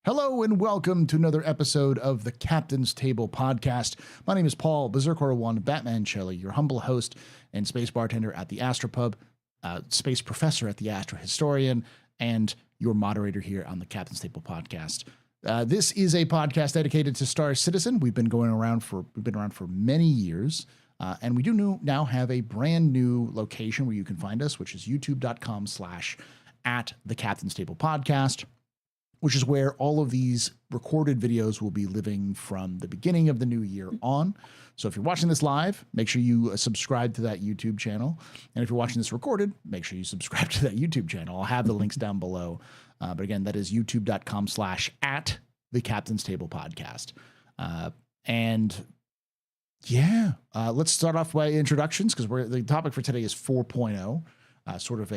Hello and welcome to another episode of the Captain's Table podcast. My name is Paul, Berserker1, Batman Shelley, your humble host and space bartender at TheAstroPub, space professor at the Astro Historian, and your moderator here on the Captain's Table podcast. This is a podcast dedicated to Star Citizen. We've been around for many years, and we do now have a brand new location where you can find us, which is youtube.com/at the Captain's Table podcast, which is where all of these recorded videos will be living from the beginning of the new year on. So if you're watching this live, make sure you subscribe to that YouTube channel. And if you're watching this recorded, make sure you subscribe to that YouTube channel. I'll have the links down below. But again, that is youtube.com/at the Captain's Table podcast. Let's start off by introductions, because the topic for today is 4.0, sort of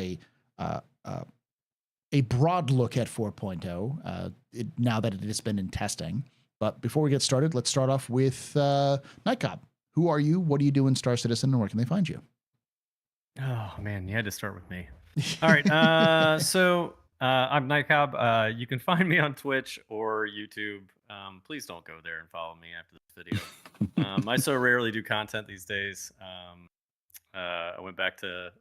a broad look at 4.0 now that it has been in testing. But before we get started, let's start off with Nightcop. Who are you? What do you do in Star Citizen, and where can they find you? Oh, man, you had to start with me. All right, so I'm Nightcop. You can find me on Twitch or YouTube. Please don't go there and follow me after this video. I so rarely do content these days. I went back to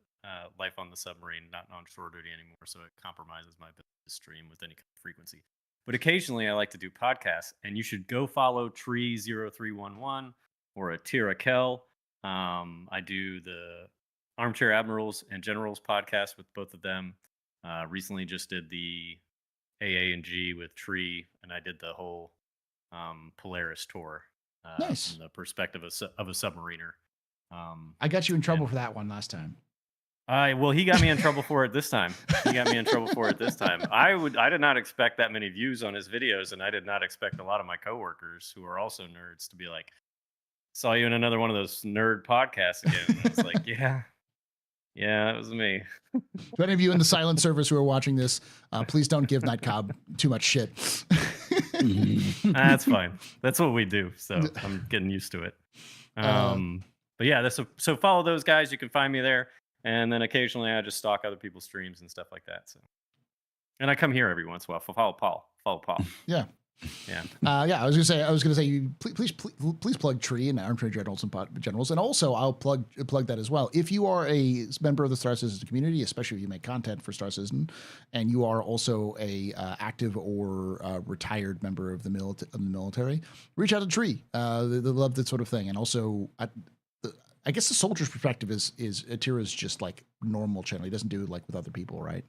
life on the submarine, not on shore duty anymore, so it compromises my ability to stream with any kind of frequency. But occasionally I like to do podcasts, and you should go follow Tree0311 or Atira Kel. I do the Armchair Admirals and Generals podcast with both of them. Recently just did the AA and G with Tree, and I did the whole Polaris tour Nice. from the perspective of a submariner. I got you in trouble for that one last time. Well, he got me in trouble for it this time. I did not expect that many views on his videos, and I did not expect a lot of my coworkers who are also nerds to be like, "Saw you in another one of those nerd podcasts again." And I was like, "Yeah, it was me." To any of you in the silent servers who are watching this, please don't give Nightcop too much shit. That's fine. That's what we do, so I'm getting used to it. But yeah, so follow those guys. You can find me there. And then occasionally I just stalk other people's streams and stuff like that. So, and I come here every once in a while. Follow Paul. Yeah. I was gonna say, you please plug Tree and Armchair Generals and also I'll plug that as well. If you are a member of the Star Citizen community, especially if you make content for Star Citizen, and you are also a active or retired member of the military, reach out to Tree. They love that sort of thing. And also, I guess the soldier's perspective is Atira's just like normal channel. He doesn't do it like with other people, right?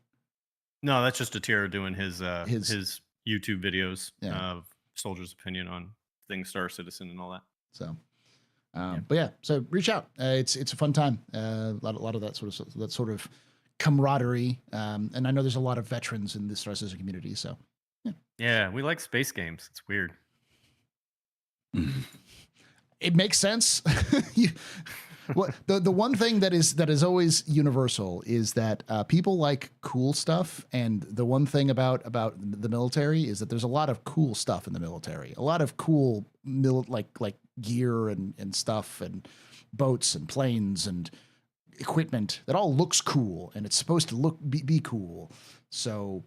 No, that's just Atira doing his YouTube videos of soldier's opinion on things, Star Citizen, and all that. So, so reach out. It's a fun time. A lot of that sort of camaraderie. And I know there's a lot of veterans in the Star Citizen community. So, yeah, we like space games. It's weird. It makes sense. The one thing that is always universal is that people like cool stuff, and the one thing about the military is that there's a lot of cool stuff in the military. A lot of cool like gear and stuff, and boats and planes and equipment that all looks cool, and it's supposed to be cool. So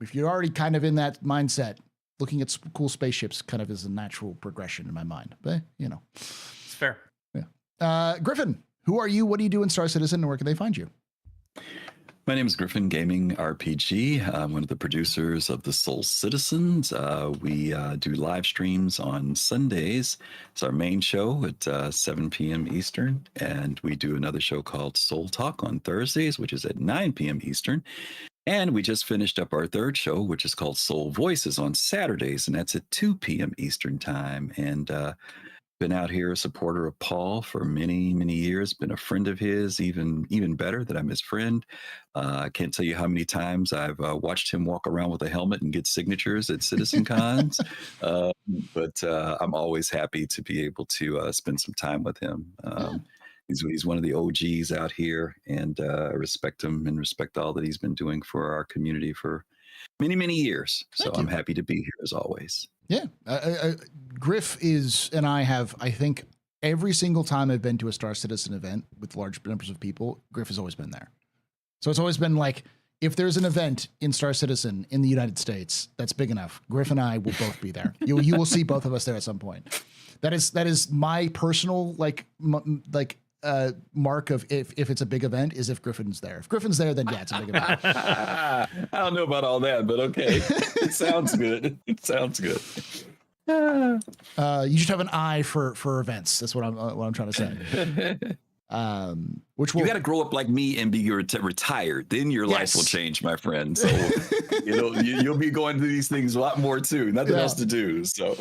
if you're already kind of in that mindset, looking at cool spaceships kind of is a natural progression in my mind. But it's fair. Griffin, who are you? What do you do in Star Citizen, and where can they find you? My name is Griffin Gaming RPG. I'm one of the producers of the Soul Citizens. We do live streams on Sundays. It's our main show at 7 p.m. Eastern. And we do another show called Soul Talk on Thursdays, which is at 9 p.m. Eastern. And we just finished up our third show, which is called Soul Voices on Saturdays, and that's at 2 p.m. Eastern time. And been out here a supporter of Paul for many, many years, been a friend of his, even better that I'm his friend. I can't tell you how many times I've watched him walk around with a helmet and get signatures at Citizen Cons. But I'm always happy to be able to spend some time with him. He's one of the OGs out here, and I respect him and respect all that he's been doing for our community for many, many years. So I'm happy to be here as always. Yeah. Griff and I have, I think, every single time I've been to a Star Citizen event with large numbers of people, Griff has always been there. So it's always been like, if there's an event in Star Citizen in the United States that's big enough, Griff and I will both be there. You will see both of us there at some point. That is my personal mark of if it's a big event is if Griffin's there. If Griffin's there, then yeah, it's a big event. I don't know about all that, but okay. It sounds good. It sounds good. You should have an eye for events. That's what I'm trying to say. Which will, you got to grow up like me and be retired. Then your life will change, my friend. So you'll be going to these things a lot more too. Nothing else to do. So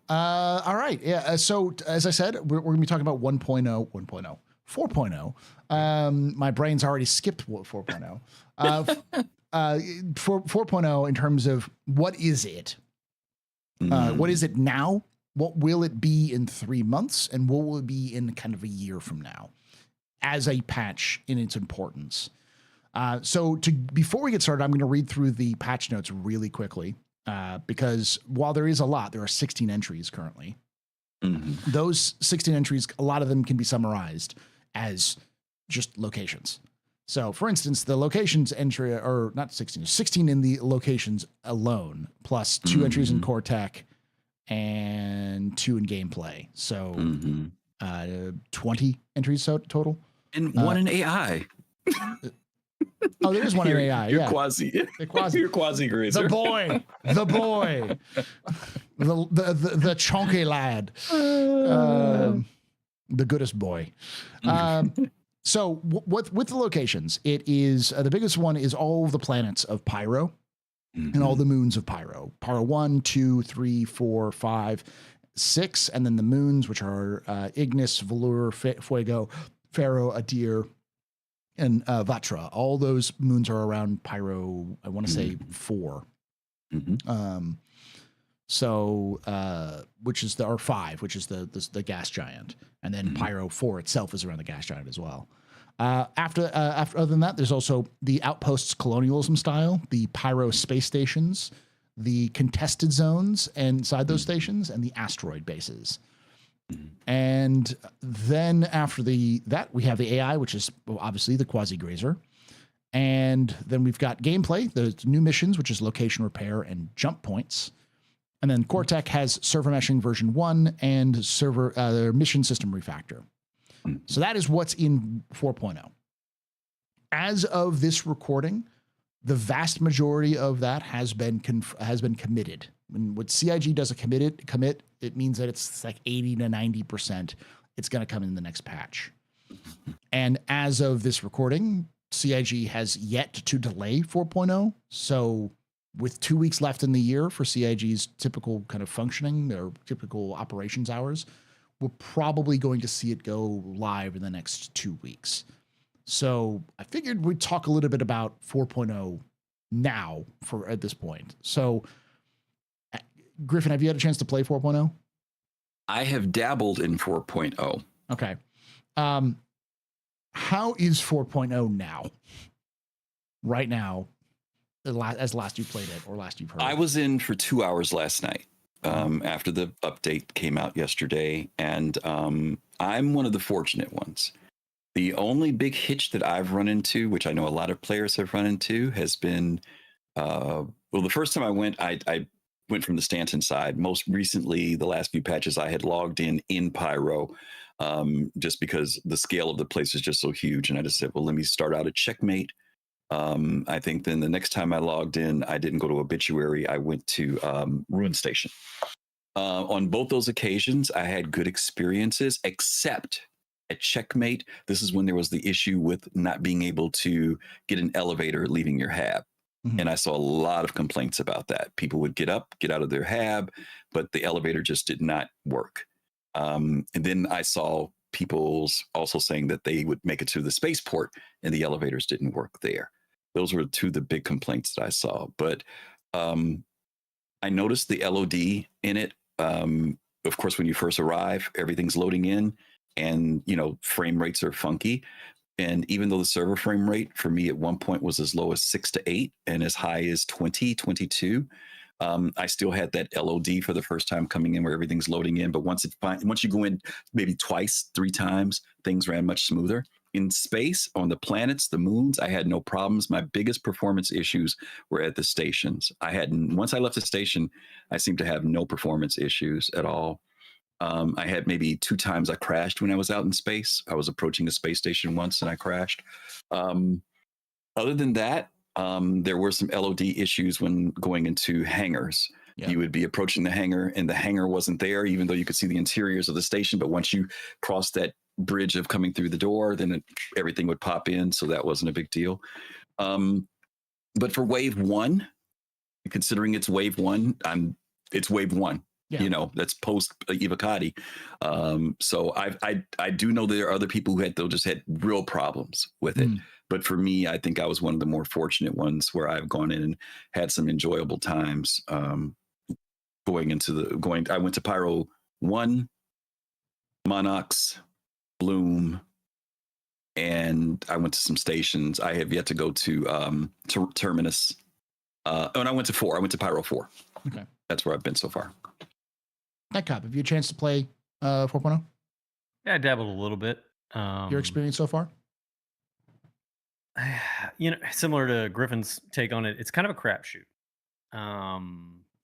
all right, yeah. So as I said, we're going to be talking about 1.0, 4.0. My brain's already skipped 4.0. 4.0 in terms of what is it? What is it now? What will it be in 3 months? And what will it be in kind of a year from now as a patch in its importance? Before we get started, I'm going to read through the patch notes really quickly because while there is a lot, there are 16 entries currently. Mm-hmm. Those 16 entries, a lot of them can be summarized as just locations. So, for instance, the locations entry, or not 16 in the locations alone, plus 2 entries in core tech and 2 in gameplay. So, 20 entries total. And 1 in AI. Oh, there is 1 in AI. You're quasi. You're quasi grazer. The boy. The chonky lad. The goodest boy. So with the locations, it is the biggest one is all of the planets of Pyro and all the moons of Pyro. Pyro 1, 2, 3, 4, 5, 6, and then the moons, which are Ignis, Valur, Fuego, Pharaoh, Adir, and Vatra. All those moons are around Pyro, I want to say 4. Which is or 5, which is the gas giant, and then Pyro 4 itself is around the gas giant as well. After other than that, there's also the outposts colonialism style, the Pyro space stations, the contested zones inside those stations, and the asteroid bases. And then after that we have the AI, which is obviously the quasi grazer. And then we've got gameplay, the new missions, which is location repair and jump points. And then Core Tech has server meshing version 1 and server mission system refactor. So that is what's in 4.0. As of this recording, the vast majority of that has been committed. When CIG does a commit, it means that it's like 80 to 90%. It's going to come in the next patch. And as of this recording, CIG has yet to delay 4.0. So with 2 weeks left in the year for CIG's typical kind of functioning or typical operations hours, we're probably going to see it go live in the next 2 weeks. So I figured we'd talk a little bit about 4.0 now at this point. So Griffin, have you had a chance to play 4.0? I have dabbled in 4.0. Okay. How is 4.0 now? Right now, as last you played it or last you've heard? I was in for 2 hours last night after the update came out yesterday, and I'm one of the fortunate ones. The only big hitch that I've run into, which I know a lot of players have run into, has been, the first time I went, I went from the Stanton side. Most recently, the last few patches, I had logged in Pyro, just because the scale of the place is just so huge. And I just said, well, let me start out at Checkmate. I think then the next time I logged in, I didn't go to Obituary. I went to Ruin Station. On both those occasions, I had good experiences, except at Checkmate. This is when there was the issue with not being able to get an elevator leaving your hab. And I saw a lot of complaints about that. People would get out of their hab, but the elevator just did not work. And then I saw people also saying that they would make it to the spaceport and the elevators didn't work there. Those were two of the big complaints that I saw. But I noticed the LOD in it. Of course, when you first arrive, everything's loading in and, frame rates are funky. And even though the server frame rate for me at one point was as low as 6 to 8 and as high as 20, 22, I still had that LOD for the first time coming in where everything's loading in. But once you go in maybe twice, 3 times, things ran much smoother. in space, on the planets, the moons, I had no problems. My biggest performance issues were at the stations. Once I left the station, I seemed to have no performance issues at all. I had maybe 2 times I crashed when I was out in space. I was approaching a space station once and I crashed. Other than that, there were some LOD issues when going into hangars. Yeah. You would be approaching the hangar and the hangar wasn't there, even though you could see the interiors of the station. But once you crossed that bridge of coming through the door, then everything would pop in. So that wasn't a big deal. But for wave 1, considering it's wave 1, it's wave 1. Yeah. You know, that's post Evocati. So I do know there are other people who just had real problems with it. But for me, I think I was one of the more fortunate ones where I've gone in and had some enjoyable times. I went to Pyro 1, Monox, Bloom, and I went to some stations. I have yet to go to Terminus. And I went to 4. I went to Pyro 4. Okay. That's where I've been so far. Nightcap, have you had a chance to play 4.0? Yeah, I dabbled a little bit. Your experience so far? You know, similar to Griffin's take on it, it's kind of a crapshoot.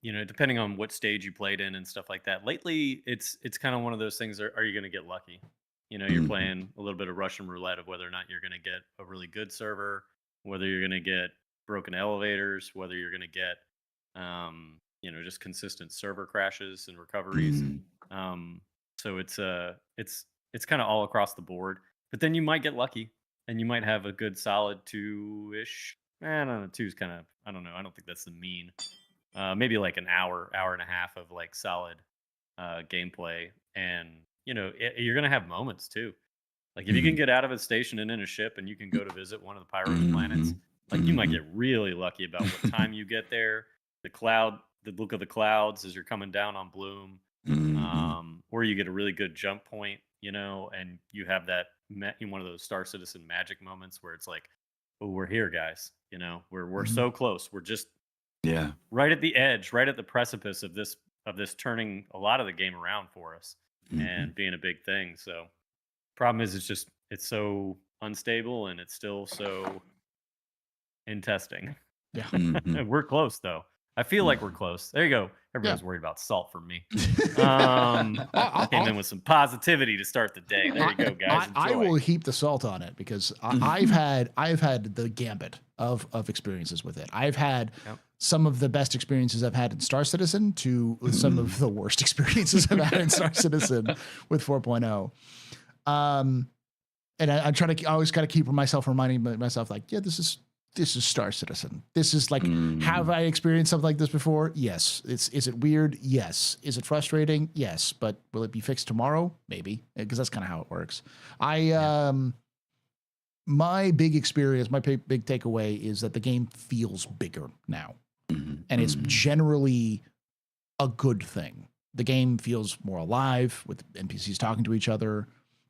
You know, depending on what stage you played in and stuff like that. Lately, it's kind of one of those things. Are you going to get lucky? You know, you're playing a little bit of Russian roulette of whether or not you're going to get a really good server, whether you're going to get broken elevators, whether you're going to get, you know, just consistent server crashes and recoveries. So it's kind of all across the board. But then you might get lucky, and you might have a good solid 2-ish. I don't know. 2's kind of, I don't know. I don't think that's the mean. Maybe like an hour and a half of like solid gameplay, and you know you're gonna have moments too. Like if you can get out of a station and in a ship, and you can go to visit one of the Pyro's planets, like you might get really lucky about what time you get there. The look of the clouds as you're coming down on Bloom, or you get a really good jump point, you know, and you have that one of those Star Citizen magic moments where it's like, oh, we're here, guys. You know, we're so close. We're just right at the edge, right at the precipice of this turning a lot of the game around for us and being a big thing. So problem is it's so unstable and it's still so in testing. Yeah. We're close though. I feel like we're close. There you go. Everybody's worried about salt from me. I came in with some positivity to start the day. There you go, guys. I will heap the salt on it because I've had the gambit of experiences with it. I've had some of the best experiences I've had in Star Citizen to some of the worst experiences I've had in Star Citizen with 4.0. And I always got to keep reminding myself like, yeah, this is Star Citizen. This is like, have I experienced something like this before? Yes. Is it weird? Yes. Is it frustrating? Yes. But will it be fixed tomorrow? Maybe, because that's kind of how it works. My big experience, my big takeaway is that the game feels bigger now, and it's generally a good thing. The game feels more alive with NPCs talking to each other.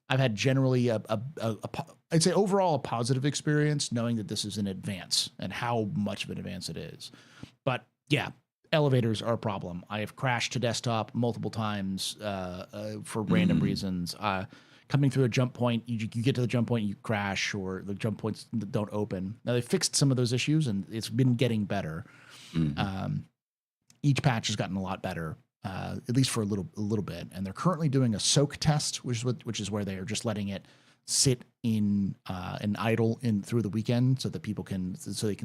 I've had generally I'd say overall a positive experience knowing that this is an advance and how much of an advance it is. But yeah, elevators are a problem. I have crashed to desktop multiple times for random reasons. Coming through a jump point, you get to the jump point, you crash, or the jump points don't open. Now they fixed some of those issues and it's been getting better. Each patch has gotten a lot better. At least for a little bit, and they're currently doing a soak test, which is where they are just letting it sit in and idle through the weekend, so that people can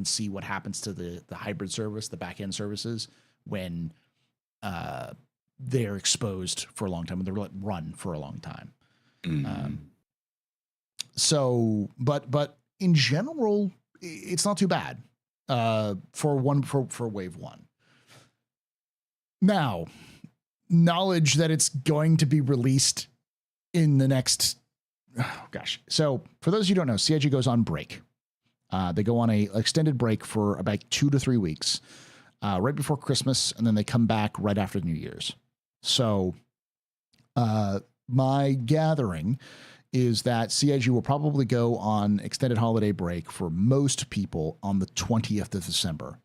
see what happens to the hybrid service, the back end services, when they're exposed for a long time, when they're let run for a long time. But in general, it's not too bad for wave 1. Now, knowledge that it's going to be released in the next, So for those of you who don't know, CIG goes on break. They go on a extended break for about 2 to 3 weeks, right before Christmas, and then they come back right after New Year's. So my gathering is that CIG will probably go on extended holiday break for most people on the 20th of December.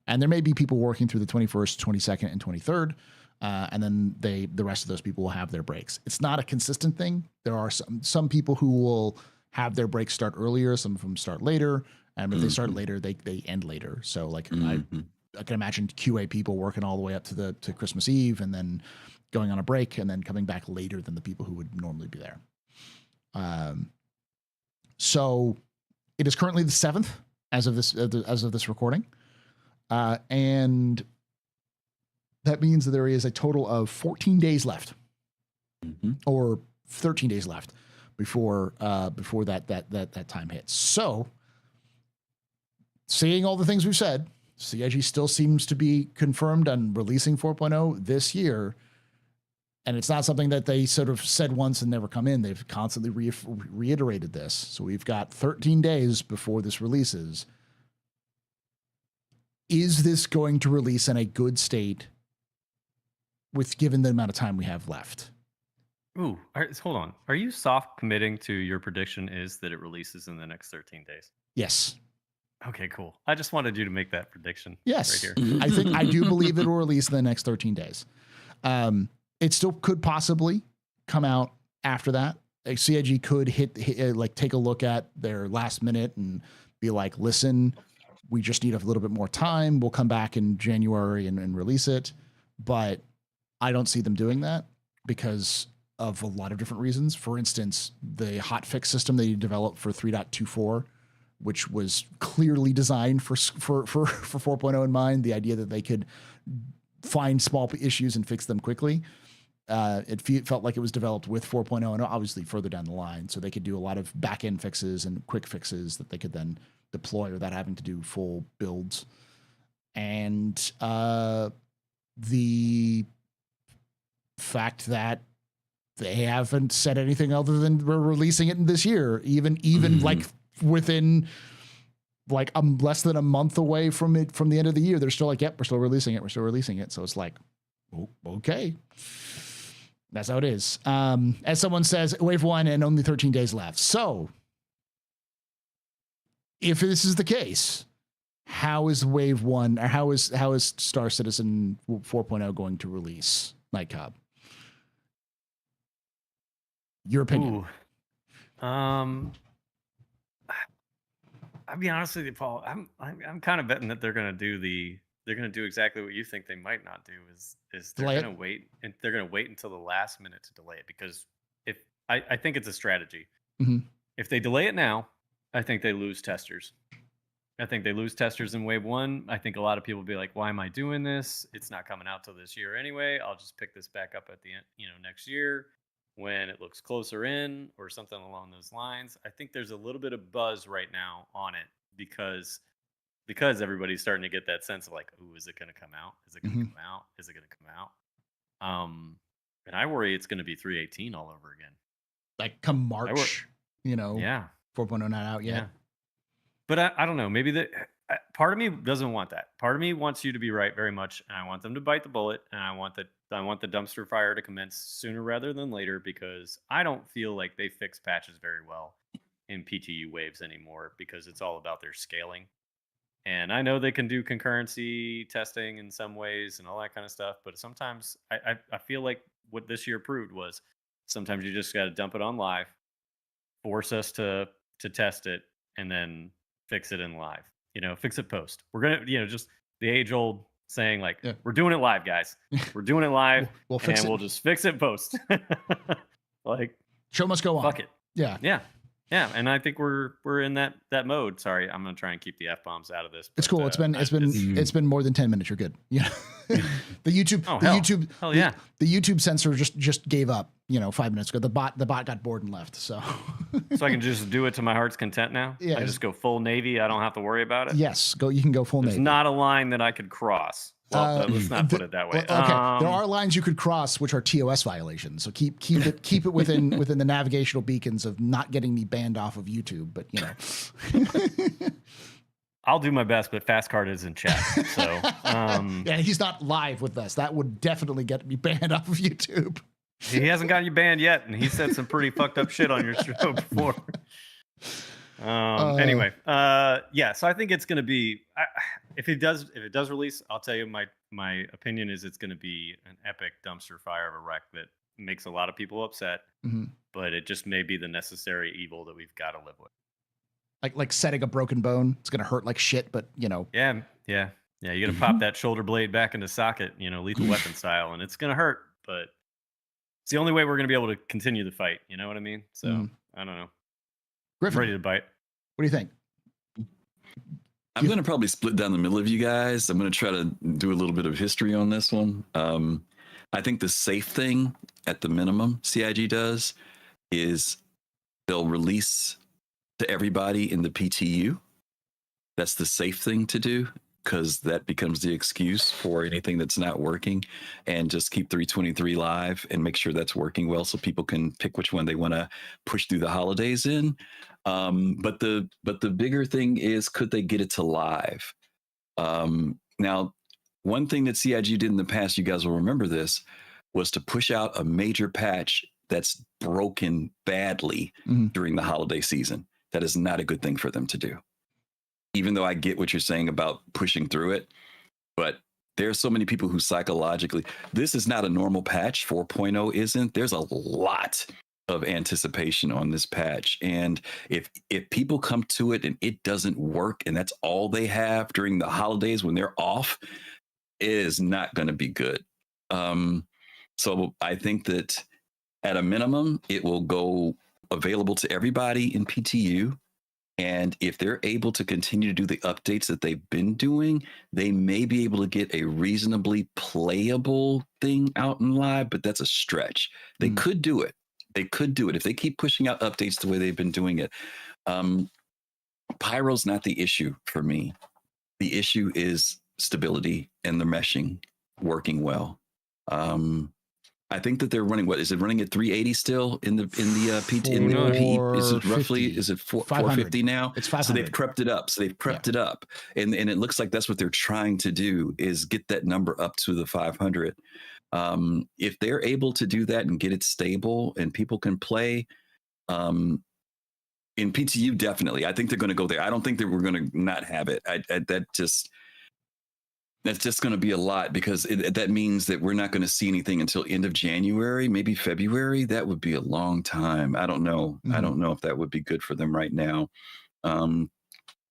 And there may be people working through the 21st, 22nd, and 23rd. And then the rest of those people will have their breaks. It's not a consistent thing. There are some people who will have their breaks start earlier. Some of them start later. And if they start later, they end later. So like I can imagine QA people working all the way up to Christmas Eve and then going on a break and then coming back later than the people who would normally be there. So it is currently the 7th as of this recording. And that means that there is a total of 14 days left or 13 days left before that time hits. So seeing all the things we've said, CIG still seems to be confirmed on releasing 4.0 this year. And it's not something that they sort of said once and never come in. They've constantly reiterated this. So we've got 13 days before this releases. Is this going to release in a good state with given the amount of time we have left? Ooh, hold on. Are you soft committing to your prediction is that it releases in the next 13 days? Yes. Okay, cool. I just wanted you to make that prediction. Yes. Right here. I do believe it will release in the next 13 days. It still could possibly come out after that. Like CIG could hit take a look at their last minute and be like, listen, we just need a little bit more time. We'll come back in January and release it. But I don't see them doing that because of a lot of different reasons. For instance, the hotfix system they developed for 3.24, which was clearly designed for 4.0 in mind, the idea that they could find small issues and fix them quickly. It felt like it was developed with 4.0 and obviously further down the line. So they could do a lot of back end fixes and quick fixes that they could then deploy without having to do full builds. And the fact that they haven't said anything other than we're releasing it in this year, even like within like less than a month away from the end of the year, they're still like, yep, we're still releasing it. So it's like, oh, okay. That's how it is. As someone says, wave 1 and only 13 days left. So if this is the case, how is wave 1 or how is Star Citizen 4.0 going to release, Nightcob? Your opinion. I'll be honest with you, Paul. I'm kind of betting that they're gonna do exactly what you think they might not do is they're gonna wait until the last minute to delay it, because if I think it's a strategy. If they delay it now, I think they lose testers. I think they lose testers in wave 1. I think a lot of people will be like, why am I doing this? It's not coming out till this year anyway. I'll just pick this back up at the end, next year when it looks closer in or something along those lines. I think there's a little bit of buzz right now on it because everybody's starting to get that sense of like, ooh, is it going to come out? Is it going to come out? Is it going to come out? And I worry it's going to be 3.18 all over again. Like come March, yeah, 4.0 not out yet. Yeah. But I don't know. Maybe part of me doesn't want that. Part of me wants you to be right very much, and I want them to bite the bullet, and I want the dumpster fire to commence sooner rather than later, because I don't feel like they fix patches very well in PTU waves anymore, because it's all about their scaling. And I know they can do concurrency testing in some ways and all that kind of stuff, but sometimes I feel like what this year proved was sometimes you just got to dump it on live, force us to test it, and then fix it in live. Fix it post. We're gonna, just the age-old saying, like, we're doing it live, guys. We're doing it live, we'll fix it. We'll just fix it post. Like, show must go on. Fuck it. Yeah. And I think we're in that mode. Sorry, I'm gonna try and keep the F-bombs out of this. It's cool. It's been more than 10 minutes. You're good. Yeah. The YouTube censor just gave up, 5 minutes ago. The bot got bored and left. So I can just do it to my heart's content now. Yeah. I can just go full Navy. I don't have to worry about it. Yes. You can go full There's Navy. not a line that I could cross. Well, let's not put it that way. Okay. There are lines you could cross, which are TOS violations. So keep it within the navigational beacons of not getting me banned off of YouTube. But I'll do my best. But Fastcard is in chat, so yeah, he's not live with us. That would definitely get me banned off of YouTube. He hasn't got you banned yet, and he said some pretty fucked up shit on your show before. Anyway, so I think it's going to be, if it does release, I'll tell you my opinion is it's going to be an epic dumpster fire of a wreck that makes a lot of people upset, Mm-hmm. but it just may be the necessary evil that we've got to live with. Like setting a broken bone. It's gonna hurt like shit, but you know. Yeah. You got to pop that shoulder blade back into socket, Lethal Weapon style, and it's gonna hurt, but it's the only way we're gonna be able to continue the fight. You know what I mean? So I don't know. Griffin, I'm ready to bite. What do you think? I'm going to probably split down the middle of you guys. I'm going to try to do a little bit of history on this one. I think the safe thing at the minimum CIG does is they'll release to everybody in the PTU. That's the safe thing to do, because that becomes the excuse for anything that's not working, and just keep 323 live and make sure that's working well so people can pick which one they want to push through the holidays in. But the bigger thing is, could they get it to live? Now, one thing that CIG did in the past, you guys will remember this, was to push out a major patch that's broken badly during the holiday season. That is not a good thing for them to do. Even though I get what you're saying about pushing through it, but there's so many people who psychologically, this is not a normal patch. 4.0 isn't. There's a lot of anticipation on this patch, and if people come to it and it doesn't work, and that's all they have during the holidays when they're off, it is not going to be good. So I think that at a minimum, it will go available to everybody in PTU. And if they're able to continue to do the updates that they've been doing, they may be able to get a reasonably playable thing out in live, but that's a stretch. They could do it. They could do it if they keep pushing out updates the way they've been doing it. Pyro's not the issue for me. The issue is stability and the meshing working well. I think that they're running, what is it, running at 380 still in the PT in the P? Is it roughly, is it 450 now? It's 500. So they've crept it up. It up, and it looks like that's what they're trying to do, is get that number up to the 500. If they're able to do that and get it stable and people can play, in PTU, definitely. I think they're going to go there. I don't think that we're going to not have it. That's just going to be a lot, because that means that we're not going to see anything until end of January, maybe February. That would be a long time. I don't know. I don't know if that would be good for them right now. But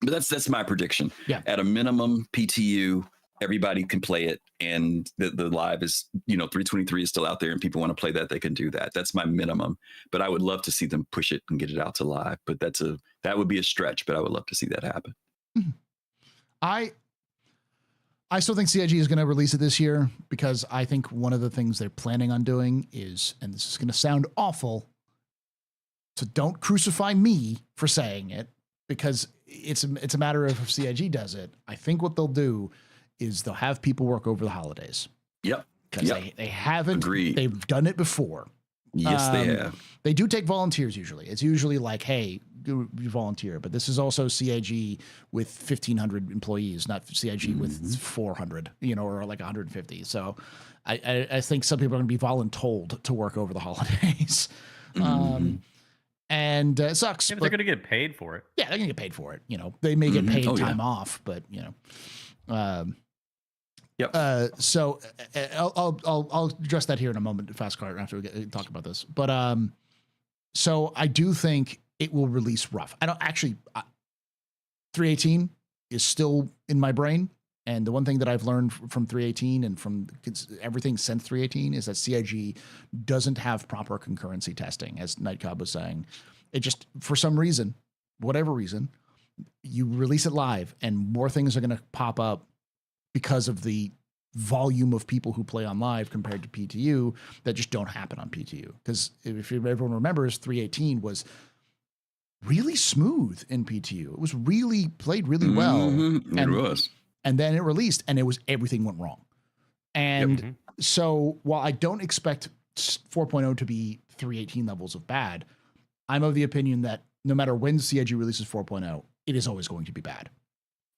that's my prediction. Yeah. At a minimum, PTU, everybody can play it, and the live is, 323 is still out there, and people want to play that, they can do that. That's my minimum. But I would love to see them push it and get it out to live. But that would be a stretch, but I would love to see that happen. I still think CIG is going to release it this year, because I think one of the things they're planning on doing is, and this is going to sound awful, so don't crucify me for saying it, because it's a matter of if CIG does it. I think what they'll do is they'll have people work over the holidays. Yep. Because they haven't. Agreed. They've done it before. Yes, they have. They do take volunteers usually. It's usually like, hey, you volunteer. But this is also CIG with 1,500 employees, not CIG with 400, or like 150. So I think some people are going to be voluntold to work over the holidays. And it sucks. Yeah, but they're going to get paid for it. Yeah, they're going to get paid for it. They may get paid time off, but Yep. So I'll address that here in a moment, fast card, after we talk about this. But so I do think it will release rough. I don't actually. 318 is still in my brain, and the one thing that I've learned from 318 and from everything since 318 is that CIG doesn't have proper concurrency testing, as Nightcob was saying. It just, for some reason, whatever reason, you release it live, and more things are going to pop up because of the volume of people who play on live compared to PTU that just don't happen on PTU. Because if everyone remembers, 318 was really smooth in PTU. It was really played really well. It was. And then it released, and everything went wrong. And so while I don't expect 4.0 to be 318 levels of bad, I'm of the opinion that no matter when CIG releases 4.0, it is always going to be bad,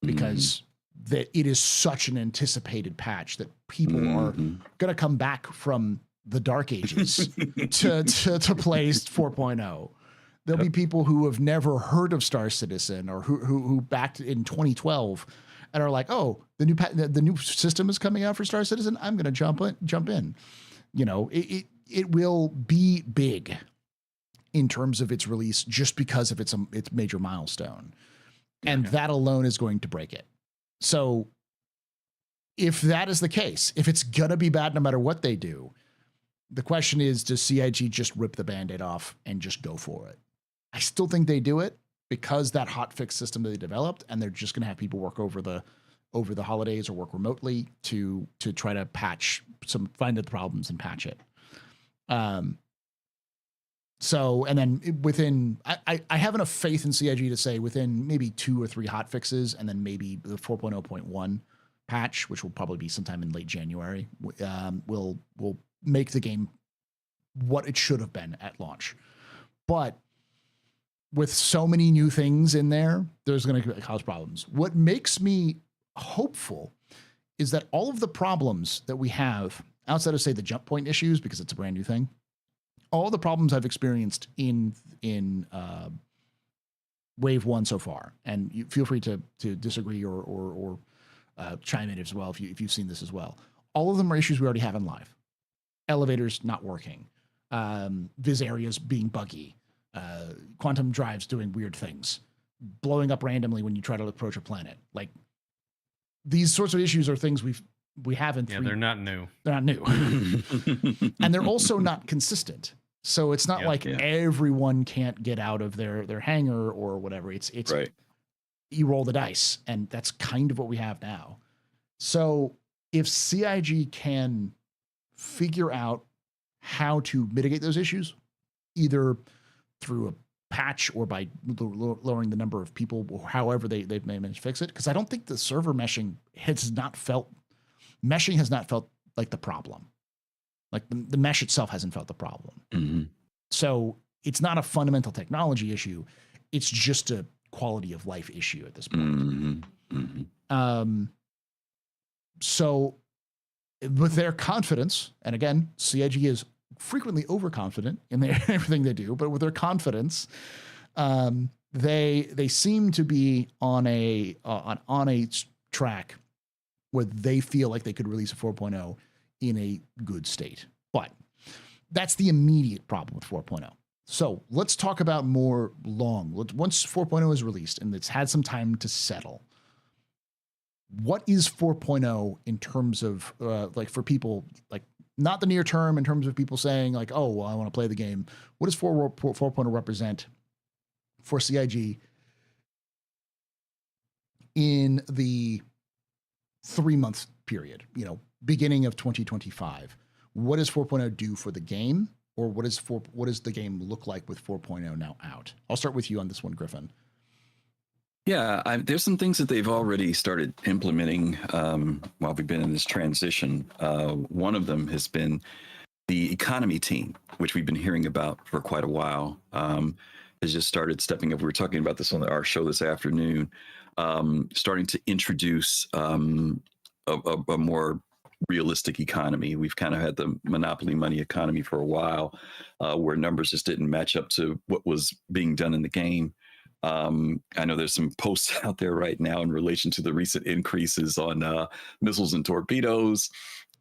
because that it is such an anticipated patch that people are going to come back from the dark ages to play 4.0. There'll be people who have never heard of Star Citizen, or who backed in 2012 and are like, oh, the new system is coming out for Star Citizen, I'm going to jump in. it will be big in terms of its release just because of its major milestone. And that alone is going to break it. So if that is the case, if it's going to be bad no matter what they do, the question is, does CIG just rip the Band-Aid off and just go for it? I still think they do it because that hotfix system that they developed, and they're just going to have people work over the holidays or work remotely to try to find the problems and patch it. So, and then within, I have enough faith in CIG to say within maybe 2 or 3 hotfixes, and then maybe the 4.0.1 patch, which will probably be sometime in late January, will make the game what it should have been at launch. But with so many new things in there, there's going to cause problems. What makes me hopeful is that all of the problems that we have outside of, say, the jump point issues, because it's a brand new thing, all the problems I've experienced in Wave 1 so far, and you feel free to disagree or chime in as well if you've seen this as well. All of them are issues we already have in live. Elevators not working, viz areas being buggy, quantum drives doing weird things, blowing up randomly when you try to approach a planet. Like, these sorts of issues are things we have in 3. Yeah, they're not new. They're not new. And they're also not consistent. So it's not everyone can't get out of their hangar or whatever. It's right. You roll the dice, and that's kind of what we have now. So if CIG can figure out how to mitigate those issues, either through a patch or by lowering the number of people, or however they've managed to fix it, because I don't think the server meshing has not felt like the problem. Like the mesh itself hasn't felt the problem. Mm-hmm. So it's not a fundamental technology issue. It's just a quality of life issue at this point. Mm-hmm. Mm-hmm. So with their confidence, and again, CIG is frequently overconfident in everything they do, but with their confidence, they seem to be on a track where they feel like they could release a 4.0 in a good state. But that's the immediate problem with 4.0. So let's talk about more once 4.0 is released and it's had some time to settle, what is 4.0 in terms of like for people, like not the near term in terms of people saying like, oh, well, I want to play the game. What does 4.0 represent for CIG in the 3-month period, beginning of 2025? What does 4.0 do for the game? Or what does the game look like with 4.0 now out? I'll start with you on this one, Griffin. Yeah, there's some things that they've already started implementing while we've been in this transition. One of them has been the economy team, which we've been hearing about for quite a while, has just started stepping up. We were talking about this on our show this afternoon, starting to introduce a more realistic economy. We've kind of had the monopoly money economy for a while, where numbers just didn't match up to what was being done in the game. I know there's some posts out there right now in relation to the recent increases on missiles and torpedoes,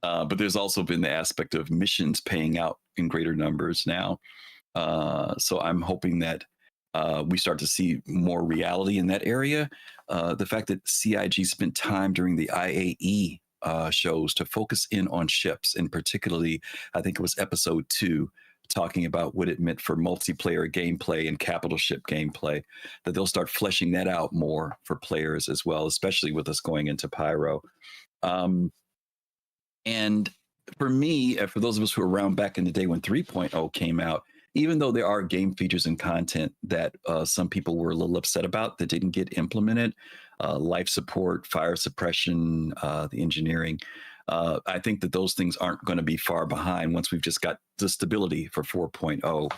but there's also been the aspect of missions paying out in greater numbers now. So I'm hoping that we start to see more reality in that area. The fact that CIG spent time during the IAE shows to focus in on ships, and particularly, I think it was episode 2, talking about what it meant for multiplayer gameplay and capital ship gameplay, that they'll start fleshing that out more for players as well, especially with us going into Pyro. And for me, for those of us who were around back in the day when 3.0 came out, even though there are game features and content that some people were a little upset about that didn't get implemented, life support, fire suppression, the engineering, I think that those things aren't going to be far behind once we've just got the stability for 4.0.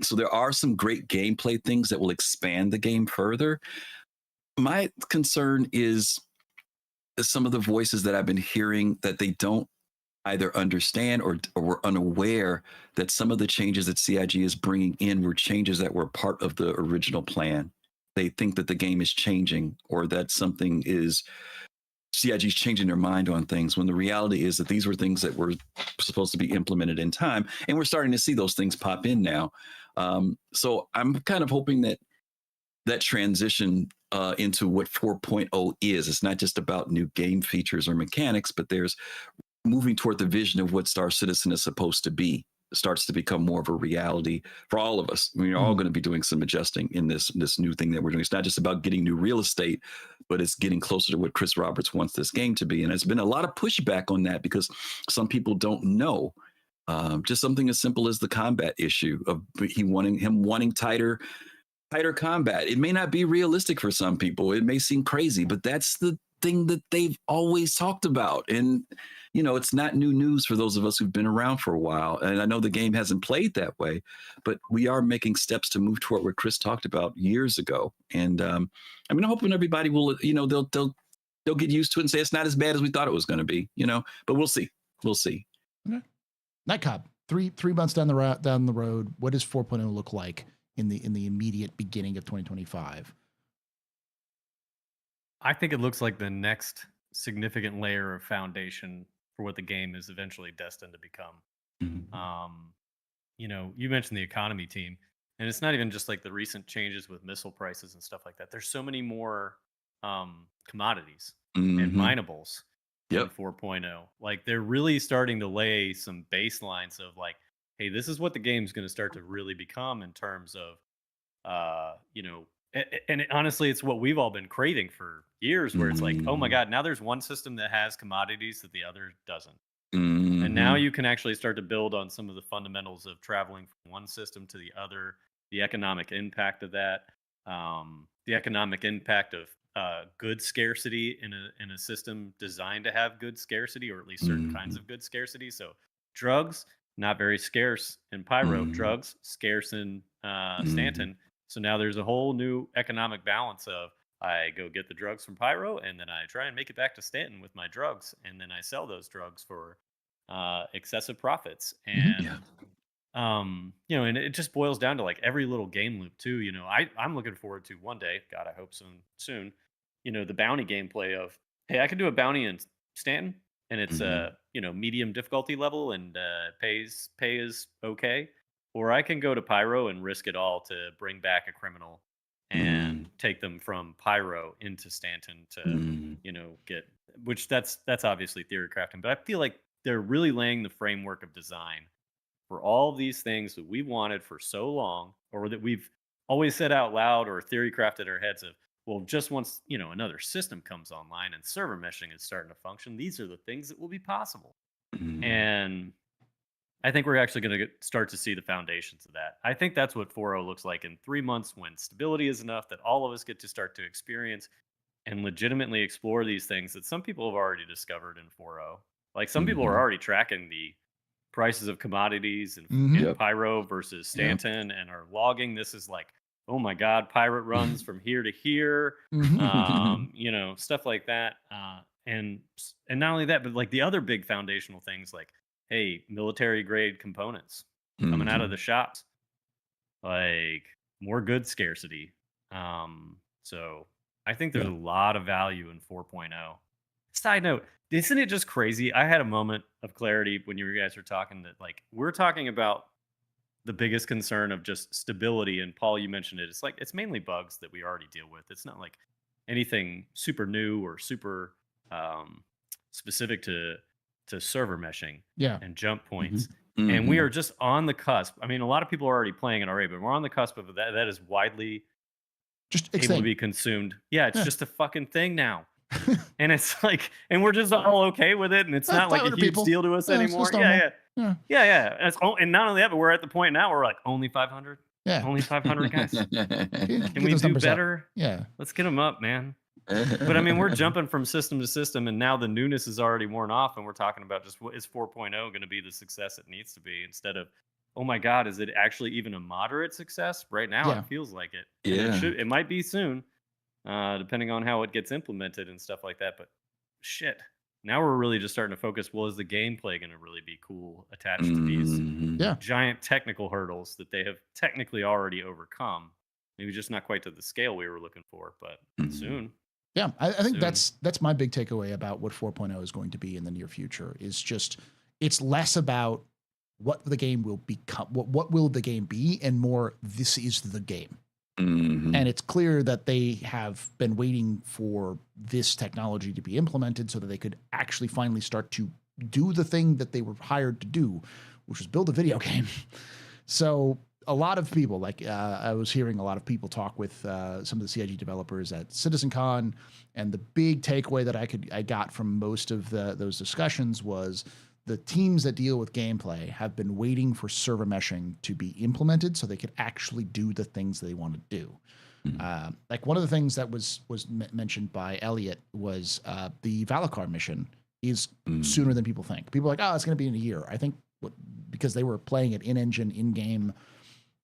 So there are some great gameplay things that will expand the game further. My concern is some of the voices that I've been hearing that they don't either understand or were unaware that some of the changes that CIG is bringing in were changes that were part of the original plan. They think that the game is changing or that something is CIG's changing their mind on things, when the reality is that these were things that were supposed to be implemented in time. And we're starting to see those things pop in now. So I'm kind of hoping that that transition into what 4.0 is, it's not just about new game features or mechanics, but there's moving toward the vision of what Star Citizen is supposed to be starts to become more of a reality for all of us. We're all going to be doing some adjusting in this new thing that we're doing. It's not just about getting new real estate, but it's getting closer to what Chris Roberts wants this game to be. And there's been a lot of pushback on that because some people don't know. Just something as simple as the combat issue of him wanting tighter combat. It may not be realistic for some people. It may seem crazy, but that's the thing that they've always talked about. And, you know, it's not new news for those of us who've been around for a while. And I know the game hasn't played that way, but we are making steps to move toward what Chris talked about years ago. And I mean, I'm hoping everybody will, you know, they'll get used to it and say it's not as bad as we thought it was going to be, you know, but we'll see. We'll see. Okay. Nightcap, three months down the road, what does 4.0 look like in the immediate beginning of 2025? I think it looks like the next significant layer of foundation for what the game is eventually destined to become. You know, you mentioned the economy team, and it's not even just like the recent changes with missile prices and stuff like that. There's so many more commodities and minables in 4.0. Like they're really starting to lay some baselines of like, hey, this is what the game's going to start to really become in terms of, you know, and honestly, it's what we've all been craving for years, where it's like, oh my God, now there's one system that has commodities that the other doesn't. And now you can actually start to build on some of the fundamentals of traveling from one system to the other, the economic impact of that, the economic impact of good scarcity in a system designed to have good scarcity, or at least certain kinds of good scarcity. So drugs, not very scarce in Pyro, drugs scarce in Stanton. So now there's a whole new economic balance of I go get the drugs from Pyro, and then I try and make it back to Stanton with my drugs, and then I sell those drugs for excessive profits. And you know, and it just boils down to like every little game loop too. You know, I'm looking forward to one day, God, I hope soon, you know, the bounty gameplay of, hey, I can do a bounty in Stanton, and it's you know, medium difficulty level, and pay is okay. Or I can go to Pyro and risk it all to bring back a criminal and take them from Pyro into Stanton to, you know, get, which that's obviously theory crafting. But I feel like they're really laying the framework of design for all these things that we wanted for so long, or that we've always said out loud or theory crafted our heads of, well, just once, you know, another system comes online and server meshing is starting to function, these are the things that will be possible. And I think we're actually going to start to see the foundations of that. I think that's what 4.0 looks like in 3 months, when stability is enough that all of us get to start to experience and legitimately explore these things that some people have already discovered in 4.0. Like some people are already tracking the prices of commodities in Pyro versus Stanton and are logging. This is like, oh my God, pirate runs from here to here, you know, stuff like that. And not only that, but like the other big foundational things like, hey, military grade components coming out of the shops, like more good scarcity. So I think there's a lot of value in 4.0. Side note, isn't it just crazy? I had a moment of clarity when you guys were talking that like we're talking about the biggest concern of just stability. And Paul, you mentioned it. It's like it's mainly bugs that we already deal with. It's not like anything super new or super specific to server meshing and jump points. And we are just on the cusp. I mean, a lot of people are already playing it already, but we're on the cusp of that. That is widely just able to be consumed. Yeah, it's just a fucking thing now. And it's like, and we're just all okay with it. And it's not like a huge deal to us anymore. Yeah. And not only that, but we're at the point now where we're like, only 500? Yeah. Only 500 guys? Can we do better? Up. Yeah. Let's get them up, man. But I mean, we're jumping from system to system, and now the newness is already worn off, and we're talking about just what is 4.0 going to be the success it needs to be, instead of, oh my God, is it actually even a moderate success? Right now, it feels like it. Yeah. It might be soon, depending on how it gets implemented and stuff like that. But shit, now we're really just starting to focus, well, is the gameplay going to really be cool attached to these giant technical hurdles that they have technically already overcome? Maybe just not quite to the scale we were looking for, but soon. Yeah, I think that's my big takeaway about what 4.0 is going to be in the near future, is just it's less about what the game will become, what will the game be, and more, this is the game. Mm-hmm. And it's clear that they have been waiting for this technology to be implemented so that they could actually finally start to do the thing that they were hired to do, which was build a video game. So a lot of people, like I was hearing a lot of people talk with some of the CIG developers at CitizenCon, and the big takeaway that I got from most of those discussions was the teams that deal with gameplay have been waiting for server meshing to be implemented so they could actually do the things they want to do. Mm-hmm. Like one of the things that was mentioned by Elliot was the Valakar mission is sooner than people think. People are like, oh, it's going to be in a year. I think because they were playing it in engine, in game,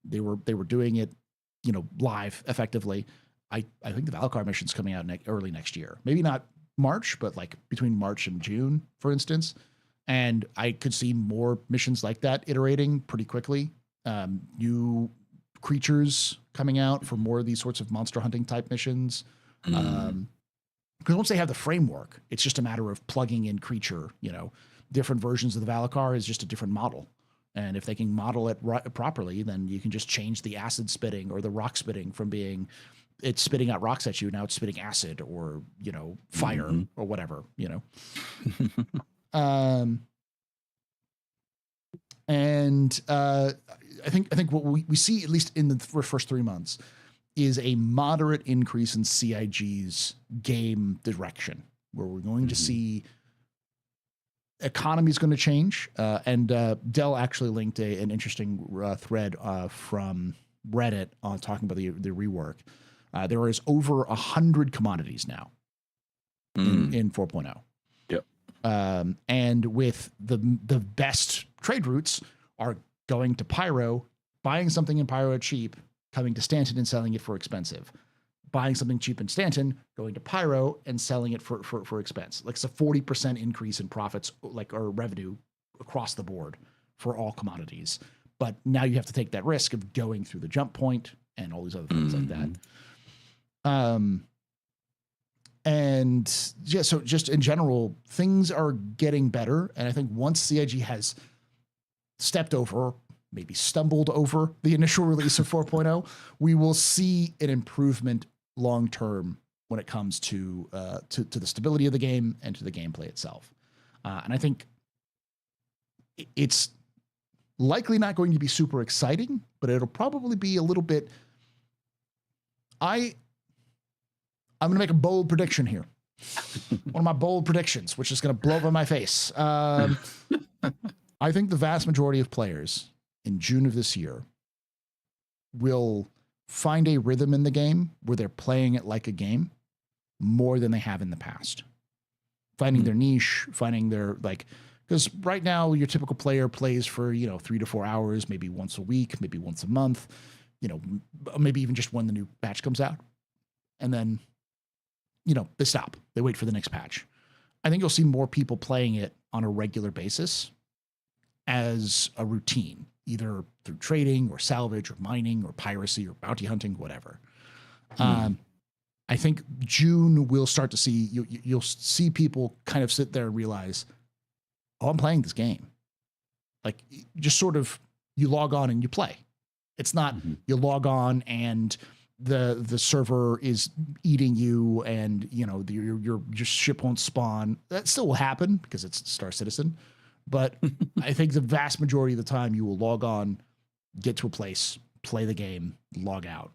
they were doing it, live effectively. I think the Valakar mission's coming out early next year. Maybe not March, but like between March and June, for instance. And I could see more missions like that iterating pretty quickly. New creatures coming out for more of these sorts of monster hunting type missions. Because once they have the framework, it's just a matter of plugging in creature, different versions of the Valakar is just a different model. And if they can model it properly, then you can just change the acid spitting or the rock spitting from being it's spitting out rocks at you. Now it's spitting acid or, fire or whatever, and I think what we see, at least in the first 3 months, is a moderate increase in CIG's game direction, where we're going to see economy's going to change. And Dell actually linked an interesting thread from Reddit on talking about the rework. There is over 100 commodities now in 4.0. And with the best trade routes are going to Pyro, buying something in Pyro cheap, coming to Stanton and selling it for expensive, buying something cheap in Stanton, going to Pyro and selling it for expense. Like it's a 40% increase in profits, or revenue across the board for all commodities. But now you have to take that risk of going through the jump point and all these other things like that. And yeah, so just in general, things are getting better. And I think once CIG has stepped over, maybe stumbled over the initial release of 4.0, we will see an improvement long-term when it comes to the stability of the game and to the gameplay itself. And I think it's likely not going to be super exciting, but it'll probably be a little bit. I'm going to make a bold prediction here. One of my bold predictions, which is going to blow up in my face. I think the vast majority of players in June of this year will find a rhythm in the game where they're playing it like a game more than they have in the past. Finding their niche, finding their, because right now your typical player plays for, 3 to 4 hours, maybe once a week, maybe once a month, maybe even just when the new patch comes out. And then, they stop. They wait for the next patch. I think you'll see more people playing it on a regular basis as a routine, either through trading or salvage or mining or piracy or bounty hunting, whatever. I think June we'll start to see, you'll see people kind of sit there and realize, oh, I'm playing this game. Like, just sort of, you log on and you play. It's not you log on and the server is eating you and your ship won't spawn. That still will happen because it's Star Citizen, but I think the vast majority of the time you will log on, get to a place, play the game, log out.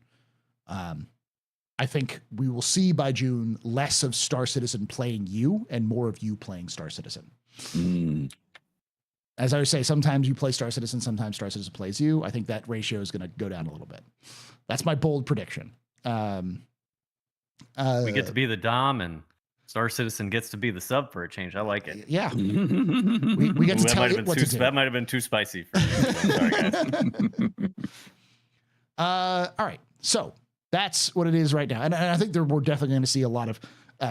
I think we will see by June less of Star Citizen playing you and more of you playing Star Citizen. As I would say, sometimes you play Star Citizen, sometimes Star Citizen plays you. I think that ratio is going to go down a little bit. That's my bold prediction. We get to be the Dom, and Star Citizen gets to be the sub for a change. I like it. Yeah. we get to tell it what to do. That might have been too spicy for me. Sorry, guys. All right. So that's what it is right now. And I think we're definitely going to see a lot of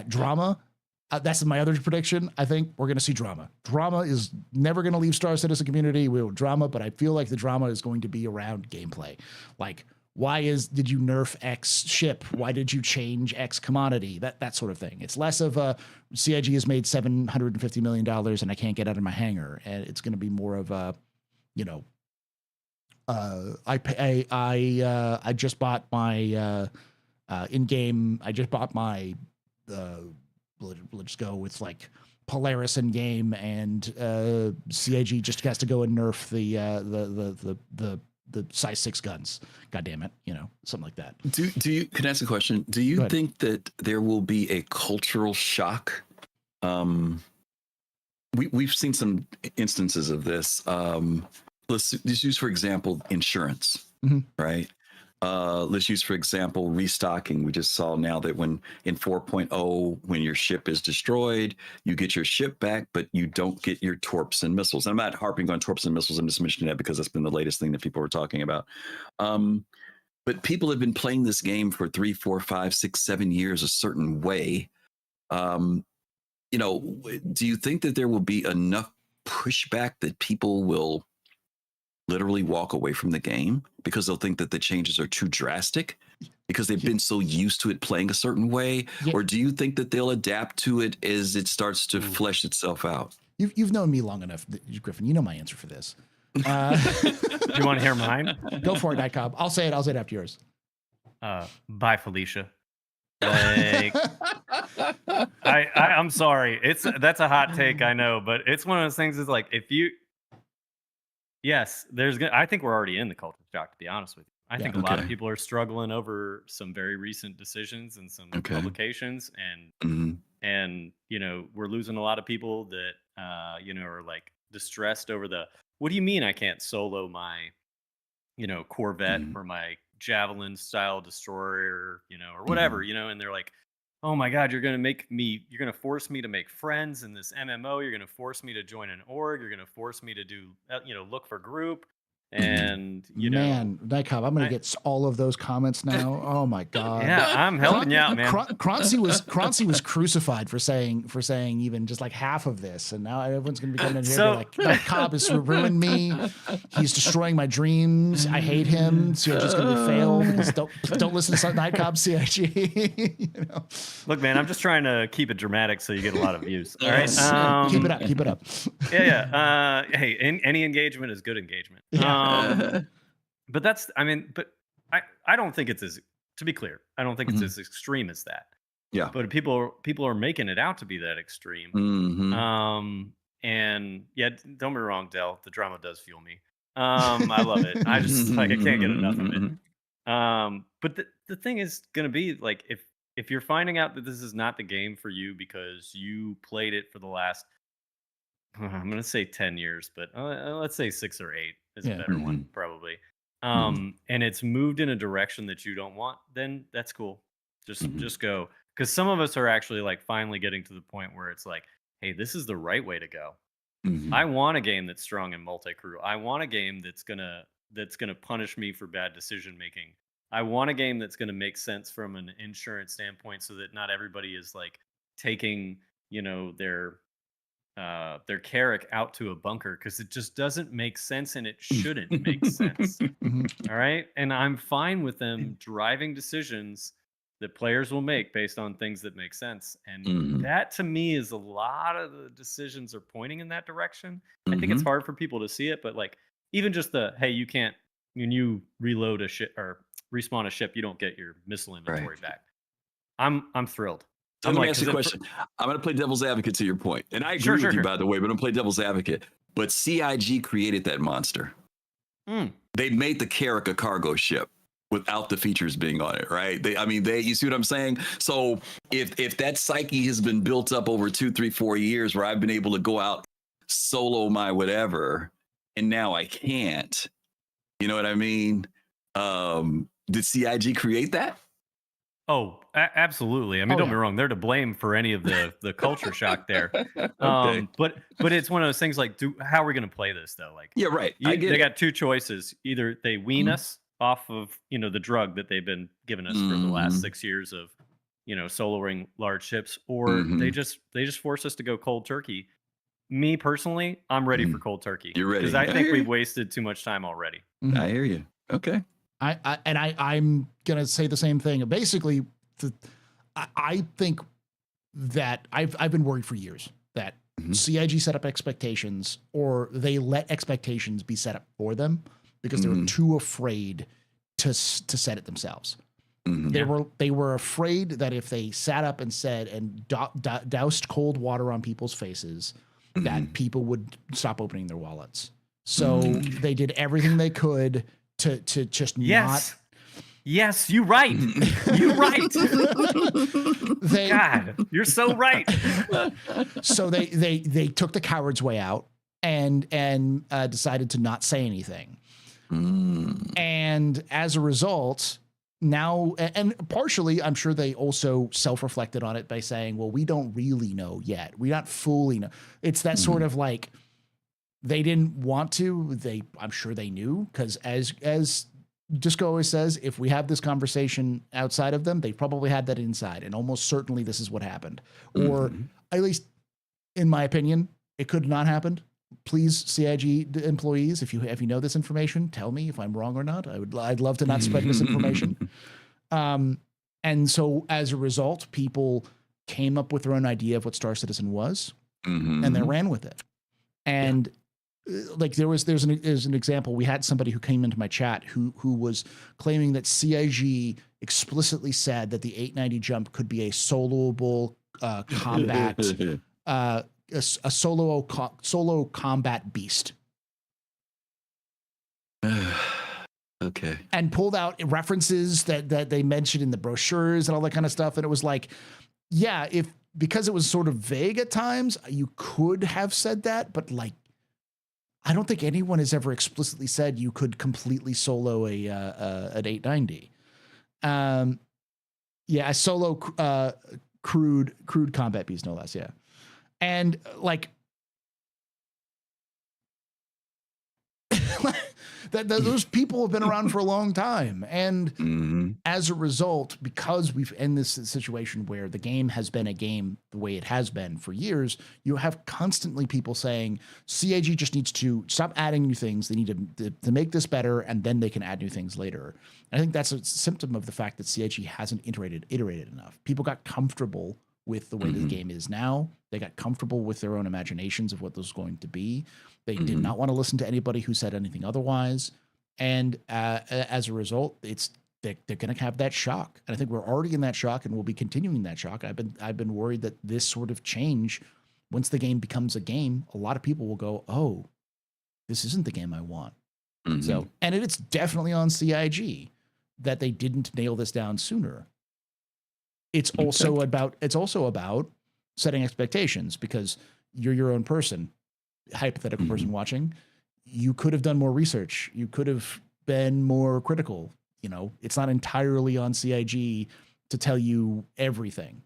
drama. That's my other prediction. I think we're going to see drama. Drama is never going to leave Star Citizen community. We will drama, but I feel like the drama is going to be around gameplay. Like, did you nerf X ship? Why did you change X commodity? That sort of thing. It's less of a CIG has made $750 million and I can't get out of my hangar. And it's going to be more of a, you know, I just bought my in-game. I just bought my let's go with like Polaris in game, and CIG just has to go and nerf the size 6 guns. God damn it, you know, something like that. Do you, can I ask a question? Do you think that there will be a cultural shock? We've seen some instances of this. Let's use, for example, insurance, right? Let's use, for example, restocking. We just saw now that when in 4.0, when your ship is destroyed, you get your ship back, but you don't get your torps and missiles. I'm not harping on torps and missiles. I'm just mentioning that because that's been the latest thing that people are talking about. But people have been playing this game for 3, 4, 5, 6, 7 years a certain way. You know, do you think that there will be enough pushback that people will literally walk away from the game because they'll think that the changes are too drastic because they've been so used to it playing a certain way? Or do you think that they'll adapt to it as it starts to flesh itself out? You've known me long enough, Griffin. You know my answer for this. Do you want to hear mine? Go for it, Night Cobb. I'll say it after yours. Bye, Felicia. Like, I'm sorry. That's a hot take, I know, but it's one of those things. Is like yes, I think we're already in the culture shock. To be honest with you, I think a lot of people are struggling over some very recent decisions and some publications, and you know, we're losing a lot of people that you know, are like distressed over what do you mean I can't solo my, you know, Corvette or my Javelin style destroyer, you know, or whatever, you know, and they're like, oh my God, you're going to force me to make friends in this MMO. You're going to force me to join an org. You're going to force me to do, you know, look for group. And, you know, Night Cobb, I'm going to get all of those comments now. Oh my God. Yeah, I'm helping you out, man. Croncy was crucified for saying even just like half of this. And now everyone's going to be coming in here and be like, Night Cobb has ruined me. He's destroying my dreams. I hate him. CIG's going to fail because don't listen to Night Cobb CIG. You know? Look, man, I'm just trying to keep it dramatic so you get a lot of views. All right. Keep it up. Yeah. Hey, any engagement is good engagement. Yeah. But I don't think it's to be clear, I don't think it's as extreme as that. Yeah. But people are making it out to be that extreme. And yeah, don't be wrong, Del. The drama does fuel me. I love it. I just I can't get enough of it. But the thing is gonna be like, if you're finding out that this is not the game for you because you played it for the last, I'm gonna say 10 years, but let's say 6 or 8 is a better one, probably. And it's moved in a direction that you don't want, then that's cool. Just go. Because some of us are actually like finally getting to the point where it's like, hey, this is the right way to go. I want a game that's strong in multi-crew. I want a game that's gonna punish me for bad decision making. I want a game that's gonna make sense from an insurance standpoint, so that not everybody is like taking, you know, their Carrack out to a bunker, because it just doesn't make sense, and it shouldn't make sense. All right. And I'm fine with them driving decisions that players will make based on things that make sense. And that to me is a lot of the decisions are pointing in that direction. I think it's hard for people to see it, but like even just hey, you can't, when you reload a ship or respawn a ship, you don't get your missile inventory back. I'm thrilled. So I'm going to ask you a question. I'm going to play devil's advocate to your point. And I agree with you, by the way, but I'm going to play devil's advocate. But CIG created that monster. They made the Carrack a cargo ship without the features being on it, right? You see what I'm saying? So if that psyche has been built up over 2, 3, 4 years where I've been able to go out, solo my whatever, and now I can't, you know what I mean? Did CIG create that? Oh, absolutely. I mean, don't be wrong. They're to blame for any of the culture shock there. But it's one of those things like, how are we going to play this though? Like, yeah, right. They got 2 choices. Either they wean us off of, you know, the drug that they've been giving us for the last 6 years of, you know, soloing large ships, or they just force us to go cold turkey. Me personally, I'm ready for cold turkey. You're ready. Because I think we've wasted too much time already. I hear you. Okay. I'm gonna say the same thing. Basically, I think that I've been worried for years that CIG set up expectations, or they let expectations be set up for them because they were too afraid to set it themselves. They were afraid that if they sat up and said and doused cold water on people's faces, that people would stop opening their wallets. So they did everything they could to just not. Yes, you're right. You're right. God, you're so right. So they took the coward's way out and decided to not say anything. And as a result, now, and partially, I'm sure they also self-reflected on it by saying, well, we don't really know yet. We not fully know. It's that sort of like, they didn't want to, I'm sure they knew, because as Disco always says, if we have this conversation outside of them, they probably had that inside, and almost certainly this is what happened. Or at least, in my opinion, it could not happened. Please, CIG employees, if you know this information, tell me if I'm wrong or not. I'd love to not spread misinformation. And so as a result, people came up with their own idea of what Star Citizen was, and they ran with it. And like there's an example. We had somebody who came into my chat who was claiming that CIG explicitly said that the 890 jump could be a soloable combat. A solo combat beast. Okay. And pulled out references that they mentioned in the brochures and all that kind of stuff. And it was like, yeah, because it was sort of vague at times, you could have said that, but like, I don't think anyone has ever explicitly said you could completely solo an 890. A solo crude combat beast, no less. Yeah. And like those people have been around for a long time. And as a result, because we've in this situation where the game has been a game the way it has been for years, you have constantly people saying CIG just needs to stop adding new things. They need to make this better, and then they can add new things later. And I think that's a symptom of the fact that CIG hasn't iterated enough. People got comfortable with the way the game is now. They got comfortable with their own imaginations of what this was going to be. They did not want to listen to anybody who said anything otherwise. And as a result, they're going to have that shock. And I think we're already in that shock, and we'll be continuing that shock. I've been worried that this sort of change, once the game becomes a game, a lot of people will go, oh, this isn't the game I want. So, and it's definitely on CIG that they didn't nail this down sooner. It's also about setting expectations, because you're your own person, hypothetical person watching. You could have done more research. You could have been more critical. You know, it's not entirely on CIG to tell you everything,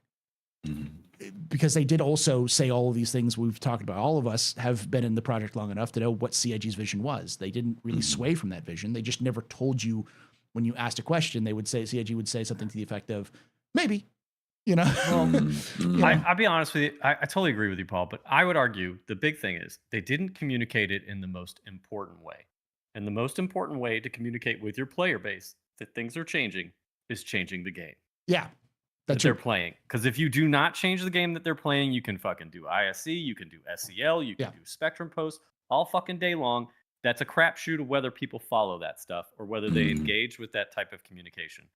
because they did also say all of these things we've talked about. All of us have been in the project long enough to know what CIG's vision was. They didn't really sway from that vision. They just never told you when you asked a question. They would say, CIG would say something to the effect of, maybe. You know, I'll be honest with you. I totally agree with you, Paul, but I would argue the big thing is they didn't communicate it in the most important way. And the most important way to communicate with your player base that things are changing is changing the game. Yeah. That they're playing. Because if you do not change the game that they're playing, you can fucking do ISC, you can do SEL, you can do Spectrum posts all fucking day long. That's a crapshoot of whether people follow that stuff or whether they engage with that type of communication.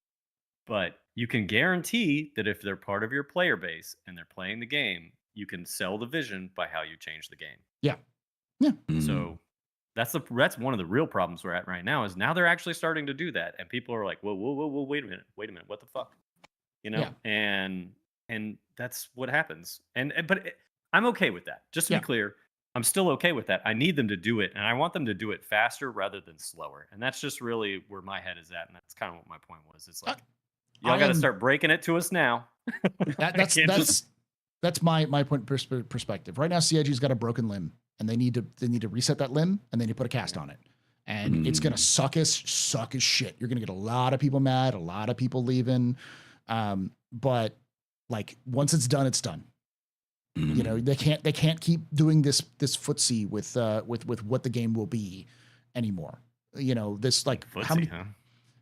But you can guarantee that if they're part of your player base and they're playing the game, you can sell the vision by how you change the game. Yeah. Yeah. So that's one of the real problems we're at right now, is now they're actually starting to do that. And people are like, whoa, wait a minute. What the fuck? You know? Yeah. And that's what happens. But I'm okay with that. Just to be clear, I'm still okay with that. I need them to do it, and I want them to do it faster rather than slower. And that's just really where my head is at. And that's kind of what my point was. It's like, y'all got to start breaking it to us now. That's my point perspective. Right now, CIG's got a broken limb, and they need to reset that limb, and they need to put a cast on it. And it's gonna suck as shit. You're gonna get a lot of people mad, a lot of people leaving. But like once it's done, it's done. You know, they can't keep doing this footsie with what the game will be anymore. You know, this like footsie, huh?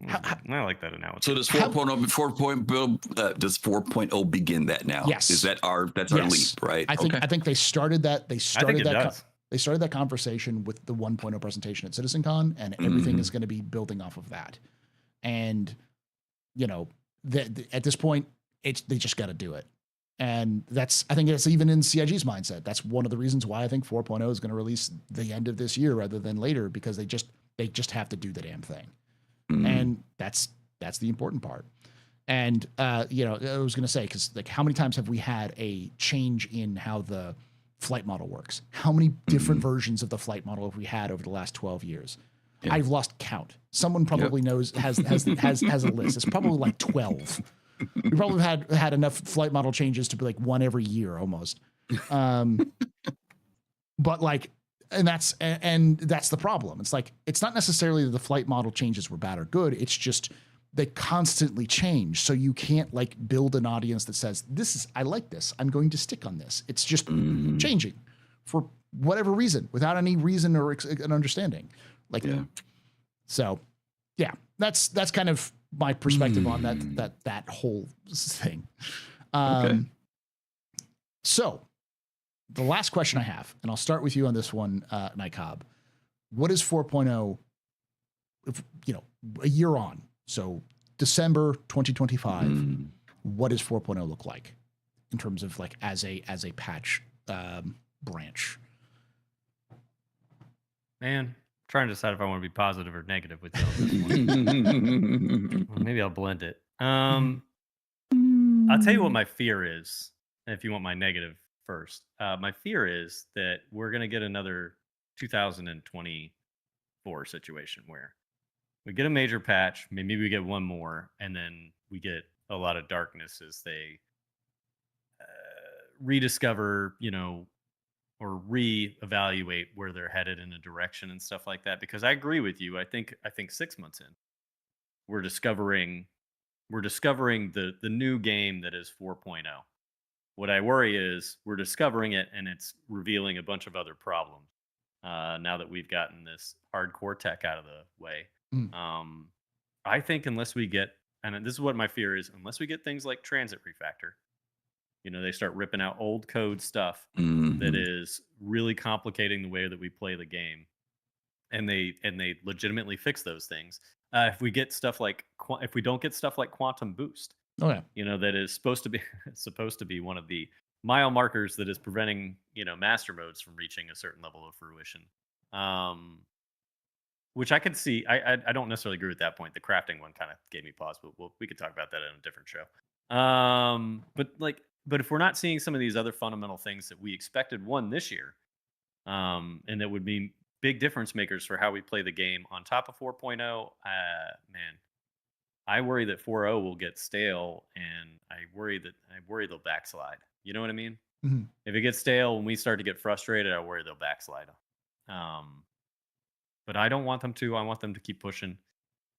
I like that analogy. So does 4.0 does 4.0 begin that now? Yes. Is that that's our leap, right? I think they started that. They started that. They started that conversation with the 1.0 presentation at CitizenCon, and everything is going to be building off of that. And at this point, they just got to do it. And I think that's even in CIG's mindset. That's one of the reasons why I think 4.0 is going to release the end of this year rather than later, because they just have to do the damn thing. And that's the important part. And I was going to say, because like, how many times have we had a change in how the flight model works? How many different versions of the flight model have we had over the last 12 years? Yeah. I've lost count. Someone probably knows has a list. It's probably like 12. We probably had enough flight model changes to be like one every year almost. But like, and that's the problem. It's like, it's not necessarily that the flight model changes were bad or good. It's just they constantly change. So you can't like build an audience that says, I like this, I'm going to stick on this. It's just changing for whatever reason, without any reason or an understanding. Like, so yeah, that's kind of my perspective on that whole thing. Okay. So the last question I have, and I'll start with you on this one, Nycob. What is 4.0, a year on? So December 2025, what does 4.0 look like in terms of like as a patch branch? Man, trying to decide if I want to be positive or negative with you on this one. Well, maybe I'll blend it. I'll tell you what my fear is, if you want my negative first. My fear is that we're going to get another 2024 situation where we get a major patch, maybe we get one more, and then we get a lot of darkness as they rediscover, or reevaluate where they're headed in a direction and stuff like that. Because I agree with you. I think 6 months in, we're discovering the new game that is 4.0. What I worry is we're discovering it and it's revealing a bunch of other problems. Now that we've gotten this hardcore tech out of the way, I think unless we get, and this is what my fear is, unless we get things like transit refactor, they start ripping out old code stuff that is really complicating the way that we play the game, and they legitimately fix those things. If we don't get stuff like quantum boost, that is supposed to be one of the mile markers that is preventing master modes from reaching a certain level of fruition. Which I could see. I don't necessarily agree with that point. The crafting one kind of gave me pause, but we could talk about that in a different show. But if we're not seeing some of these other fundamental things that we expected this year, and that would be big difference makers for how we play the game on top of 4.0, man, I worry that 4.0 will get stale, and I worry they'll backslide. You know what I mean? Mm-hmm. If it gets stale when we start to get frustrated, I worry they'll backslide. But I don't want them to. I want them to keep pushing.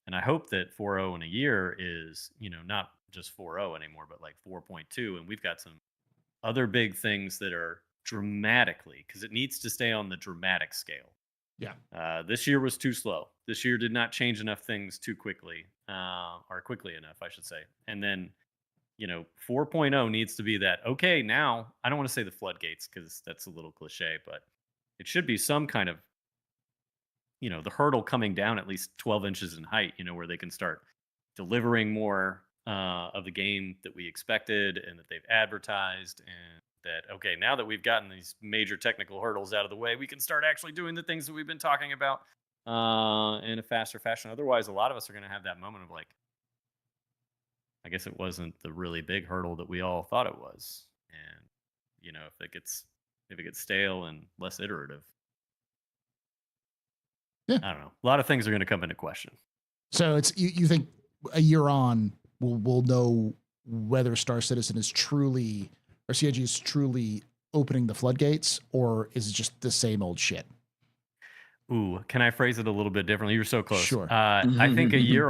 And I hope that 4.0 in a year is, not just 4.0 anymore, but like 4.2. And we've got some other big things that are dramatically, because it needs to stay on the dramatic scale. Yeah. This year was too slow. This year did not change enough things too quickly, or quickly enough, I should say. And then, 4.0 needs to be that, okay, now, I don't want to say the floodgates because that's a little cliche, but it should be some kind of, the hurdle coming down at least 12 inches in height, where they can start delivering more of the game that we expected and that they've advertised, and that, okay, now that we've gotten these major technical hurdles out of the way, we can start actually doing the things that we've been talking about in a faster fashion. Otherwise, a lot of us are going to have that moment of like, I guess it wasn't the really big hurdle that we all thought it was. And, if it gets stale and less iterative, I don't know. A lot of things are going to come into question. So it's you think a year on we'll know whether Star Citizen is truly, or CIG is truly opening the floodgates, or is it just the same old shit? Ooh, can I phrase it a little bit differently? You're so close. Sure. I think a year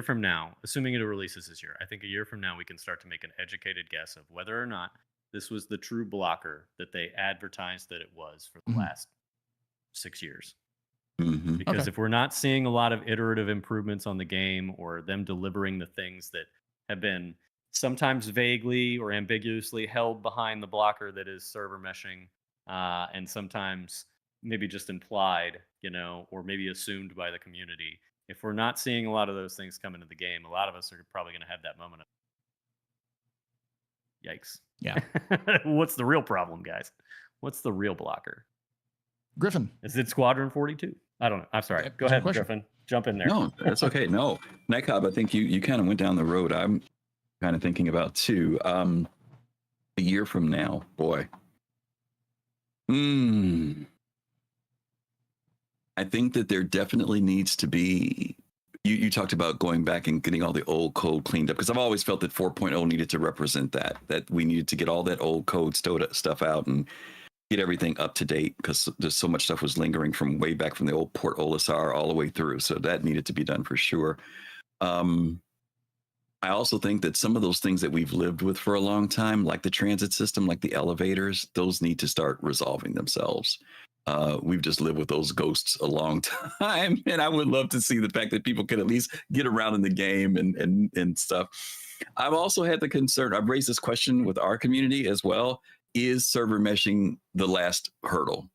from now, assuming it releases this year, I think a year from now we can start to make an educated guess of whether or not this was the true blocker that they advertised that it was for the last 6 years. Mhm. Because Okay. if we're not seeing a lot of iterative improvements on the game or them delivering the things that have been sometimes vaguely or ambiguously held behind the blocker that is server meshing, and sometimes maybe just implied, or maybe assumed by the community. If we're not seeing a lot of those things come into the game, a lot of us are probably going to have that moment of yikes. Yeah. What's the real problem, guys? What's the real blocker? Griffin. Is it Squadron 42? I don't know. I'm sorry. Go That's a ahead, question. Griffin. Jump in there. No, that's okay. No, Nightcob, I think you kind of went down the road I'm kind of thinking about too. A year from now, boy. I think that there definitely needs to be. You talked about going back and getting all the old code cleaned up, because I've always felt that 4.0 needed to represent that we needed to get all that old code stuff out and get everything up to date, because there's so much stuff was lingering from way back from the old Port Olisar all the way through. So that needed to be done for sure. I also think that some of those things that we've lived with for a long time, like the transit system, like the elevators, those need to start resolving themselves. We've just lived with those ghosts a long time, and I would love to see the fact that people can at least get around in the game and stuff. I've also had the concern. I've raised this question with our community as well: is server meshing the last hurdle?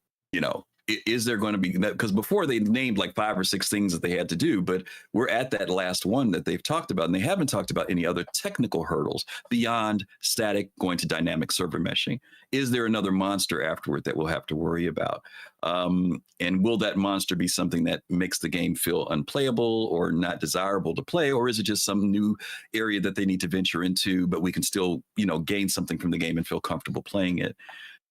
Is there going to be that? Because before they named like 5 or 6 things that they had to do, but we're at that last one that they've talked about, and they haven't talked about any other technical hurdles beyond static going to dynamic server meshing. Is there another monster afterward that we'll have to worry about? And will that monster be something that makes the game feel unplayable or not desirable to play, or is it just some new area that they need to venture into, but we can still, gain something from the game and feel comfortable playing it?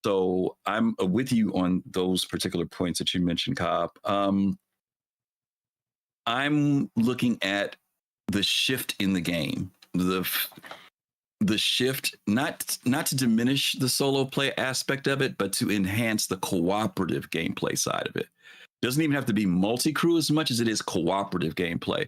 So I'm with you on those particular points that you mentioned, Cobb. I'm looking at the shift in the game, the shift, not to diminish the solo play aspect of it, but to enhance the cooperative gameplay side of it. Doesn't even have to be multi-crew as much as it is cooperative gameplay.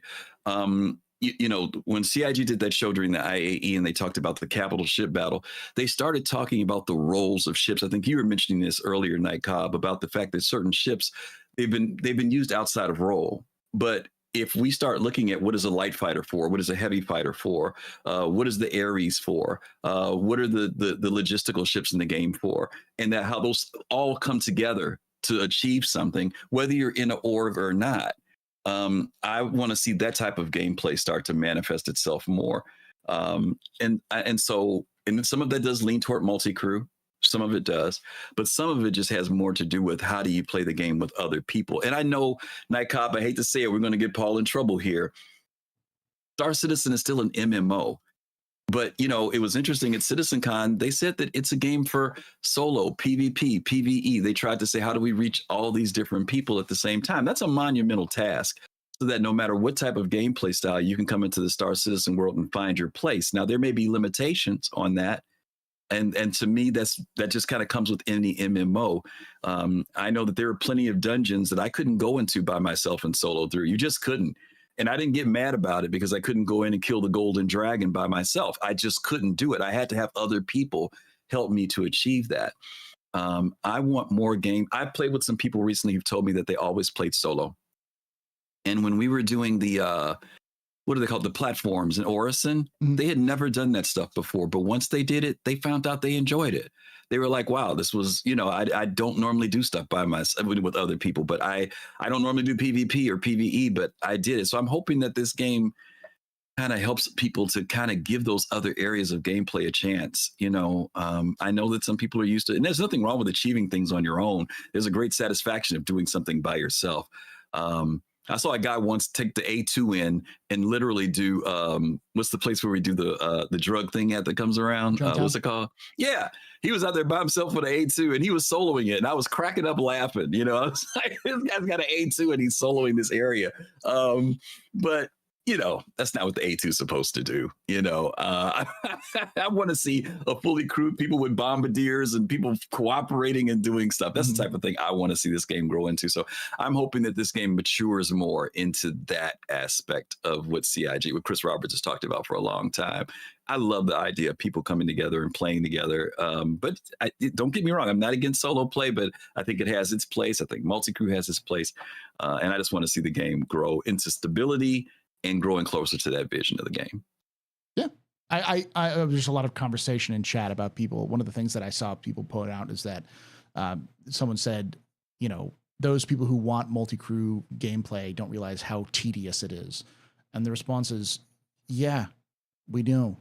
When CIG did that show during the IAE and they talked about the capital ship battle, they started talking about the roles of ships. I think you were mentioning this earlier, Night Cobb, about the fact that certain ships, they've been used outside of role. But if we start looking at what is a light fighter for, what is a heavy fighter for, what is the Ares for, what are the logistical ships in the game for, and that how those all come together to achieve something, whether you're in an org or not. I want to see that type of gameplay start to manifest itself more. And some of that does lean toward multi-crew. Some of it does, but some of it just has more to do with how do you play the game with other people. And I know, Night Cop, I hate to say it, we're going to get Paul in trouble here. Star Citizen is still an MMO. But, it was interesting at CitizenCon, they said that it's a game for solo, PvP, PvE. They tried to say, how do we reach all these different people at the same time? That's a monumental task, so that no matter what type of gameplay style, you can come into the Star Citizen world and find your place. Now, there may be limitations on that. And to me, that just kind of comes with any MMO. I know that there are plenty of dungeons that I couldn't go into by myself and solo through. You just couldn't. And I didn't get mad about it because I couldn't go in and kill the golden dragon by myself. I just couldn't do it. I had to have other people help me to achieve that. I want more game. I played with some people recently who've told me that they always played solo. And when we were doing the, what are they called? The platforms in Orison, they had never done that stuff before. But once they did it, they found out they enjoyed it. They were like, wow, this was, I don't normally do stuff by myself with other people, but I don't normally do PvP or PvE, but I did it. So I'm hoping that this game kind of helps people to kind of give those other areas of gameplay a chance. I know that some people are used to, and there's nothing wrong with achieving things on your own. There's a great satisfaction of doing something by yourself. I saw a guy once take the A2 in and literally do what's the place where we do the drug thing at that comes around? What's it called? Yeah, he was out there by himself with an A2 and he was soloing it, and I was cracking up laughing. I was like, this guy's got an A2 and he's soloing this area. But that's not what the A2 is supposed to do. I want to see a fully crewed people with bombardiers and people cooperating and doing stuff. That's the type of thing I want to see this game grow into. So I'm hoping that this game matures more into that aspect of what what Chris Roberts has talked about for a long time. I love the idea of people coming together and playing together. But don't get me wrong, I'm not against solo play, but I think it has its place. I think multi-crew has its place. And I just want to see the game grow into stability and growing closer to that vision of the game. Yeah. There's a lot of conversation in chat about people. One of the things that I saw people put out is that someone said, those people who want multi-crew gameplay don't realize how tedious it is. And the response is, yeah, we do.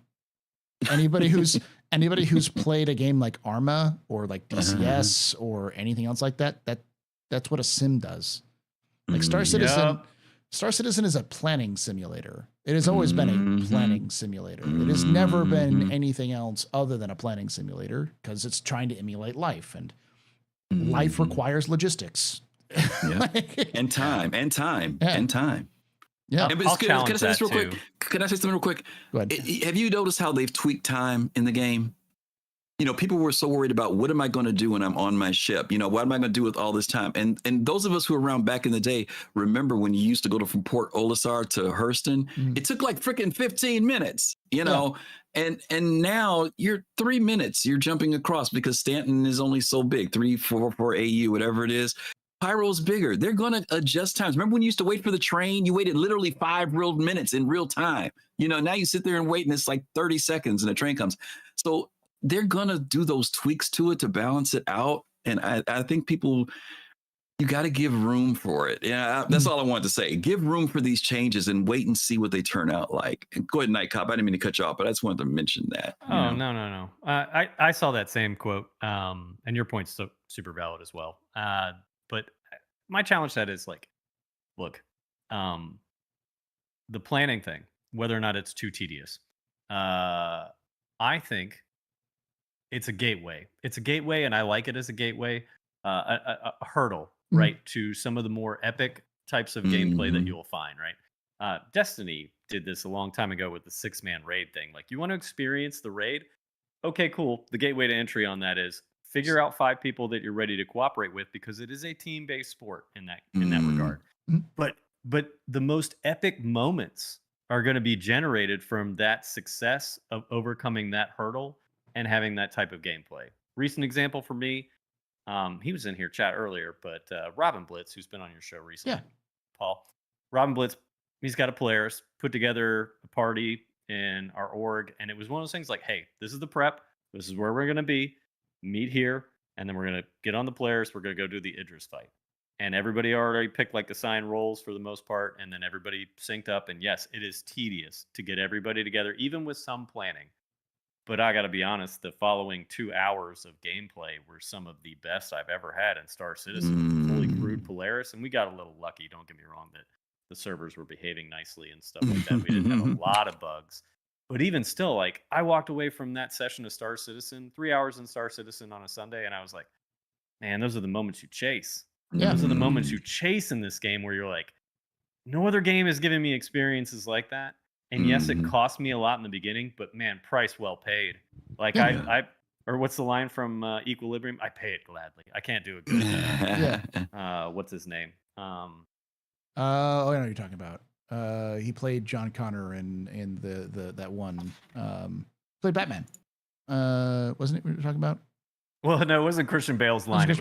Anybody who's played a game like Arma or like DCS or anything else like that's what a sim does. Like Star Citizen. Yep. Star Citizen is a planning simulator. It has always been a planning simulator. It has never been anything else other than a planning simulator because it's trying to emulate life, and life requires logistics. Yeah. and time. Yeah. I'll challenge that too. Can I say something real quick? Go ahead. Have you noticed how they've tweaked time in the game? People were so worried about what am I going to do when I'm on my ship? What am I going to do with all this time? And those of us who were around back in the day remember when you used to go from Port Olisar to Hurston, it took like freaking 15 minutes, and now you're 3 minutes. You're jumping across because Stanton is only so big, 344 AU, whatever it is. Pyro's bigger. They're going to adjust times. Remember when you used to wait for the train? You waited literally 5 real minutes in real time. Now you sit there and wait and it's like 30 seconds and the train comes. So they're going to do those tweaks to it to balance it out. And I think you got to give room for it. Yeah, that's all I wanted to say. Give room for these changes and wait and see what they turn out like. And go ahead, Night Cop. I didn't mean to cut you off, but I just wanted to mention that. Oh, no. I saw that same quote, and your point's super valid as well. But my challenge to that is like, look, the planning thing, whether or not it's too tedious, I think it's a gateway. It's a gateway, and I like it as a gateway, a hurdle, right, to some of the more epic types of gameplay that you'll find, right? Destiny did this a long time ago with the 6-man raid thing. Like, you want to experience the raid? Okay, cool. The gateway to entry on that is figure out 5 people that you're ready to cooperate with, because it is a team-based sport in that regard. But the most epic moments are going to be generated from that success of overcoming that hurdle and having that type of gameplay. Recent example for me, he was in here chat earlier, but Robin Blitz, who's been on your show recently, Paul. Robin Blitz, he's got a Polaris, put together a party in our org, and it was one of those things like, hey, this is the prep, this is where we're going to be, meet here, and then we're going to get on the Polaris, we're going to go do the Idris fight. And everybody already picked like assigned roles for the most part, and then everybody synced up, and yes, it is tedious to get everybody together, even with some planning. But I got to be honest, the following 2 hours of gameplay were some of the best I've ever had in Star Citizen, fully crewed Polaris. And we got a little lucky, don't get me wrong, that the servers were behaving nicely and stuff like that. We didn't have a lot of bugs. But even still, like, I walked away from that session of Star Citizen, 3 hours in Star Citizen on a Sunday, and I was like, man, those are the moments you chase. Yeah. Those are the moments you chase in this game where you're like, no other game has given me experiences like that. And yes, it cost me a lot in the beginning, but man, price well paid. Like or what's the line from Equilibrium? I pay it gladly. I can't do it good. What's his name? I know what you're talking about. He played John Connor in the that one. Played Batman. Wasn't it what you're talking about? Well, no, it wasn't Christian Bale's line. It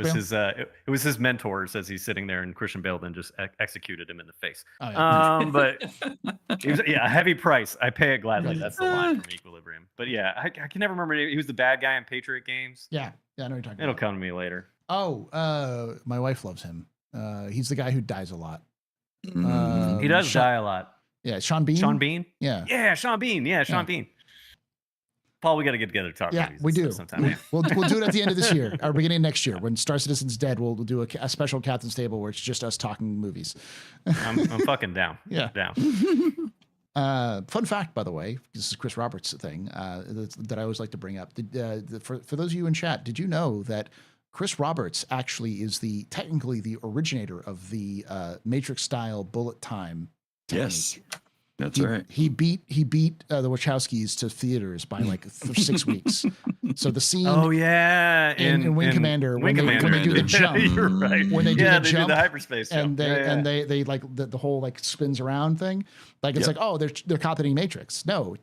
was his mentors as he's sitting there, and Christian Bale then just executed him in the face. Oh, yeah. But he was, a heavy price. I pay it gladly. That's the line from Equilibrium. But yeah, I can never remember. He was the bad guy in Patriot Games. Yeah, I know what you're talking about. It'll come to me later. Oh, my wife loves him. He's the guy who dies a lot. He does die a lot. Yeah, Sean Bean. Sean Bean. Yeah, Sean Bean. Yeah, Sean Bean. Paul, we got to get together to talk. Yeah, we do. Sometime. We'll do it at the end of this year, or beginning of next year, when Star Citizen's dead. We'll do a special Captain's Table where it's just us talking movies. I'm fucking down. Yeah, down. Fun fact, by the way, this is Chris Roberts' thing that I always like to bring up. For those of you in chat, did you know that Chris Roberts actually is technically the originator of the Matrix style bullet time technique? Yes. That's right. He beat the Wachowskis to theaters by like 6 weeks. So the scene. Oh yeah, in Wing Commander, when they do the jump, you're right. when they do the do jump, the hyperspace and jump. and they like the whole like spins around thing, like it's like, oh, they're copying Matrix. No,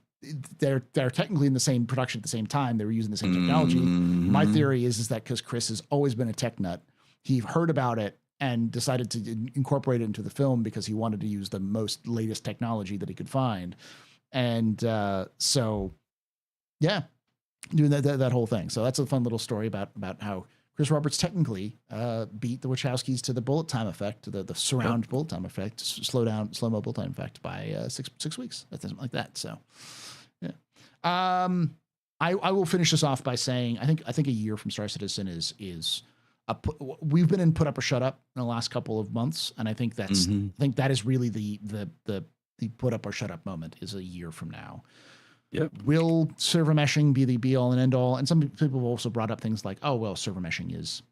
they're technically in the same production at the same time. They were using the same technology. My theory is that because Chris has always been a tech nut, he heard about it and decided to incorporate it into the film because he wanted to use the most latest technology that he could find. And so, yeah, doing that whole thing. So that's a fun little story about how Chris Roberts technically beat the Wachowskis to the bullet time effect, to the surround bullet time effect, slow-mo bullet time effect by 6 weeks, something like that. So, yeah. I will finish this off by saying I think a year from Star Citizen is we've been in put up or shut up in the last couple of months, and I think that is really the put up or shut up moment is a year from now. Yep. Will server meshing be the be all and end all? And some people have also brought up things like, oh well, server meshing is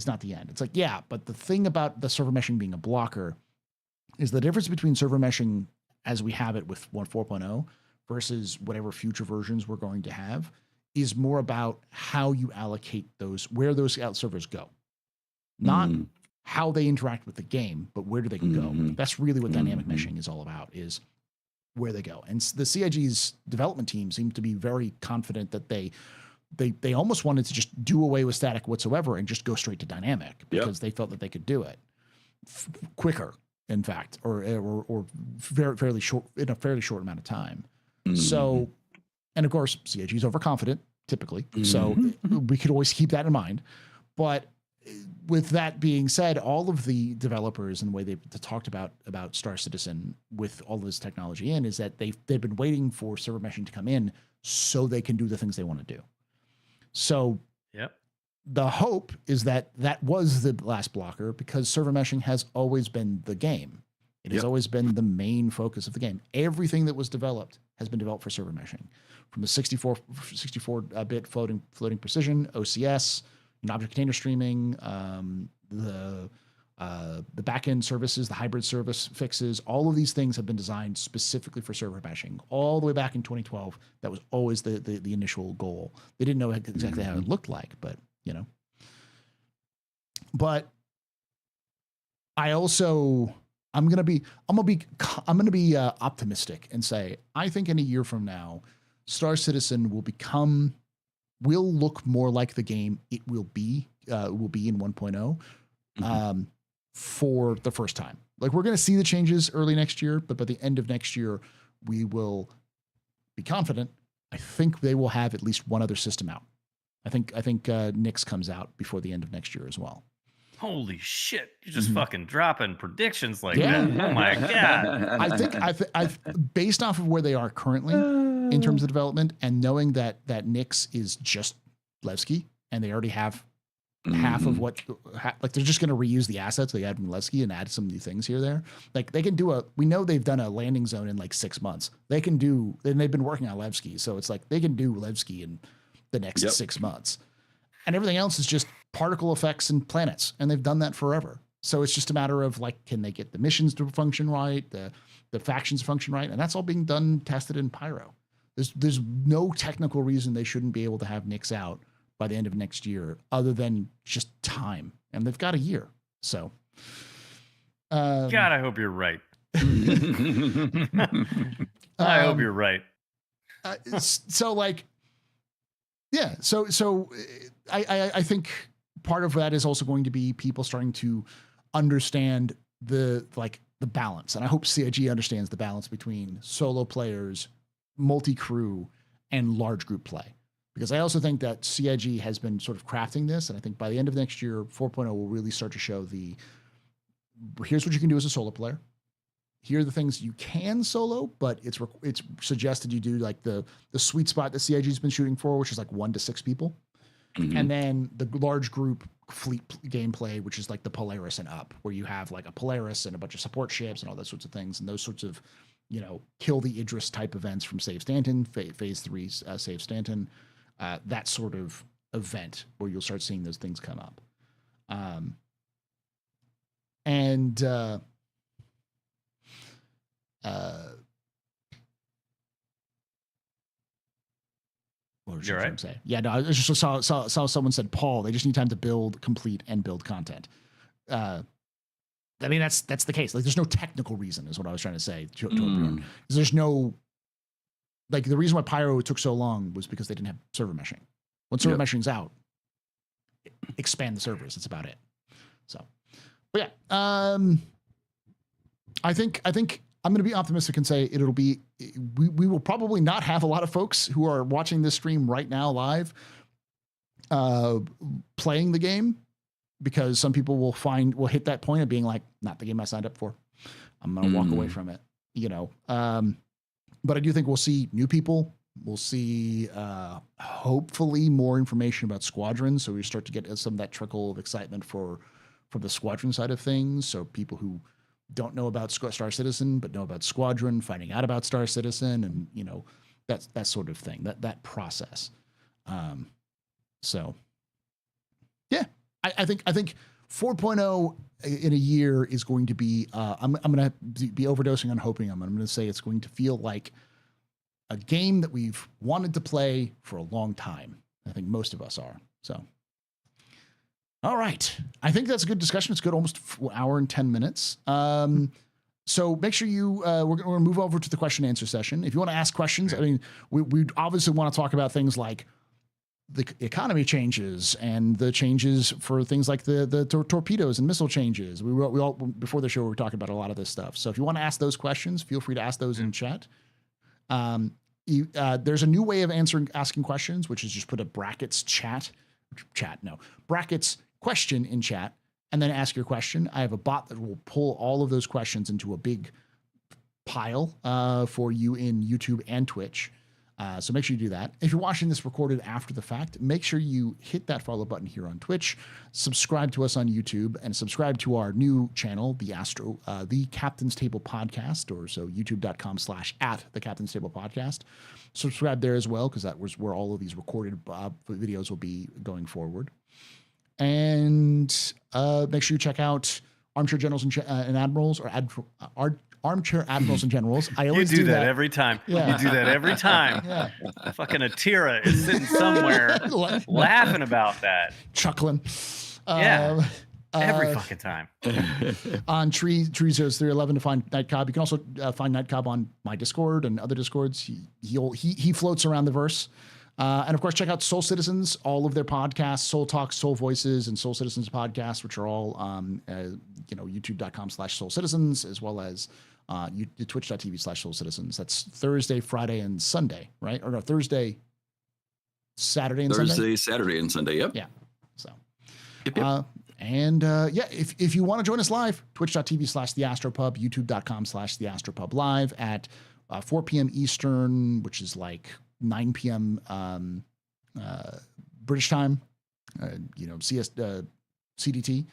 not the end. It's like, yeah, but the thing about the server meshing being a blocker is the difference between server meshing as we have it with 1.4.0 versus whatever future versions we're going to have is more about how you allocate those, where those out servers go, not how they interact with the game, but where do they go? That's really what dynamic meshing is all about, is where they go. And the CIG's development team seemed to be very confident that they almost wanted to just do away with static whatsoever and just go straight to dynamic because they felt that they could do it quicker, in fact, or fairly short, in a fairly short amount of time. So, and of course, CIG is overconfident typically. So we could always keep that in mind. But with that being said, all of the developers and the way they've talked about Star Citizen with all this technology in is that they've been waiting for server meshing to come in so they can do the things they want to do. So the hope is that was the last blocker, because server meshing has always been the game. It has always been the main focus of the game. Everything that was developed has been developed for server meshing, from the 64-bit floating precision, OCS, and object container streaming, the backend services, the hybrid service fixes. All of these things have been designed specifically for server meshing. All the way back in 2012, that was always the initial goal. They didn't know exactly how it looked like, but you know. But I also. I'm gonna be optimistic and say I think in a year from now, Star Citizen will look more like the game it will be in 1.0 for the first time. Like, we're gonna see the changes early next year, but by the end of next year, we will be confident. I think they will have at least one other system out. I think Nyx comes out before the end of next year as well. Holy shit! You're just fucking dropping predictions like that. Oh my god! I based off of where they are currently in terms of development, and knowing that Nyx is just Levski, and they already have half of what, like, they're just going to reuse the assets they had from Levski and add some new things here there. Like, they can do we know they've done a landing zone in like 6 months. And they've been working on Levski, so it's like they can do Levski in the next 6 months, and everything else is just particle effects and planets, and they've done that forever. So it's just a matter of, like, can they get the missions to function right, the factions to function right, and that's all being tested in Pyro. There's no technical reason they shouldn't be able to have Nyx out by the end of next year, other than just time, and they've got a year. So, God, I hope you're right. I hope you're right. So, like, yeah. So I think part of that is also going to be people starting to understand the balance. And I hope CIG understands the balance between solo players, multi-crew, and large group play. Because I also think that CIG has been sort of crafting this. And I think by the end of next year, 4.0 will really start to show here's what you can do as a solo player. Here are the things you can solo, but it's suggested you do like the sweet spot that CIG's been shooting for, which is like 1 to 6 people. And then the large group fleet gameplay, which is like the Polaris and up, where you have like a Polaris and a bunch of support ships and all those sorts of things, and those sorts of, kill the Idris type events from Save Stanton, Phase 3 Save Stanton, that sort of event where you'll start seeing those things come up. What was You're I trying right. to say? Yeah, no, I just saw someone said, Paul, they just need time to build, complete, and build content. I mean, that's the case. Like, there's no technical reason, is what I was trying to say to Bjorn. There's no, like, the reason why Pyro took so long was because they didn't have server meshing. When server meshing's out, expand the servers. That's about it. So, but yeah, I think I'm going to be optimistic and say we will probably not have a lot of folks who are watching this stream right now live playing the game, because some people will hit that point of being like, not the game I signed up for. I'm going to walk away from it, you know. But I do think we'll see new people. We'll see hopefully more information about Squadron, so we start to get some of that trickle of excitement from the Squadron side of things. So people who don't know about Star Citizen but know about Squadron, finding out about Star Citizen, and you know, that sort of thing, that process. So yeah, I think 4.0 in a year is going to be I'm going to be overdosing on hoping. I'm going to say it's going to feel like a game that we've wanted to play for a long time. I think most of us are. So, all right. I think that's a good discussion. It's good, almost an hour and 10 minutes. So make sure we're going to move over to the question and answer session. If you want to ask questions, I mean, we obviously want to talk about things like the economy changes and the changes for things like the torpedoes and missile changes. We all, before the show, we were talking about a lot of this stuff. So if you want to ask those questions, feel free to ask those in chat. There's a new way of asking questions, which is just put a brackets brackets question in chat, and then ask your question. I have a bot that will pull all of those questions into a big pile for you in YouTube and Twitch. So make sure you do that. If you're watching this recorded after the fact, make sure you hit that follow button here on Twitch, subscribe to us on YouTube, and subscribe to our new channel, the Captain's Table Podcast, or so youtube.com/@the Captain's Table Podcast. Subscribe there as well, because that was where all of these recorded videos will be going forward. And make sure you check out Armchair Generals and Admirals, or Armchair Admirals and Generals. I always do that every time. Yeah. You do that every time. Yeah. Fucking Atira is sitting somewhere laughing about that. Chuckling. Yeah. Every fucking time. On Tree 0311 to find Night Cobb. You can also find Night Cobb on my Discord and other Discords. He floats around the verse. And of course, check out Soul Citizens, all of their podcasts, Soul Talk, Soul Voices, and Soul Citizens podcasts, which are all youtube.com/Soul Citizens, as well as twitch.tv/Soul Citizens. That's Thursday, Friday, and Sunday, right? Or no, Thursday, Saturday, and Sunday? Thursday, Saturday, and Sunday, yep. Yeah. So, Yep. If you want to join us live, twitch.tv/TheAstroPub, youtube.com/TheAstroPub live at 4 p.m. Eastern, which is like 9 p.m. British time, CDT.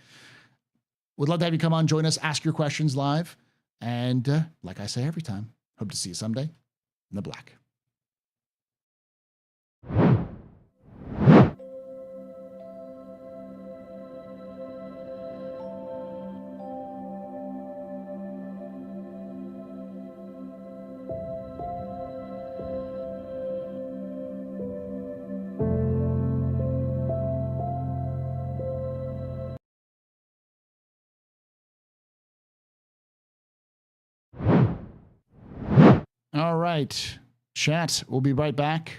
Would love to have you come on, join us, ask your questions live. And like I say every time, hope to see you someday in the black. All right, chat. We'll be right back.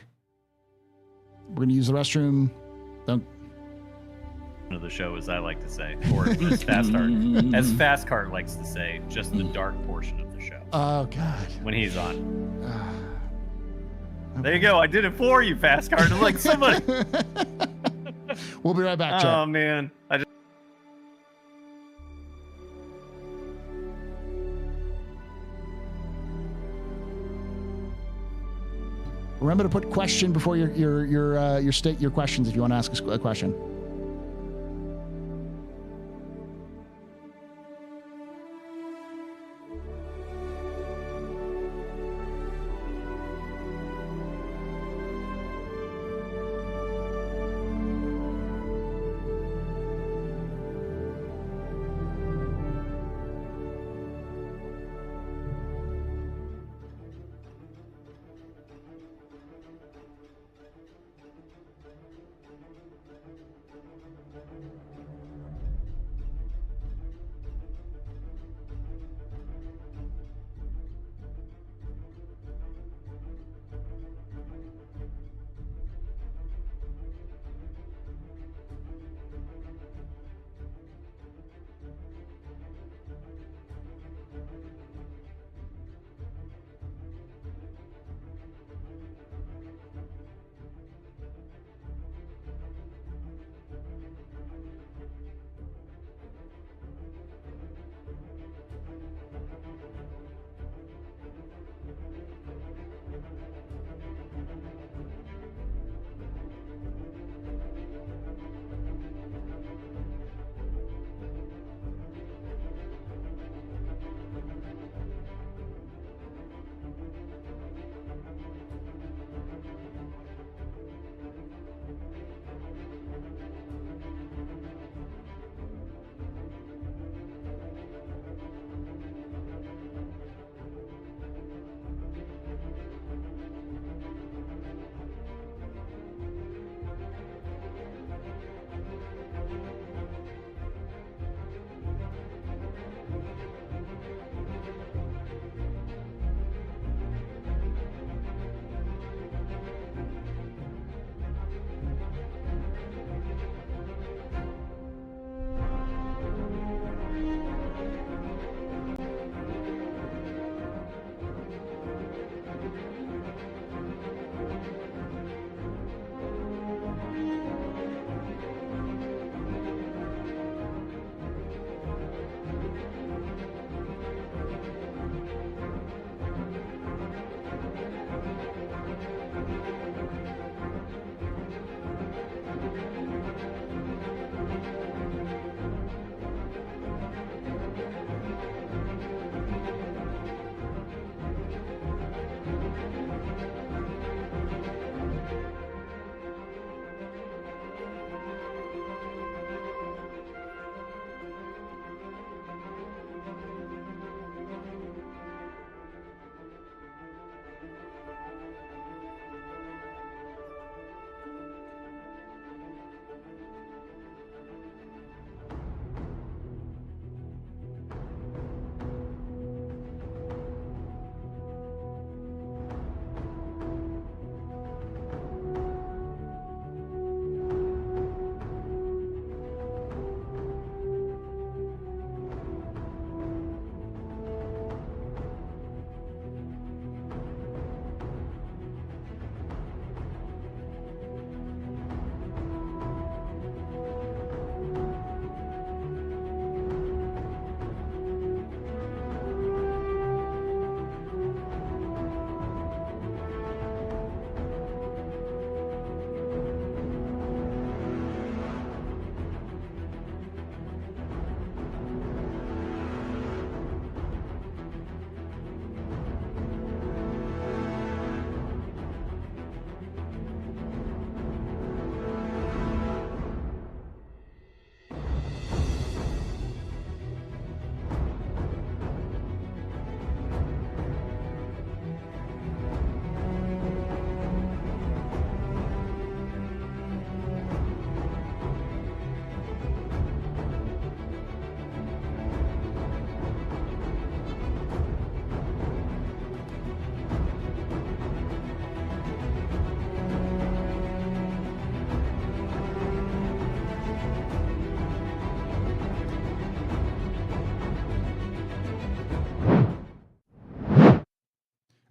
We're going to use the restroom. Don't. Of the show, as I like to say, or as Fast Cart likes to say, just the dark portion of the show. Oh God. When he's on. There you go. I did it for you, Fast Cart. Like somebody. We'll be right back, chat. Oh man. Remember to put question before your state your questions if you want to ask a question.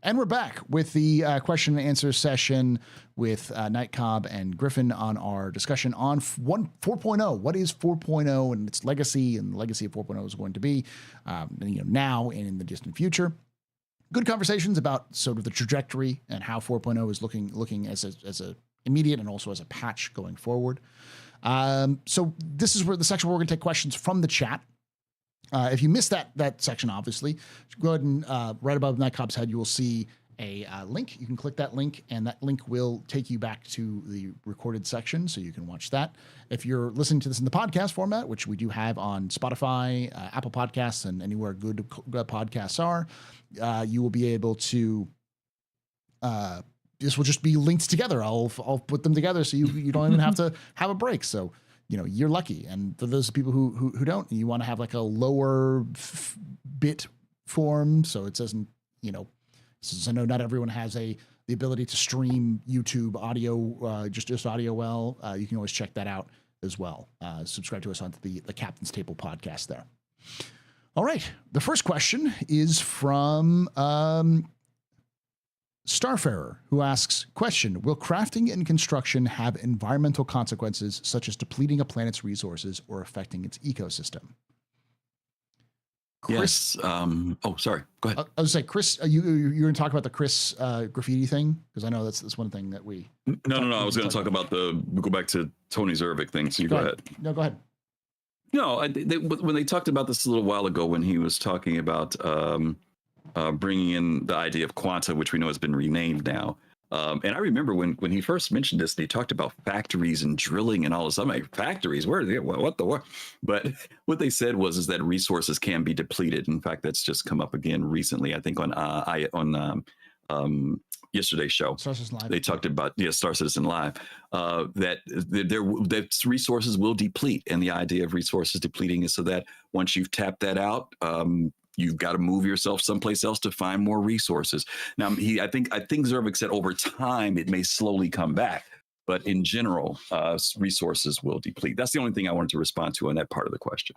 And we're back with the question and answer session with Night Cobb and Griffin on our discussion on 4.0. What is 4.0 and its legacy, and the legacy of 4.0 is going to be now and in the distant future. Good conversations about sort of the trajectory and how 4.0 is looking as a immediate and also as a patch going forward. So this is where the section where we're going to take questions from the chat. If you missed that section, obviously, go ahead and right above Night Cobb's head, you will see a link. You can click that link, and that link will take you back to the recorded section, so you can watch that. If you're listening to this in the podcast format, which we do have on Spotify, Apple Podcasts, and anywhere good podcasts are, you will be able to. This will just be linked together. I'll put them together, so you don't even have to have a break. So. You're lucky. And for those people who don't, you want to have like a lower bit form. So it doesn't, since I know not everyone has the ability to stream YouTube audio, just audio well, you can always check that out as well. Subscribe to us on the Captain's Table podcast there. All right. The first question is from, Starfarer, who asks, question, will crafting and construction have environmental consequences such as depleting a planet's resources or affecting its ecosystem? Chris, yes. Sorry. Go ahead. I was say, Chris, you're going to talk about the Chris graffiti thing? Because I know that's one thing that we... No. I was going to talk about we'll go back to Tony Zervik thing. So you go ahead. No, go ahead. No, when they talked about this a little while ago, when he was talking about... bringing in the idea of quanta, which we know has been renamed now. And I remember when he first mentioned this, and he talked about factories and drilling and all this. I'm like, factories? Where are they? What the what? But what they said was that resources can be depleted. In fact, that's just come up again recently. I think on yesterday's show, Star Citizen Live. They talked about Star Citizen Live, that resources will deplete, and the idea of resources depleting is so that once you've tapped that out, you've got to move yourself someplace else to find more resources. Now, I think Zervik said over time it may slowly come back, but in general, resources will deplete. That's the only thing I wanted to respond to on that part of the question.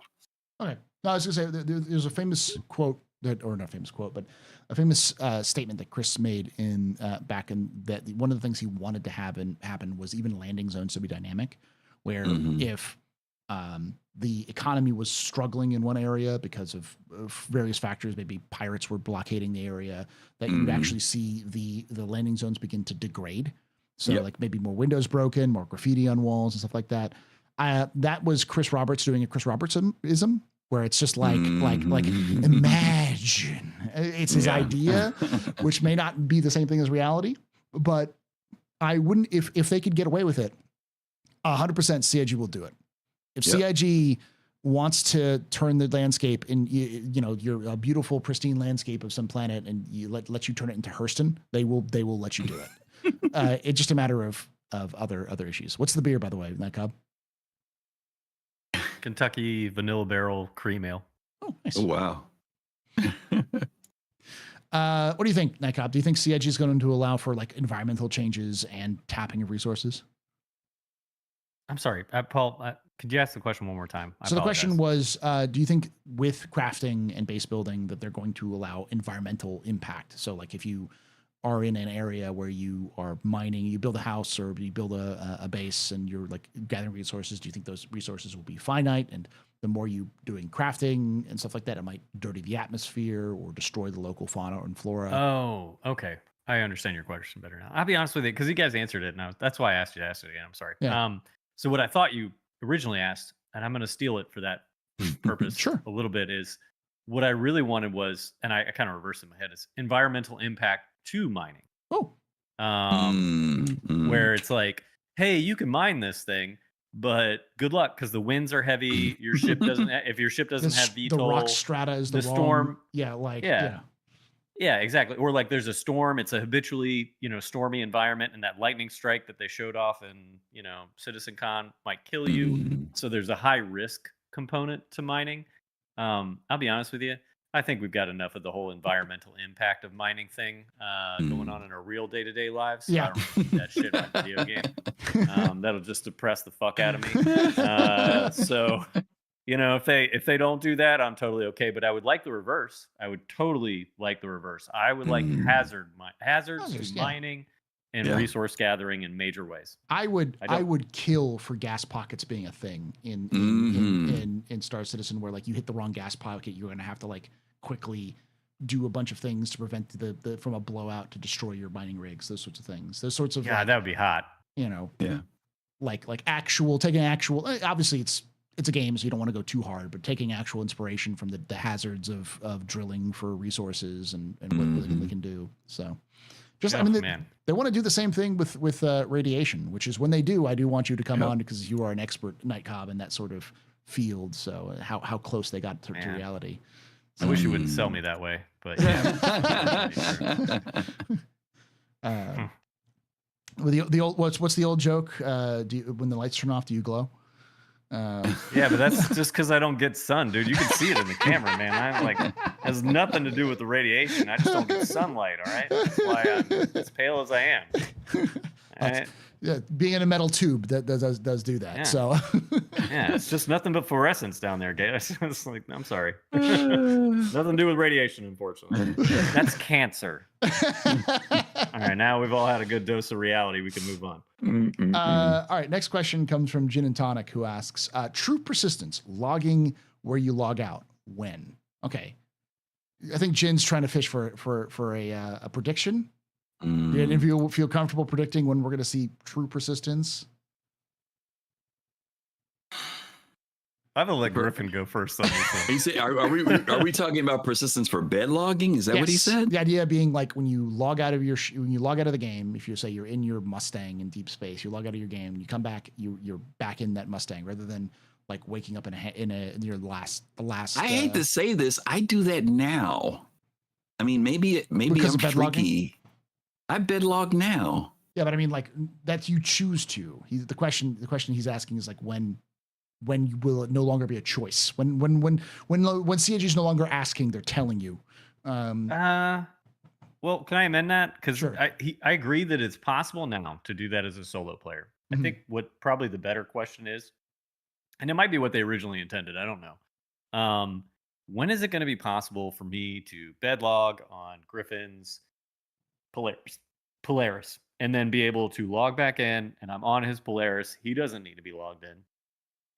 Okay. No, I was going to say there's a famous quote or not famous quote, but a famous statement that Chris made in back in that one of the things he wanted to happen was even landing zones to be dynamic, where if the economy was struggling in one area because of various factors, maybe pirates were blockading the area, that you'd actually see the landing zones begin to degrade. So like maybe more windows broken, more graffiti on walls and stuff like that. That was Chris Roberts doing a Chris Robertson-ism, where it's just like imagine. It's his idea, which may not be the same thing as reality, but I wouldn't, if they could get away with it, 100% CIG will do it. If CIG wants to turn the landscape in, you're a beautiful, pristine landscape of some planet, and you let you turn it into Hurston, they will let you do it. It's just a matter of other issues. What's the beer, by the way, Night Cobb? Kentucky Vanilla Barrel Cream Ale. Oh, nice. Oh, wow. What do you think, Night Cobb? Do you think CIG is going to allow for like environmental changes and tapping of resources? I'm sorry, Paul. Could you ask the question one more time? So the question was, do you think with crafting and base building that they're going to allow environmental impact? So like if you are in an area where you are mining, you build a house or you build a base and you're like gathering resources, do you think those resources will be finite? And the more you doing crafting and stuff like that, it might dirty the atmosphere or destroy the local fauna and flora. Oh, okay. I understand your question better now. I'll be honest with you, because you guys answered it, and that's why I asked you to ask it again. I'm sorry. Yeah. So what I thought you originally asked, and I'm going to steal it for that purpose Sure. a little bit, is what I really wanted was, and I kind of reversed it in my head, is environmental impact to mining. Oh. Where it's like, hey, you can mine this thing, but good luck, because the winds are heavy. Your ship doesn't. If your ship doesn't have VTOL, the rock strata is the wrong, storm. Yeah, exactly. Or like there's a storm. It's a habitually, stormy environment, and that lightning strike that they showed off in, Citizen Con might kill you. So there's a high risk component to mining. I'll be honest with you. I think we've got enough of the whole environmental impact of mining thing going on in our real day-to-day lives. Yeah. I don't need that shit in a video game. That'll just depress the fuck out of me. So if they don't do that, I'm totally okay. But I would like the reverse. I would totally like the reverse. I would like hazards to Yeah. mining and resource gathering in major ways. I would kill for gas pockets being a thing in Star Citizen, where like you hit the wrong gas pocket, you're gonna have to like quickly do a bunch of things to prevent the from a blowout to destroy your mining rigs, those sorts of things. Those sorts of that would be hot. Like taking actual. Obviously, it's a game, so you don't want to go too hard, but taking actual inspiration from the hazards of drilling for resources and what they can do. So. Just, they want to do the same thing with radiation, which is when they do, I do want you to come on because you are an expert, Night Cobb, in that sort of field. So how close they got to reality. I wish you wouldn't sell me that way, but the old what's the old joke? When the lights turn off, do you glow? Yeah, but that's just because I don't get sun, dude. You can see it in the camera, man. I'm like, has nothing to do with the radiation. I just don't get sunlight. All right, that's why I'm as pale as I am. All right? Yeah, being in a metal tube that does do that. Yeah. So it's just nothing but fluorescence down there, guys. It's like, I'm sorry, nothing to do with radiation, unfortunately. That's cancer. All right, now we've all had a good dose of reality. We can move on. All right, next question comes from Gin and Tonic, who asks, true persistence, logging where you log out, when? Okay. I think Jin's trying to fish for a prediction. Do any of you feel comfortable predicting when we're going to see true persistence? I will let Griffin go first on this one. Are we talking about persistence for bed logging? Is that what he said? The idea being like when you log out of the game, if you say you're in your Mustang in deep space, you log out of your game, you come back, you're back in that Mustang rather than like waking up in your last. I hate to say this, I do that now. I mean, maybe I'm freaky. I bed log now. Yeah, but I mean, like that's you choose to. The question he's asking is like when will it no longer be a choice? When CIG is no longer asking, they're telling you. Well, can I amend that? Because sure. I agree that it's possible now to do that as a solo player. I think what probably the better question is, and it might be what they originally intended, I don't know. When is it going to be possible for me to bed log on Griffin's Polaris and then be able to log back in and I'm on his Polaris? He doesn't need to be logged in.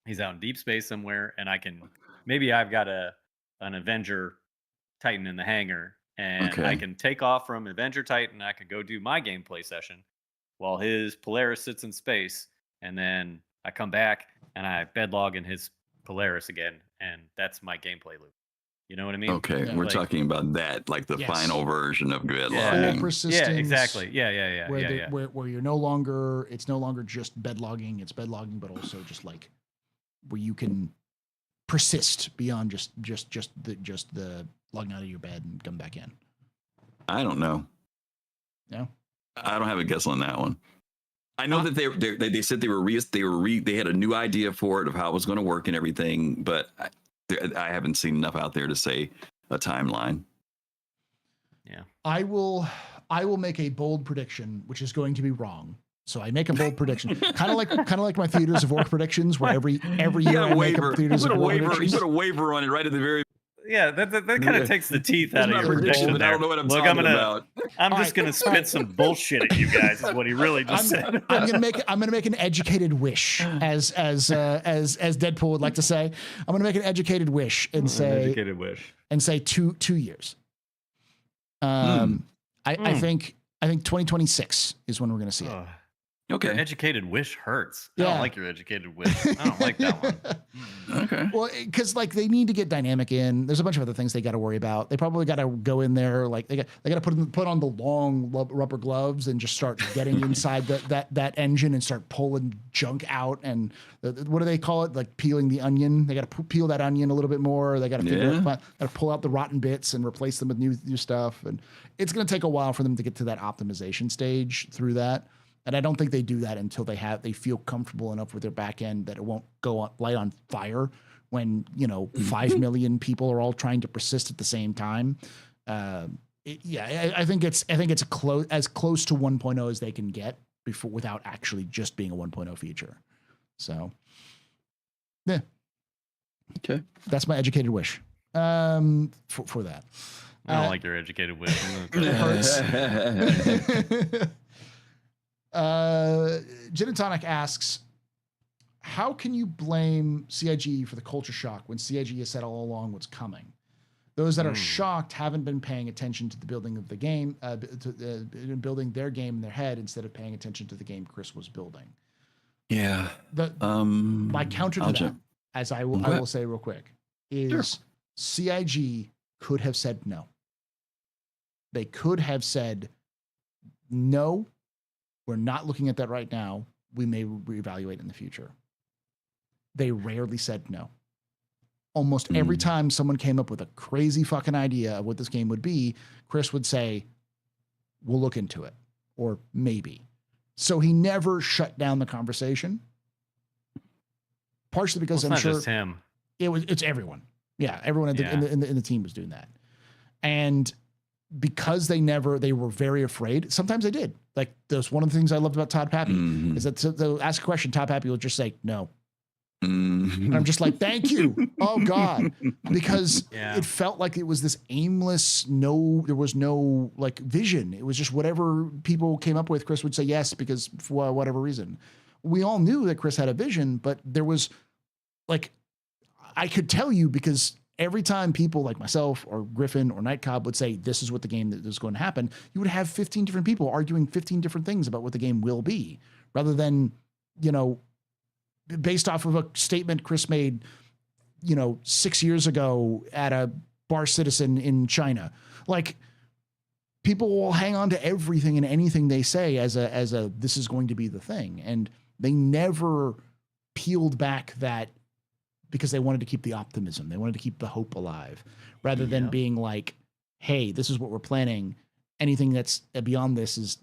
He's out in deep space somewhere, and I've got an Avenger Titan in the hangar, and I can take off from Avenger Titan. I can go do my gameplay session while his Polaris sits in space, and then I come back and I bed log in his Polaris again, and that's my gameplay loop. You know what I mean? Okay, we're talking about that, like the final version of bed logging. Persistence. Yeah, exactly. Yeah. Where you're no longer just bed logging, it's bed logging, but also just like where you can persist beyond just the logging out of your bed and come back in. I don't know. No, I don't have a guess on that one. I know that they said they had a new idea for it of how it was going to work and everything, but I haven't seen enough out there to say a timeline. Yeah, I will make a bold prediction, which is going to be wrong. So I make a bold prediction, kind of like my Theaters of War predictions, where every year I make a Theaters of War predictions. You put a waiver on it right at the very. Yeah, that kind of takes the teeth out of your prediction. I don't know what I'm talking about. I'm just gonna spit some bullshit at you guys. Is what he really just said. I'm gonna make an educated wish, as Deadpool would like to say. I'm gonna make an educated wish and say 2 years. I think 2026 is when we're gonna see it. Okay. Your educated wish hurts. I don't like your educated wish. I don't like that one. Okay. Well, because like they need to get dynamic in. There's a bunch of other things they got to worry about. They probably got to go in there, like they got to put on the long rubber gloves and just start getting inside that engine and start pulling junk out. And what do they call it? Like peeling the onion. They got to peel that onion a little bit more. They got to pull out the rotten bits and replace them with new stuff. And it's going to take a while for them to get to that optimization stage through that. And I don't think they do that until they feel comfortable enough with their back end that it won't light on fire when 5 million people are all trying to persist at the same time. I think it's as close to 1.0 as they can get without actually just being a 1.0 feature. So, yeah. Okay. That's my educated wish. For that. I don't like your educated wish. It hurts. Gin and Tonic asks, how can you blame CIG for the culture shock when CIG has said all along what's coming? Those that are shocked haven't been paying attention to the building of the game, building their game in their head instead of paying attention to the game Chris was building. Yeah. My counter to that, as I will say real quick, is CIG could have said no. They could have said, no, we're not looking at that right now. We may reevaluate in the future. They rarely said no. Almost every time someone came up with a crazy fucking idea of what this game would be, Chris would say, we'll look into it, or maybe. So he never shut down the conversation. Partially because I'm sure just him. It's everyone. Yeah, everyone in the team was doing that. And because they were very afraid. Sometimes they did. Like, that's one of the things I loved about Todd Pappy is that they'll ask a question, Todd Pappy will just say no. And I'm just like, thank you. Oh God. Because it felt like it was this aimless, there was no like vision. It was just whatever people came up with, Chris would say yes, because for whatever reason. We all knew that Chris had a vision, but there was like, I could tell you because every time people like myself or Griffin or Nightcob would say, this is what the game that is going to happen, you would have 15 different people arguing 15 different things about what the game will be, rather than, based off of a statement Chris made, 6 years ago at a Bar Citizen in China. Like, people will hang on to everything and anything they say as a this is going to be the thing. And they never peeled back that, because they wanted to keep the optimism. They wanted to keep the hope alive, rather than being like, hey, this is what we're planning. Anything that's beyond this is,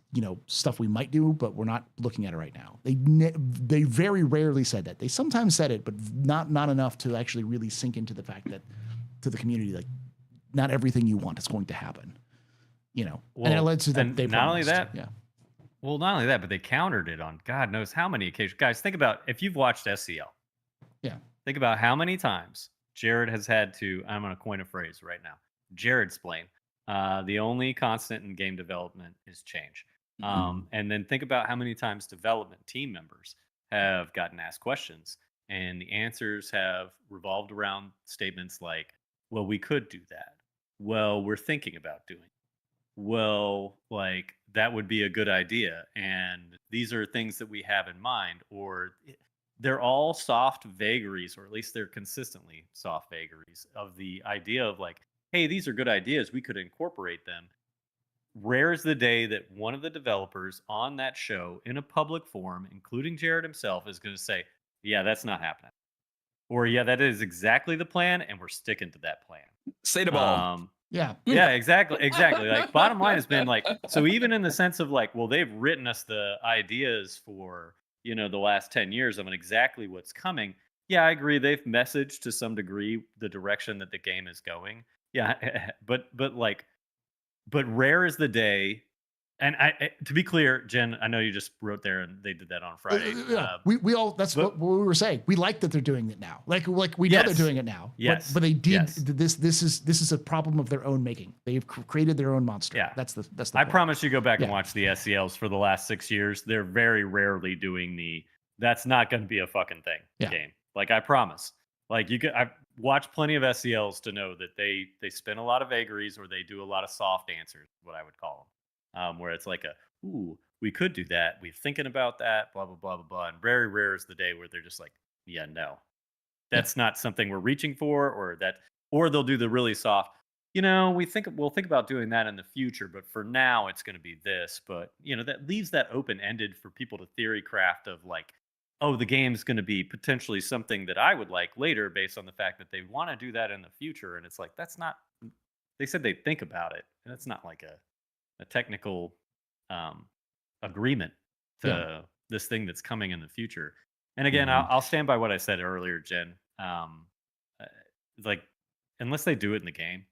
stuff we might do, but we're not looking at it right now. They very rarely said that. They sometimes said it, but not enough to actually really sink into the fact that, to the community, like, not everything you want is going to happen, Well, and it led to that. They not only that, yeah. Well, not only that, but they countered it on God knows how many occasions. Guys, think about if you've watched SCL. Yeah. Think about how many times Jared has had to, I'm going to coin a phrase right now, Jared explain. The only constant in game development is change. And then think about how many times development team members have gotten asked questions and the answers have revolved around statements like, well, we could do that. Well, we're thinking about doing it. Well, like, that would be a good idea. And these are things that we have in mind, or they're all soft vagaries, or at least they're consistently soft vagaries of the idea of like, hey, these are good ideas. We could incorporate them. Rare is the day that one of the developers on that show in a public forum, including Jared himself, is going to say, yeah, that's not happening. Or, yeah, that is exactly the plan, and we're sticking to that plan. Say the ball. Yeah. Yeah, exactly. Like, bottom line has been like, so even in the sense of like, well, they've written us the ideas for, the last 10 years of exactly what's coming. Yeah, I agree. They've messaged to some degree the direction that the game is going. Yeah, but rare is the day. And to be clear, Jen, I know you just wrote there and they did that on Friday. We all, that's what we were saying. We like that they're doing it now. Like we know they're doing it now. Yes. But they did this. This is a problem of their own making. They've created their own monster. Yeah. That's the I promise you go back and watch the SCLs for the last 6 years. They're very rarely doing that's not going to be a fucking thing game. Like, I promise. Like, I've watched plenty of SCLs to know that they spin a lot of vagaries, or they do a lot of soft answers, what I would call them. Where it's like we could do that. We're thinking about that, blah, blah, blah, blah, blah. And very rare is the day where they're just like, yeah, no, that's not something we're reaching for, or they'll do the really soft, we'll think about doing that in the future, but for now it's going to be this. But, that leaves that open-ended for people to theory craft of like, oh, the game's going to be potentially something that I would like later based on the fact that they want to do that in the future. And it's like, that's not, they said they'd think about it. And that's not like a technical agreement to this thing that's coming in the future. And again, I'll stand by what I said earlier, Jen. Like, unless they do it in the game,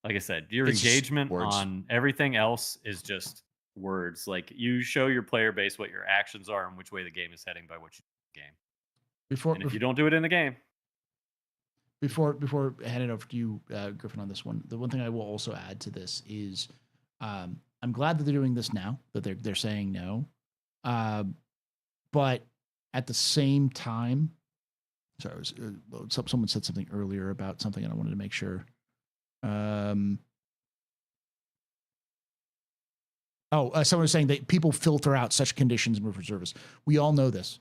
like I said, your engagement on everything else is just words. Like, you show your player base what your actions are and which way the game is heading by what you do in the game. And if you don't do it in the game, before I hand it over to you, Griffin, on this one, the one thing I will also add to this is I'm glad that they're doing this now, that they're saying no. But at the same time, sorry, someone said something earlier about something, and I wanted to make sure. Someone was saying that people filter out such conditions and move for service. We all know this.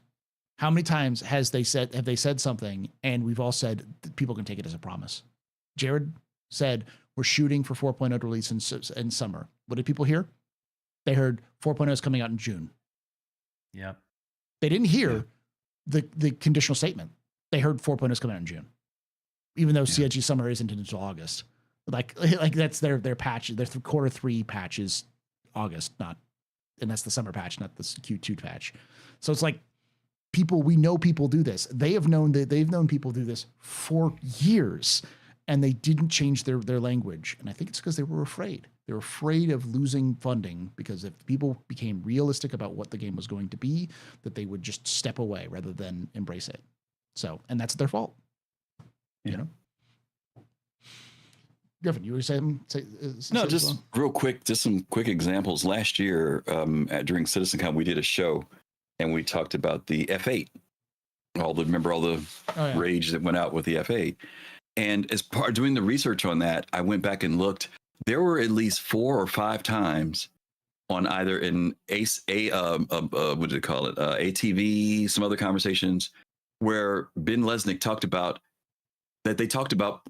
How many times have they said something and we've all said that people can take it as a promise? Jared said, we're shooting for 4.0 release in summer. What did people hear? They heard 4.0 is coming out in June. Yep. They didn't hear the conditional statement. They heard 4.0 is coming out in June, even though CIG summer isn't until August. Like that's their patch. Their quarter 3 patch is August, and that's the summer patch, not the Q2 patch. So it's like we know people do this. They've known people do this for years, and they didn't change their language. And I think it's because they were afraid. They were afraid of losing funding, because if people became realistic about what the game was going to be, that they would just step away rather than embrace it. So, and that's their fault. You know? Griffin, you were saying? No, just real quick, just some quick examples. Last year, during CitizenCon, we did a show, and we talked about the F8. Remember all the rage that went out with the F8. And as part of doing the research on that, I went back and looked. There were at least 4 or 5 times on either in what do they call it? ATV, some other conversations, where Ben Lesnick talked about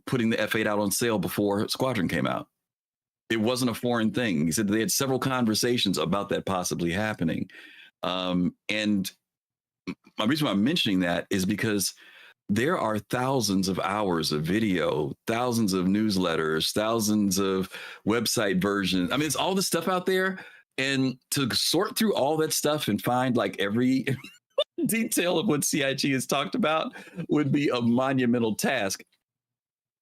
putting the F8 out on sale before Squadron came out. It wasn't a foreign thing. He said they had several conversations about that possibly happening. And my reason why I'm mentioning that is because there are thousands of hours of video, thousands of newsletters, thousands of website versions. I mean, it's all the stuff out there. And to sort through all that stuff and find like every detail of what CIG has talked about would be a monumental task.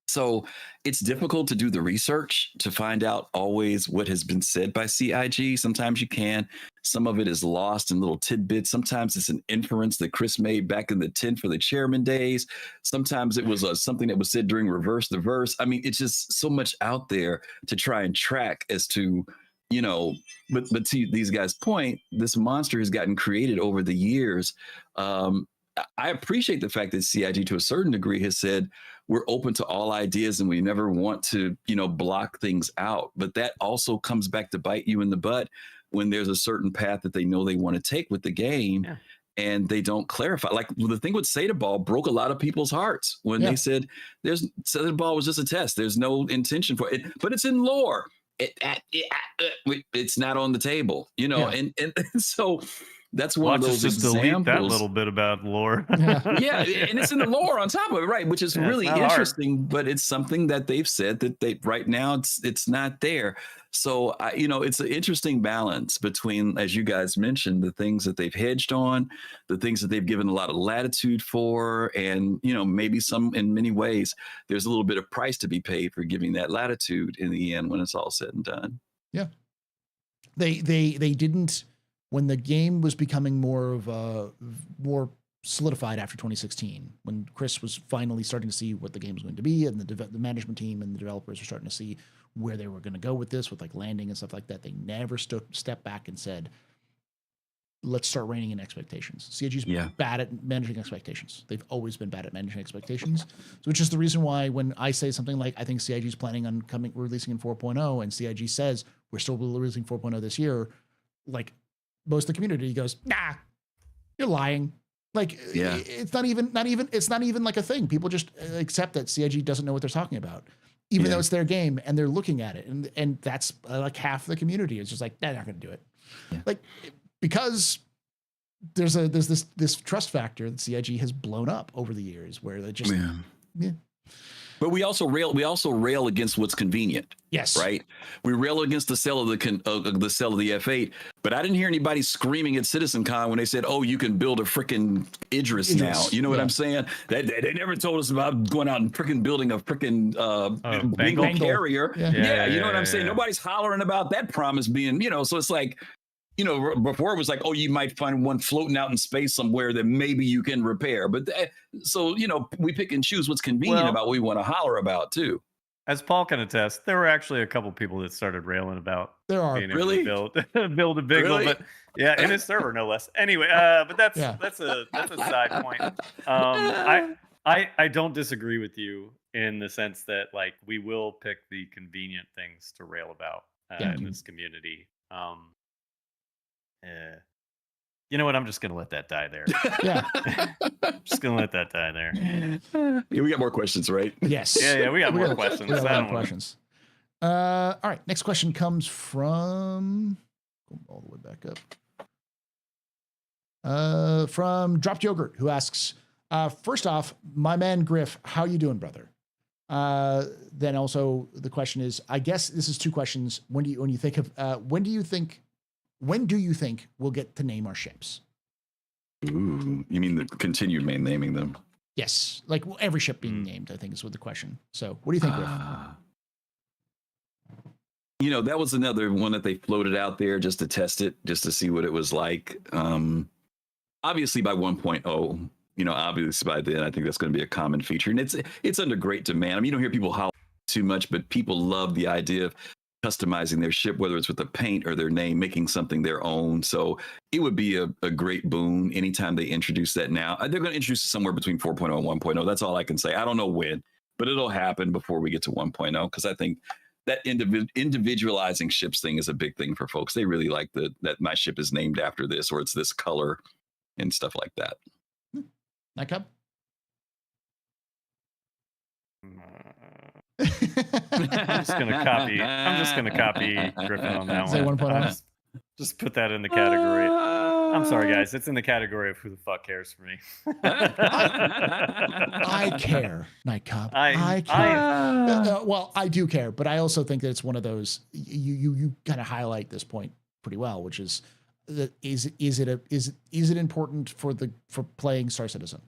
So it's difficult to do the research to find out always what has been said by CIG. Sometimes you can. Some of it is lost in little tidbits. Sometimes it's an inference that Chris made back in the tent for the chairman days. Sometimes it was something that was said during Reverse the Verse. I mean, it's just so much out there to try and track as to, but to these guys' point, this monster has gotten created over the years. I appreciate the fact that CIG to a certain degree has said we're open to all ideas and we never want to, block things out. But that also comes back to bite you in the butt when there's a certain path that they know they want to take with the game and they don't clarify. Like the thing with Sata Ball broke a lot of people's hearts when they said Sata Ball was just a test. There's no intention for it, but it's in lore. It's not on the table, and so that's one of those just examples. Delete that little bit about lore. Yeah, and it's in the lore on top of it, right? Which is really interesting, but it's something that they've said that right now it's not there. So it's an interesting balance between, as you guys mentioned, the things that they've hedged on, the things that they've given a lot of latitude for, and maybe some, in many ways, there's a little bit of price to be paid for giving that latitude in the end when it's all said and done. Yeah, they didn't. When the game was becoming more solidified after 2016, when Chris was finally starting to see what the game was going to be, and the management team and the developers were starting to see where they were going to go with this, with like landing and stuff like that, they never stepped back and said, let's start reining in expectations. CIG's bad at managing expectations. They've always been bad at managing expectations, which is the reason why when I say something like, I think CIG's planning on releasing in 4.0, and CIG says, we're still releasing 4.0 this year, like, most of the community goes, nah, you're lying. Like, it's not even like a thing. People just accept that CIG doesn't know what they're talking about, even though it's their game and they're looking at it. And that's like half the community is just like, they're not going to do it. Yeah. Like, because there's this trust factor that CIG has blown up over the years where they just, But we also rail against what's convenient. Yes. Right. We rail against the sale of the F8. But I didn't hear anybody screaming at CitizenCon when they said, "Oh, you can build a freaking Idris now." You know what I'm saying? They never told us about going out and freaking building a freaking bingo carrier. Yeah. You know what I'm saying? Nobody's hollering about that promise being, So it's like, before it was like, oh, you might find one floating out in space somewhere that maybe you can repair. But so, we pick and choose what's convenient about what we want to holler about too. As Paul can attest, there were actually a couple people that started railing about being able to build a big one, but in his server, no less. Anyway, but that's a side point. I don't disagree with you in the sense that like we will pick the convenient things to rail about in this community. You know what? I'm just gonna let that die there. Yeah, just gonna let that die there. Yeah, we got more questions, right? Yes. Yeah, we got more questions. We got more questions. All right, next question comes from all the way back up. From Dropped Yogurt, who asks, first off, my man Griff, how you doing, brother? Then also the question is, I guess this is two questions. When do you think we'll get to name our ships? Ooh, you mean the continued naming them? Yes, like every ship being named, I think is what the question. So what do you think, Griff? That was another one that they floated out there just to test it, just to see what it was like. Obviously by 1.0, obviously by then, I think that's going to be a common feature. And it's under great demand. I mean, you don't hear people holler too much, but people love the idea of customizing their ship, whether it's with a paint or their name, making something their own. So it would be a great boon anytime they introduce that now. They're going to introduce it somewhere between 4.0 and 1.0. That's all I can say. I don't know when, but it'll happen before we get to 1.0, because I think that individualizing ships thing is a big thing for folks. They really like that my ship is named after this, or it's this color and stuff like that. Nightcap? I'm just gonna copy Griffin on that Say one. 1.0. Just put that in the category. I'm sorry, guys. It's in the category of who the fuck cares for me. I care, Nightcap. I care. Well, I do care, but I also think that it's one of those. You kind of highlight this point pretty well, which is that is it important for playing Star Citizen?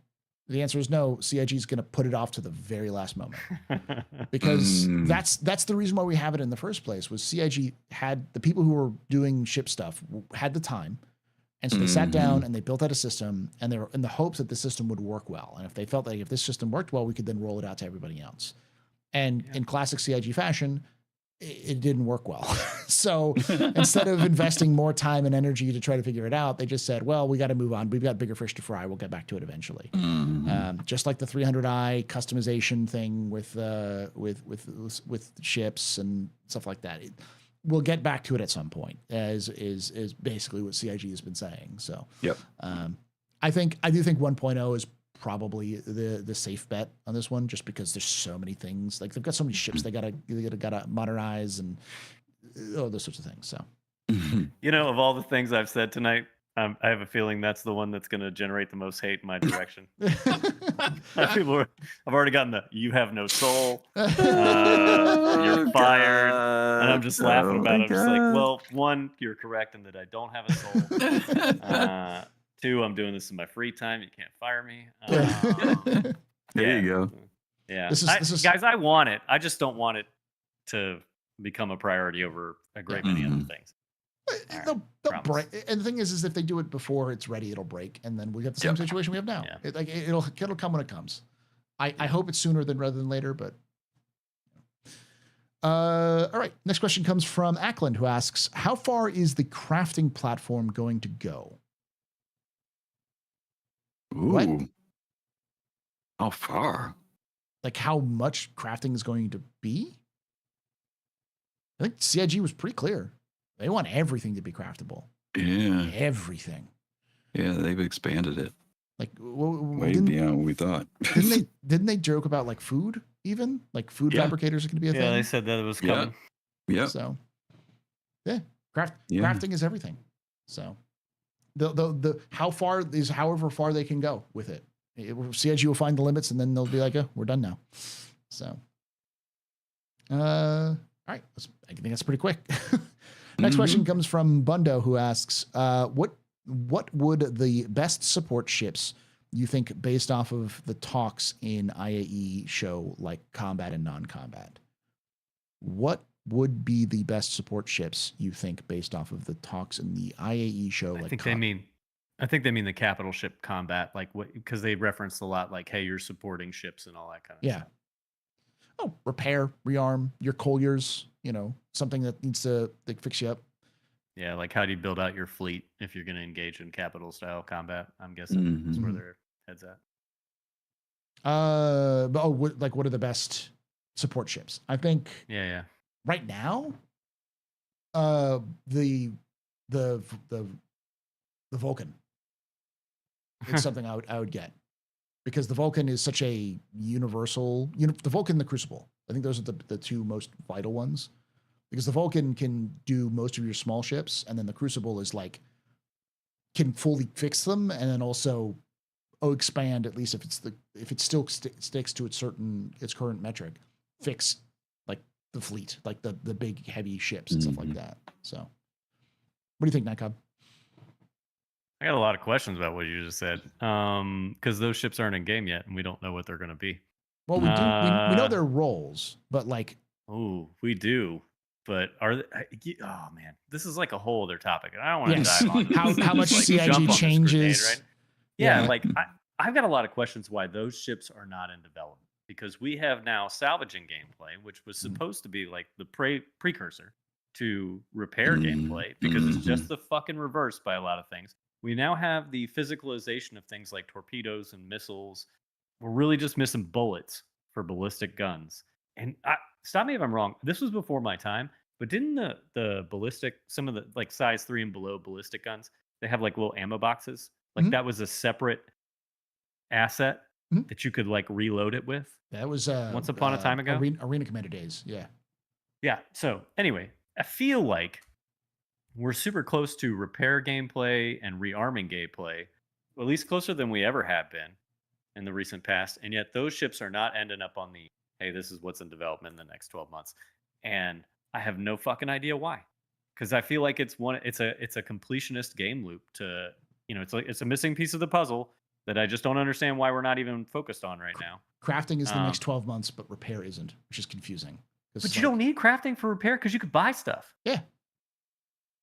The answer is no. CIG is going to put it off to the very last moment, because that's the reason why we have it in the first place. Was CIG had the people who were doing ship stuff had the time, and so they sat down and they built out a system, and they were in the hopes that the system would work well. And if they felt like if this system worked well, we could then roll it out to everybody else. And in classic CIG fashion, it didn't work well. So instead of investing more time and energy to try to figure it out, they just said, well, we got to move on. We've got bigger fish to fry. We'll get back to it eventually. Just like the 300i customization thing with ships and stuff like that. We'll get back to it at some point, as is basically what CIG has been saying. So yep. I do think 1.0 is probably the safe bet on this one, just because there's so many things. Like they've got so many ships they gotta modernize and those sorts of things. So of all the things I've said tonight, I have a feeling that's the one that's going to generate the most hate in my direction. I've already gotten the "you have no soul," "you're fired," and I'm just laughing about it. I'm just like, well, one, you're correct in that I don't have a soul. Two, I'm doing this in my free time. You can't fire me. There you go. Yeah, guys, I want it. I just don't want it to become a priority over a great many other things. They'll break. And the thing is if they do it before it's ready, it'll break, and then we get the same situation we have now. Yeah. It'll come when it comes. I hope it's sooner rather than later, but. All right. Next question comes from Ackland, who asks, how far is the crafting platform going to go? Ooh. What? How far? Like how much crafting is going to be? I think CIG was pretty clear. They want everything to be craftable. Yeah. Everything. Yeah, they've expanded it. Like way beyond what we thought. Didn't they joke about like food even? Like food fabricators are going to be a thing? Yeah, they said that it was coming. Yeah. So, crafting is everything. So, the how far is however far they can go with it. CIG will find the limits, and then they'll be like, "Oh, we're done now." So, all right, I think that's pretty quick. Next question comes from Bundo, who asks, "What would the best support ships you think, based off of the talks in IAE, show like combat and non-combat? What would be the best support ships, you think, based off of the talks in the IAE show? I think they mean the capital ship combat, like what, because they referenced a lot, like, hey, you're supporting ships and all that kind of stuff. Oh, repair, rearm your Colliers, something that needs to fix you up. Yeah, like how do you build out your fleet if you're going to engage in capital style combat? I'm guessing that's where their heads at. But what are the best support ships? I think. Yeah. Right now, the Vulcan. It's something I would get, because the Vulcan is such a universal. The Vulcan and the Crucible. I think those are the two most vital ones, because the Vulcan can do most of your small ships, and then the Crucible is like can fully fix them, and then also expand, at least if it still sticks to its current metric, fix like the fleet, like the big heavy ships and stuff like that. So, what do you think, Nightcub? I got a lot of questions about what you just said, because those ships aren't in game yet, and we don't know what they're going to be. Well, we do. We know their roles, but like, we do. But are they, oh man, this is like a whole other topic, and I don't want to dive on how much like CIG changes. Grenade, right? Yeah, like I've got a lot of questions why those ships are not in development, because we have now salvaging gameplay, which was supposed to be like the precursor to repair gameplay, because it's just the fucking reverse by a lot of things. We now have the physicalization of things like torpedoes and missiles. We're really just missing bullets for ballistic guns. And stop me if I'm wrong. This was before my time, but didn't the ballistic, some of the like size 3 and below ballistic guns, they have like little ammo boxes? Like that was a separate asset that you could like reload it with. That was once upon a time ago. Arena Commander days. Yeah. Yeah. So anyway, I feel like we're super close to repair gameplay and rearming gameplay, at least closer than we ever have been in the recent past. And yet those ships are not ending up on the, hey, this is what's in development in the next 12 months. And I have no fucking idea why. Because I feel like it's a completionist game loop to, it's a missing piece of the puzzle that I just don't understand why we're not even focused on right now. Crafting is the next 12 months, but repair isn't, which is confusing. But you don't need crafting for repair, because you could buy stuff. Yeah.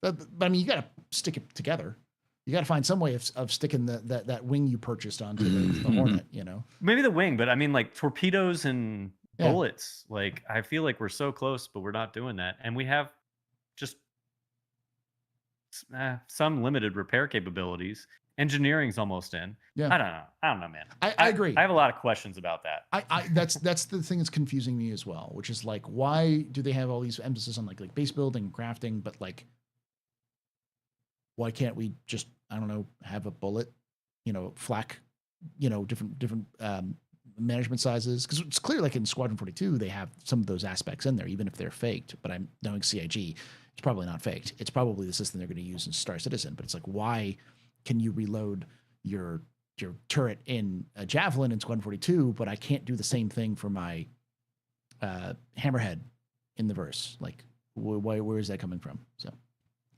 But I mean, you got to stick it together. You got to find some way of sticking that wing you purchased onto the Hornet, Maybe the wing, but I mean, like torpedoes and bullets. Like, I feel like we're so close, but we're not doing that. And we have just some limited repair capabilities. Engineering's almost in. Yeah. I don't know, man. I agree. I have a lot of questions about that. That's the thing that's confusing me as well, which is like, why do they have all these emphasis on like base building and crafting, but like, why can't we just, I don't know, have a bullet, flak, different management sizes? Because it's clear, like in Squadron 42, they have some of those aspects in there, even if they're faked. But I'm knowing CIG, it's probably not faked. It's probably the system they're going to use in Star Citizen. But it's like, why can you reload your turret in a Javelin in Squadron 42, but I can't do the same thing for my Hammerhead in the verse? Like, where is that coming from? So,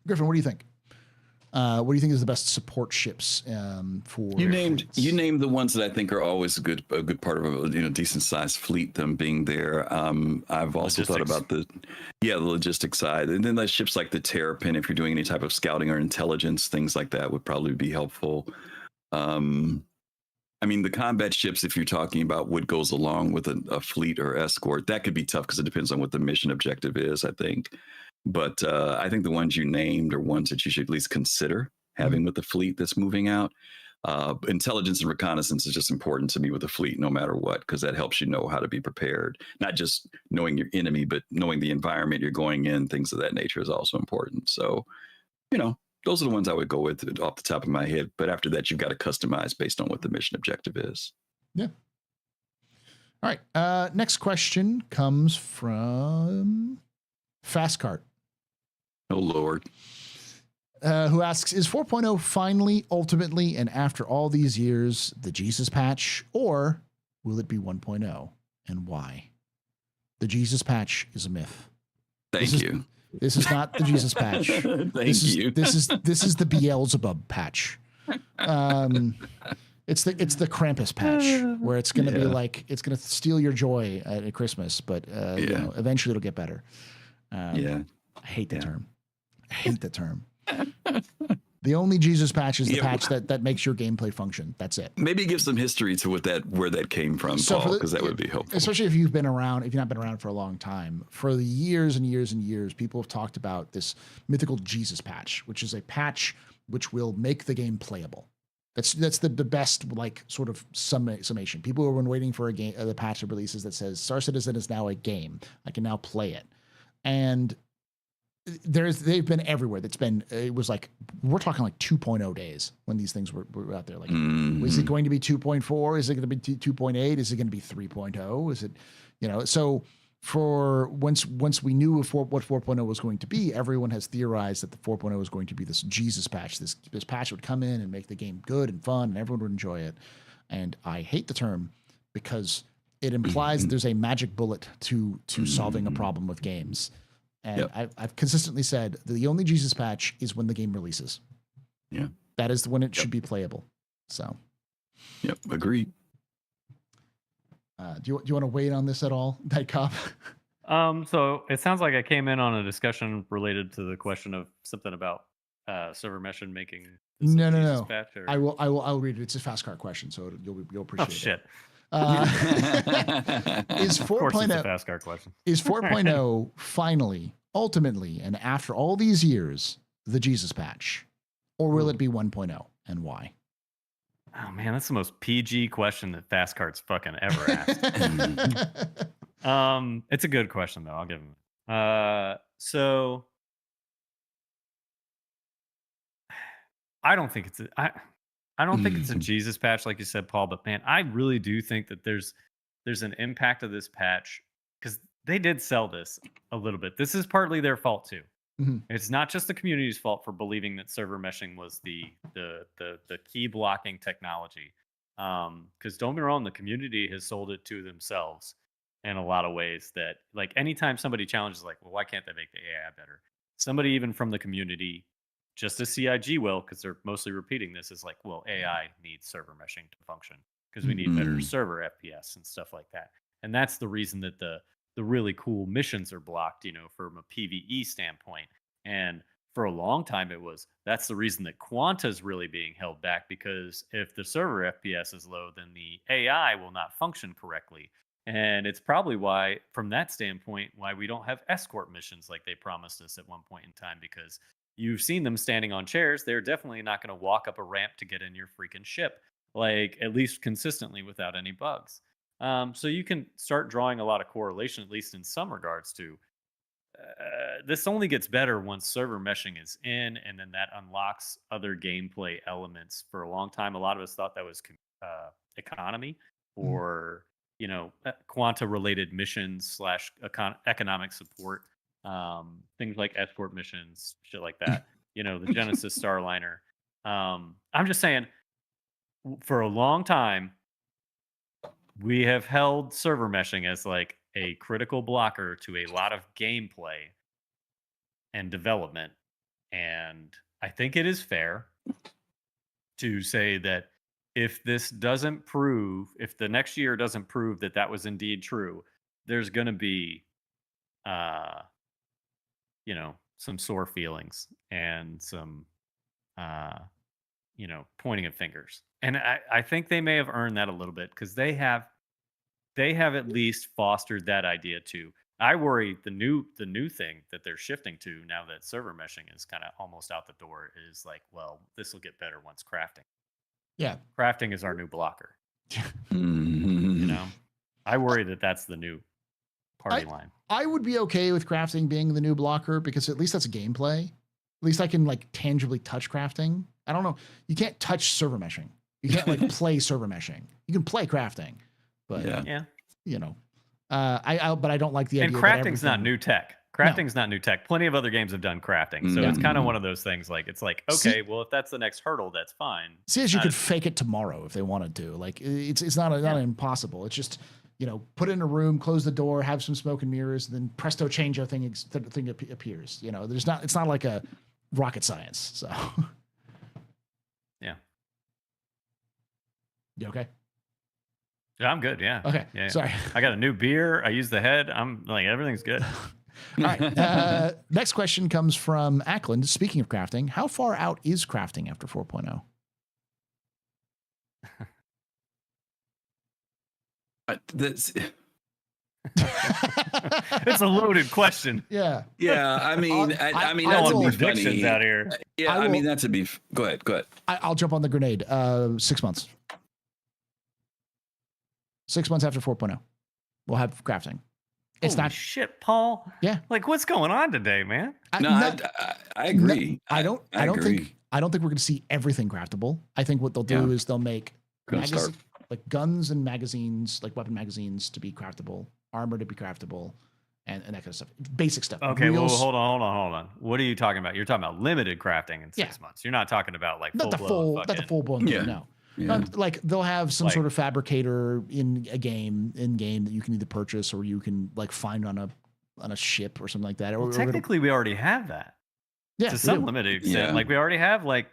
Griffin, what do you think? What do you think is the best support ships for? You named the ones that I think are always a good part of a decent sized fleet. Them being there. I've also thought about the logistic side, and then the ships like the Terrapin, if you're doing any type of scouting or intelligence, things like that would probably be helpful. I mean, the combat ships, if you're talking about what goes along with a fleet or escort, that could be tough because it depends on what the mission objective is, I think. But I think the ones you named are ones that you should at least consider having with the fleet that's moving out. Intelligence and reconnaissance is just important to me with the fleet, no matter what, because that helps you know how to be prepared. Not just knowing your enemy, but knowing the environment you're going in. Things of that nature is also important. So, those are the ones I would go with off the top of my head. But after that, you've got to customize based on what the mission objective is. Yeah. All right. Next question comes from Fastcart. Oh, Lord. Who asks, is 4.0 finally, ultimately, and after all these years, the Jesus patch, or will it be 1.0, and why? The Jesus patch is a myth. Thank you. This is not the Jesus patch. This is the Beelzebub patch. It's the Krampus patch, where it's going to be like, it's going to steal your joy at Christmas, but eventually it'll get better. Yeah. I hate the term. I hate the term. The only Jesus patch is the patch that makes your gameplay function. That's it. Maybe give some history to where that came from, Paul, because that would be helpful. Especially if you've been around, if you've not been around for a long time. For the years and years and years, people have talked about this mythical Jesus patch, which is a patch which will make the game playable. That's the best like sort of summation. People have been waiting for the patch that releases that says Star Citizen is now a game. I can now play it, and they've been everywhere. It was like, we're talking like 2.0 days when these things were out there. Like, is it going to be 2.4? Is it going to be 2.8? Is it going to be 3.0? Is it, so for once we knew what 4.0 was going to be, everyone has theorized that the 4.0 was going to be this Jesus patch. This patch would come in and make the game good and fun and everyone would enjoy it. And I hate the term because it implies that there's a magic bullet to solving a problem with games. And I've consistently said that the only Jesus patch is when the game releases. Yeah. That is when it should be playable. So. Yep. Agreed. Do you want to wait on this at all, Night Cop? So it sounds like I came in on a discussion related to the question of something about server mesh and making no. patch, or... I'll read it. It's a fast cart question, so you'll appreciate it. Shit. Is 4.0 fast car question? Is 4.0 finally, ultimately, and after all these years, the Jesus patch, or will it be 1.0, and why? Oh man, that's the most PG question that fast carts fucking ever asked. It's a good question though. I'll give him. So I don't think it's I don't think it's a Jesus patch like you said, Paul, but man, I really do think that there's an impact of this patch because they did sell this a little bit. This is partly their fault too. Mm-hmm. It's not just the community's fault for believing that server meshing was the key blocking technology. Because don't be wrong, the community has sold it to themselves in a lot of ways that, like, anytime somebody challenges, like, well, why can't they make the AI better? Somebody even from the community, just as CIG will, because they're mostly repeating this, is like, well, AI needs server meshing to function because we need better server FPS and stuff like that. And that's the reason that the really cool missions are blocked, from a PvE standpoint. And for a long time, that's the reason that Quanta is really being held back, because if the server FPS is low, then the AI will not function correctly. And it's probably why, from that standpoint, why we don't have escort missions like they promised us at one point in time, because you've seen them standing on chairs. They're definitely not going to walk up a ramp to get in your freaking ship, like, at least consistently without any bugs. So you can start drawing a lot of correlation, at least in some regards, to this only gets better once server meshing is in, and then that unlocks other gameplay elements. For a long time, a lot of us thought that was economy or Quanta related missions / economic support, things like escort missions, shit like that. The Genesis Starliner. I'm just saying, for a long time, we have held server meshing as like a critical blocker to a lot of gameplay and development. And I think it is fair to say that if the next year doesn't prove that that was indeed true, there's going to be, some sore feelings and some, pointing of fingers. And I think they may have earned that a little bit, because they have at least fostered that idea too. I worry the new thing that they're shifting to now that server meshing is kind of almost out the door is like, well, this will get better once crafting. Yeah. Crafting is our new blocker. I worry that that's the new party line. I would be okay with crafting being the new blocker, because at least that's a gameplay. At least I can like tangibly touch crafting. I don't know. You can't touch server meshing. You can't like play server meshing. You can play crafting, but but I don't like the idea. And crafting's not new tech. Crafting's not new tech. Plenty of other games have done crafting. So it's kind of one of those things, like, it's like, okay, well, if that's the next hurdle, that's fine. You could fake it tomorrow if they wanted to. Like, it's not impossible. It's just, put it in a room, close the door, have some smoke and mirrors, and then presto change, thing appears. It's not like a rocket science. So yeah. You okay? Yeah, I'm good. Yeah. Okay. Yeah. Sorry. I got a new beer. I use the head. I'm like, everything's good. All right. Next question comes from Ackland. Speaking of crafting, how far out is crafting after 4.0? That's, It's a loaded question. Yeah. yeah, I mean, I mean, I that's don't want a bit predictions funny. out here. Yeah, I mean, that's a be. Go ahead. I'll jump on the grenade. 6 months. 6 months after 4.0, we'll have crafting. It's Holy not shit, Paul. Yeah. Like, what's going on today, man? I agree. I don't think we're going to see everything craftable. I think what they'll do is they'll make like guns and magazines, like weapon magazines, to be craftable, armor to be craftable, and that kind of stuff. Basic stuff. Okay, well, hold on. What are you talking about? You're talking about limited crafting in 6 months. You're not talking about like not the full blown thing. No. Yeah. Like they'll have some sort of fabricator in game that you can either purchase or you can like find on a ship or something like that. Well, technically, we already have that. Yeah, to some limited extent. Yeah. Like we already have like.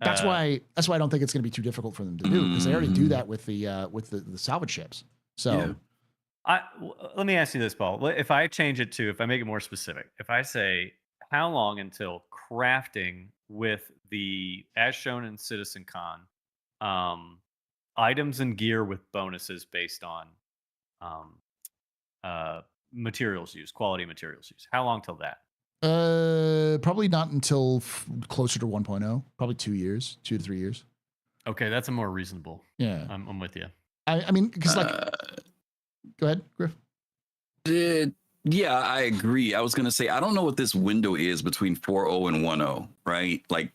That's why I don't think it's going to be too difficult for them to do, because they already do that with the salvage ships. So, let me ask you this, Paul. If I change it to, if I make it more specific, if I say how long until crafting with the, as shown in Citizen Con, items and gear with bonuses based on materials used, quality materials used. How long till that? probably not until closer to 1.0, probably 2 years, 2 to 3 years. Okay, that's a more reasonable. Yeah, I'm with you. I mean, because like, go ahead, Griff. Yeah, I agree. I was going to say, I don't know what this window is between 4.0 and 1.0, right? Like,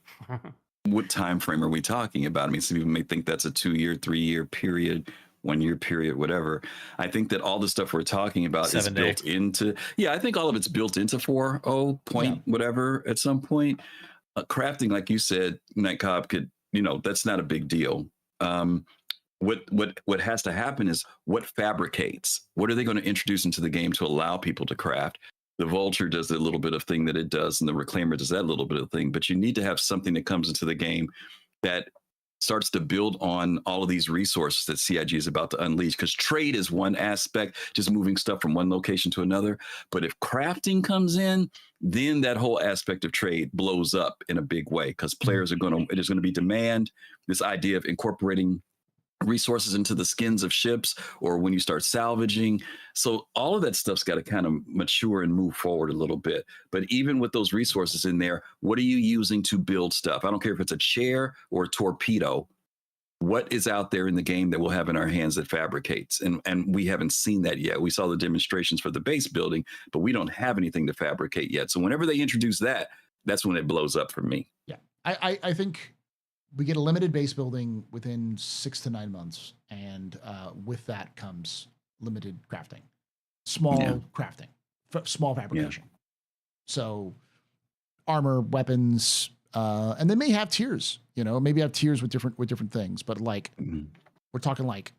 what time frame are we talking about? I mean, some people may think that's a 2-year, 3-year period, 1-year period, whatever. I think that all the stuff we're talking about is built into, I think all of it's built into 4.0 point whatever at some point. Crafting, like you said, Nightcob could, that's not a big deal. What has to happen is what fabricates. What are they going to introduce into the game to allow people to craft? The Vulture does a little bit of thing that it does, and the Reclaimer does that little bit of thing. But you need to have something that comes into the game that starts to build on all of these resources that CIG is about to unleash. Because trade is one aspect, just moving stuff from one location to another. But if crafting comes in, then that whole aspect of trade blows up in a big way, because players there's going to be demand. This idea of incorporating resources into the skins of ships, or when you start salvaging. So all of that stuff's got to kind of mature and move forward a little bit. But even with those resources in there, what are you using to build stuff? I don't care if it's a chair or a torpedo. What is out there in the game that we'll have in our hands that fabricates? And we haven't seen that yet. We saw the demonstrations for the base building, but we don't have anything to fabricate yet. So whenever they introduce that, that's when it blows up for me. Yeah, I think we get a limited base building within 6 to 9 months, and with that comes limited crafting, small crafting, small fabrication. Yeah. So armor, weapons, and they may have tiers. Maybe have tiers with different things, but like we're talking like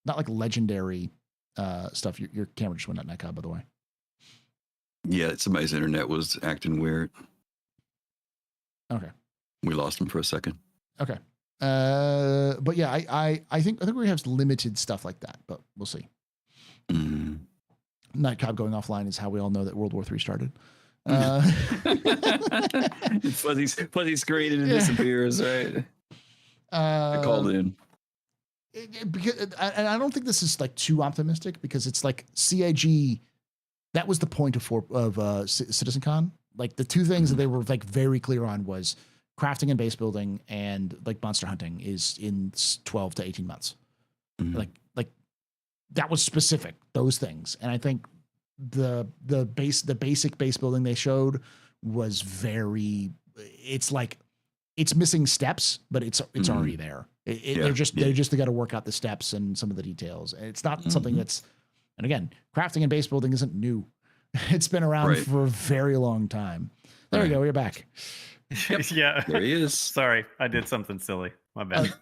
not like legendary stuff. Your camera just went out, Nightcob, by the way. Yeah, somebody's internet was acting weird. Okay. We lost him for a second. Okay. But yeah, I think we have limited stuff like that, but we'll see. Nightcob going offline is how we all know that World War III started. Fuzzy screen and it disappears, right? I called in. Because I don't think this is like too optimistic, because it's like CIG, that was the point of Citizen Con. Like the two things that they were like very clear on was crafting and base building, and like monster hunting is in 12 to 18 months. Like that was specific, those things. And I think the basic base building they showed was it's like it's missing steps, but it's already there. They just got to work out the steps and some of the details. And it's not something that's, and again, crafting and base building isn't new. It's been around for a very long time. There we go. We're back. Yep. Yeah, there he is. Sorry, I did something silly. My bad.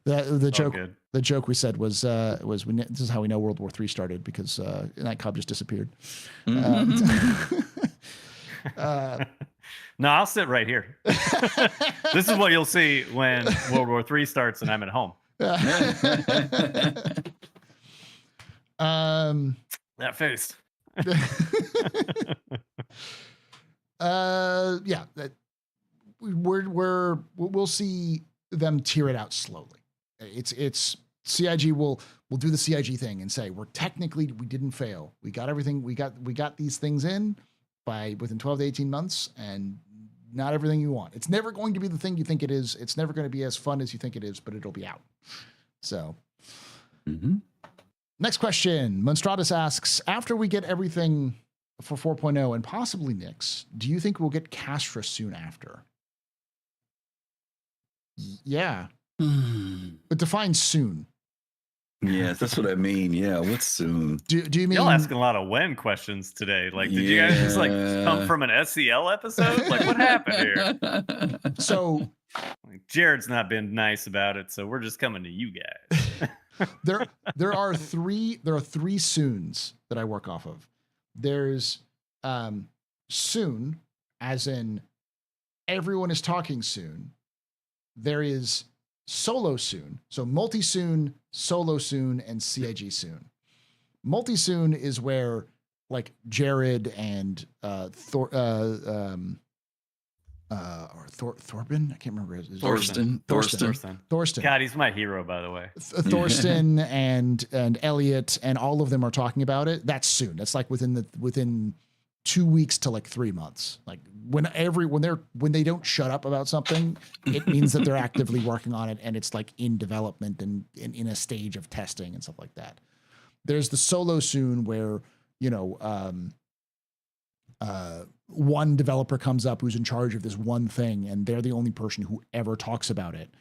The joke we said was this is how we know World War III started, because Nightcob just disappeared. No, I'll sit right here. This is what you'll see when World War III starts and I'm at home. That face. Yeah, that we'll see them tear it out slowly. It's CIG will do the CIG thing and say we didn't fail. We got everything. We got these things in within 12 to 18 months, and not everything you want. It's never going to be the thing you think it is. It's never going to be as fun as you think it is, but it'll be out. So. Next question. Monstratus asks, after we get everything for 4.0 and possibly Nyx, do you think we'll get Castra soon after? Yeah. But define soon. Yeah, that's what I mean. Yeah, what's soon? Do you mean y'all asking a lot of when questions today? Like, did you guys just like come from an SCL episode? Like, what happened here? So Jared's not been nice about it, so we're just coming to you guys. there are three soons that I work off of. There's soon, as in everyone is talking soon. There is solo soon. So multi soon, solo soon, and CIG soon. Multi soon is where like Jared and Thorben, I can't remember his Thorsten. God, he's my hero, by the way. Thorsten and Elliot and all of them are talking about it. That's soon. That's like within 2 weeks to like 3 months. Like when they don't shut up about something, it means that they're actively working on it and it's like in development and in a stage of testing and stuff like that. There's the solo soon where, one developer comes up who's in charge of this one thing and they're the only person who ever talks about it.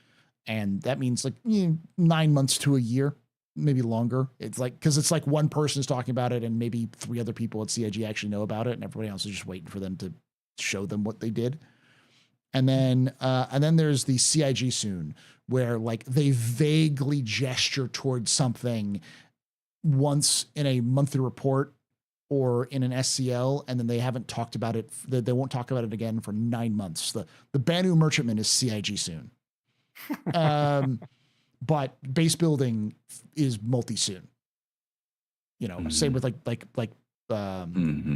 And that means like 9 months to a year, maybe longer. It's like, cause it's like one person is talking about it and maybe 3 other people at CIG actually know about it and everybody else is just waiting for them to show them what they did. And then there's the CIG soon where like they vaguely gesture towards something once in a monthly report or in an SCL, and then they haven't talked about it. They won't talk about it again for 9 months. The Banu Merchantman is CIG soon. But base building is multi soon. Same with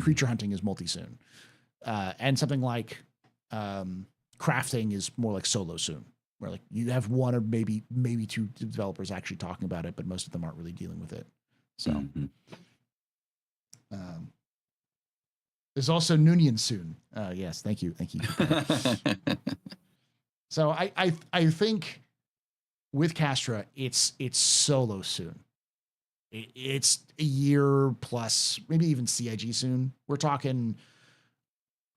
creature hunting is multi soon. And something like crafting is more like solo soon, where like you have one or maybe 2 developers actually talking about it, but most of them aren't really dealing with it. So there's also Noonian soon. Yes, thank you. So I think with Castra, it's solo soon. It's a year plus, maybe even CIG soon. We're talking.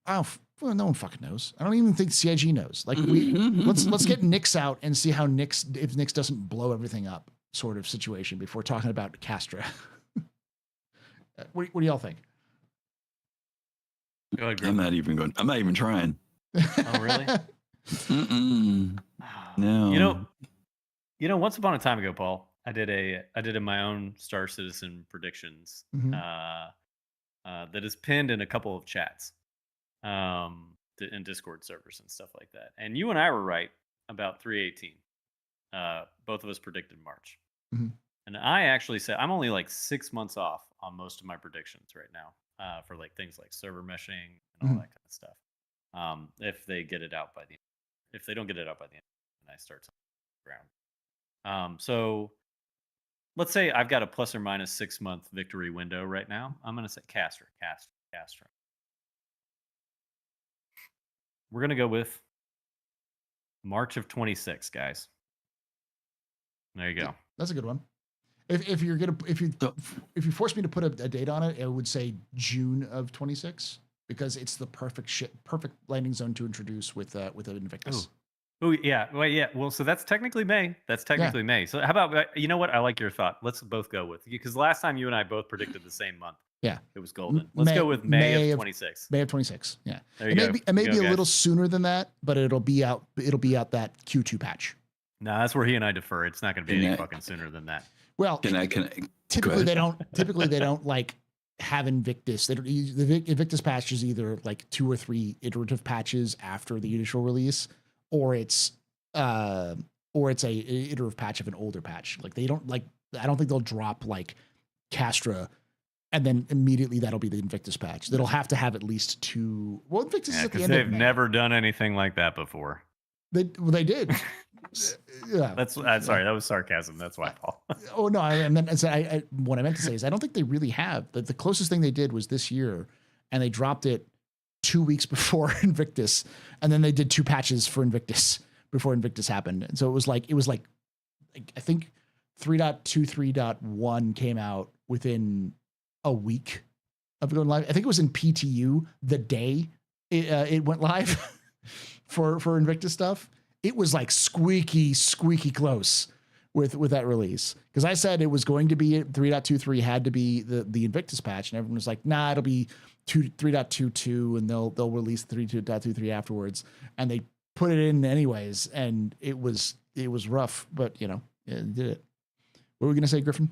No one fucking knows. I don't even think CIG knows. Like let's get Nyx out and see how if Nyx doesn't blow everything up, sort of situation before talking about Castra. What do y'all think? Go ahead, I'm not even trying. Oh, really? No. Once upon a time ago, Paul, I did my own Star Citizen predictions that is pinned in a couple of chats in Discord servers and stuff like that. And you and I were right about 318. Both of us predicted March. Mm-hmm. And I actually said I'm only like 6 months off on most of my predictions right now for like things like server meshing and all that kind of stuff. If they get it out by the end. If they don't get it out by the end, then I start ground. So let's say I've got a plus or minus 6 month victory window right now. I'm going to say Castra. We're going to go with March of 26, guys. There you go. That's a good one. If you force me to put a date on it, I would say June of 26 because it's the perfect landing zone to introduce with an Invictus. Oh yeah, well yeah. Well, so that's technically May. May. So how about you know what? I like your thought. Let's both go with because last time you and I both predicted the same month. Yeah, it was golden. Let's go with May of 26. May of 26. Yeah, there you go. It may be a little sooner than that, but it'll be out that Q2 patch. No, that's where he and I defer. It's not going to be any fucking sooner than that. Well, typically they don't like have Invictus. The Invictus patch is either like 2 or 3 iterative patches after the initial release, or it's a iterative patch of an older patch. Like they don't like. I don't think they'll drop like Castra And then immediately that'll be the Invictus patch. That'll have to have at least 2. Well, Invictus is at the end they've of May. never done anything like that before. They did. Yeah. That's sorry, that was sarcasm. That's why, Paul. Oh no, what I meant to say is I don't think they really have. The closest thing they did was this year, and they dropped it 2 weeks before Invictus, and then they did 2 patches for Invictus before Invictus happened. And so it was like I think 3.23.1 came out within a week of going live. I think it was in PTU the day it went live for Invictus stuff. It was like squeaky close with that release. Because I said it was going to be 3.23 had to be the Invictus patch, and everyone was like, nah, it'll be 3.22 and they'll release 3.23 afterwards. And they put it in anyways, and it was rough, but it did it. What were we gonna say, Griffin?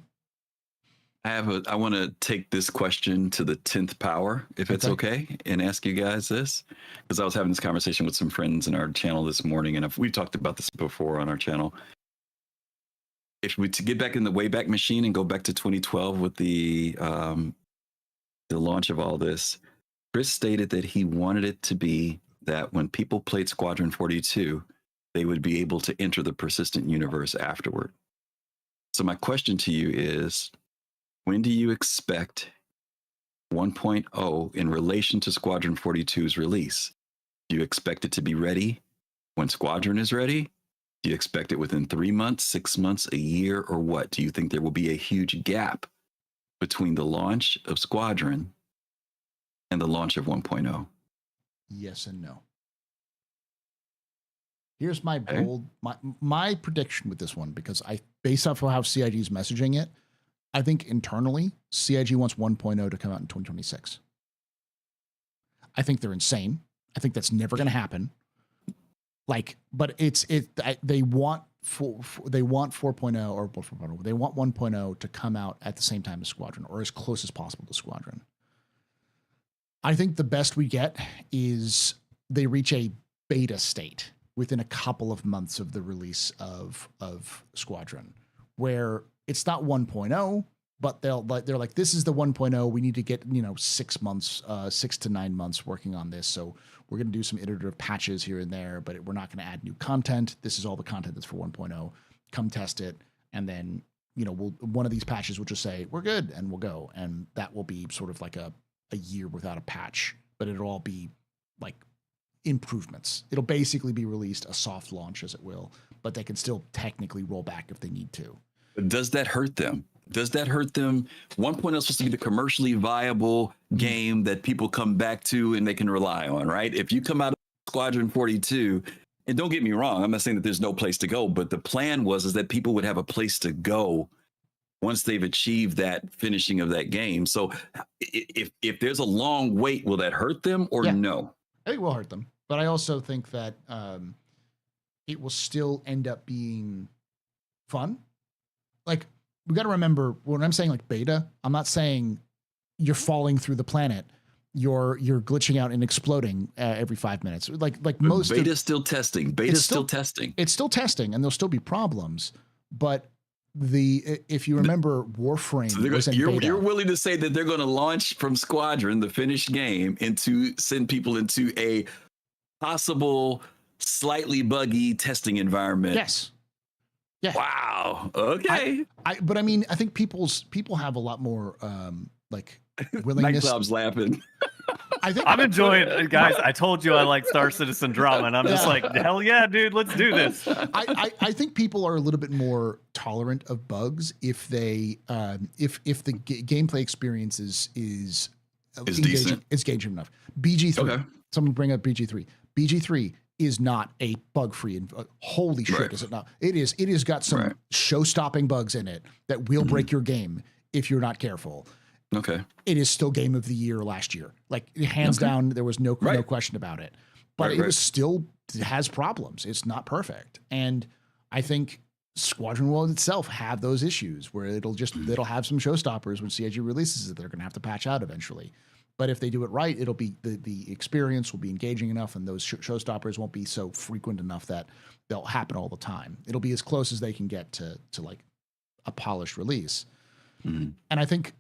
I want to take this question to the 10th power, if it's okay, and ask you guys this, because I was having this conversation with some friends in our channel this morning, and we've talked about this before on our channel. If we to get back in the Wayback Machine and go back to 2012 with the launch of all this, Chris stated that he wanted it to be that when people played Squadron 42, they would be able to enter the persistent universe afterward. So my question to you is, when do you expect 1.0 in relation to Squadron 42's release? Do you expect it to be ready when Squadron is ready? Do you expect it within 3 months, 6 months, a year, or what? Do you think there will be a huge gap between the launch of Squadron and the launch of 1.0? Yes and no. Here's my bold my prediction with this one, because based off of how CIG is messaging it, I think internally CIG wants 1.0 to come out in 2026. I think they're insane. I think that's never going to happen. But they want 4.0 or 4.0. They want 1.0 to come out at the same time as Squadron, or as close as possible to Squadron. I think the best we get is they reach a beta state within a couple of months of the release of Squadron, where it's not 1.0, but they're like, this is the 1.0. We need to get 6 months, 6 to 9 months working on this. So we're going to do some iterative patches here and there, but we're not going to add new content. This is all the content that's for 1.0. Come test it, and then one of these patches will just say we're good, and we'll go, and that will be sort of like a year without a patch, but it'll all be like improvements. It'll basically be released a soft launch, as it will, but they can still technically roll back if they need to. Does that hurt them? 1.0 is supposed to be the commercially viable game that people come back to and they can rely on, right? If you come out of Squadron 42, and don't get me wrong, I'm not saying that there's no place to go, but the plan is that people would have a place to go once they've achieved that finishing of that game. So if there's a long wait, will that hurt them or no? I think it will hurt them, but I also think that it will still end up being fun. Like, we got to remember, when I'm saying like beta, I'm not saying you're falling through the planet. You're glitching out and exploding every 5 minutes. Like most beta's still testing. Beta's still testing. It's still testing, and there'll still be problems. But if you remember, Warframe was in beta. You're willing to say that they're going to launch from Squadron, the finished game, send people into a possible slightly buggy testing environment. Yes. Yeah. Wow. Okay. But I mean, I think people have a lot more willingness. Nightclub's laughing. I'm enjoying it, guys. I told you I like Star Citizen drama, and I'm just like, hell yeah, dude, let's do this. I think people are a little bit more tolerant of bugs if they if the gameplay experience is engaging, decent. it's engaging enough. BG3. Okay. Someone bring up BG3. BG3 is not a bug-free. Holy shit, Right. is it not? It is. It has got some show-stopping bugs in it that will break your game if you're not careful. Okay. It is still game of the year last year. Like, hands down, there was no question about it. But it was still has problems. It's not perfect. And I think Squadron World itself have those issues where it'll have some showstoppers when CIG releases it. They're going to have to patch out eventually. But if they do it right, it'll be the experience will be engaging enough, and those showstoppers won't be so frequent enough that they'll happen all the time. It'll be as close as they can get to like a polished release. Mm-hmm. And I think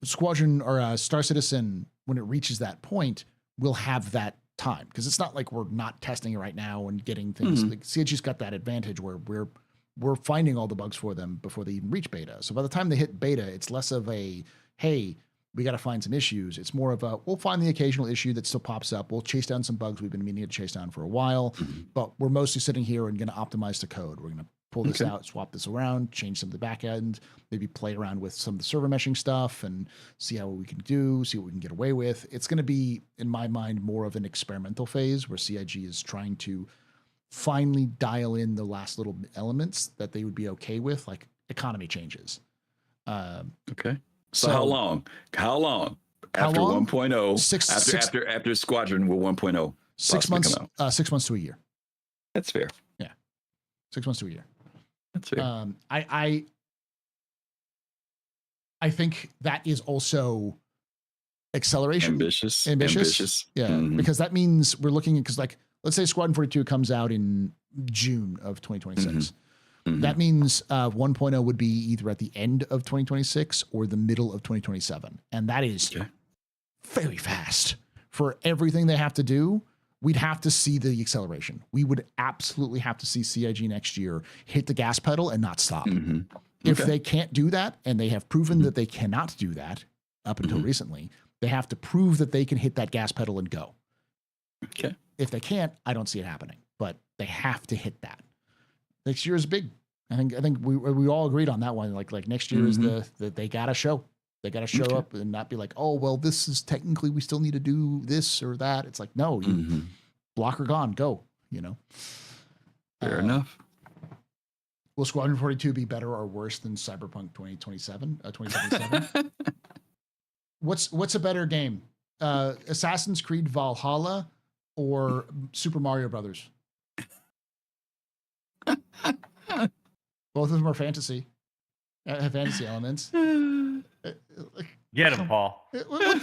Squadron or Star Citizen, when it reaches that point, will have that time, because it's not like we're not testing it right now and getting things. Like CIG's got that advantage where we're finding all the bugs for them before they even reach beta. So by the time they hit beta, it's less of a, hey, we got to find some issues. It's more of a, we'll find the occasional issue that still pops up. We'll chase down some bugs we've been meaning to chase down for a while, but we're mostly sitting here and going to optimize the code. We're going to pull this out, swap this around, change some of the back end, maybe play around with some of the server meshing stuff and see how we can do, see what we can get away with. It's going to be, in my mind, more of an experimental phase where CIG is trying to finally dial in the last little elements that they would be okay with, like economy changes. Okay. So how long? After 1.0, after Squadron with 1.0? 6 months. 6 months to a year. That's fair. Yeah. 6 months to a year. That's fair. I think that is also acceleration. Ambitious. Yeah. Because that means we're looking at, because like, let's say Squadron 42 comes out in June of 2026. That means 1.0 would be either at the end of 2026 or the middle of 2027. And that is very fast. For everything they have to do, we'd have to see the acceleration. We would absolutely have to see CIG next year hit the gas pedal and not stop. If they can't do that, and they have proven that they cannot do that up until recently, they have to prove that they can hit that gas pedal and go. Okay. If they can't, I don't see it happening, but they have to hit that. Next year is big. I think we all agreed on that one. Like next year is the they gotta show. They gotta show up and not be like, oh well, this is technically we still need to do this or that. It's like, no, you block or gone, go. You know. Fair enough. Will Squadron 42 be better or worse than Cyberpunk 2077? What's a better game? Assassin's Creed Valhalla or Super Mario Brothers? Both of them are fantasy. Have fantasy elements. Get him, Paul.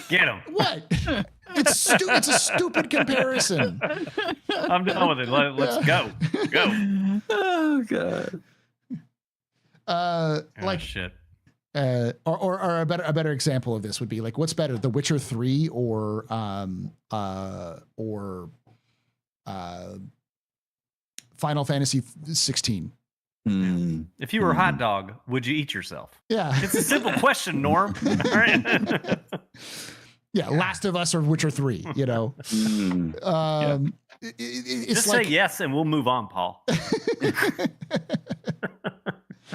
Get him. What? It's a stupid comparison. I'm done with it. Let's go. Go. Oh god. Like shit. Or a better example of this would be like, what's better, The Witcher 3 or Final Fantasy 16? If you were a hot dog, would you eat yourself? Yeah. It's a simple question, Norm. All right. Yeah, Last of Us or Witcher 3, you know. It's just like, say yes and we'll move on, Paul.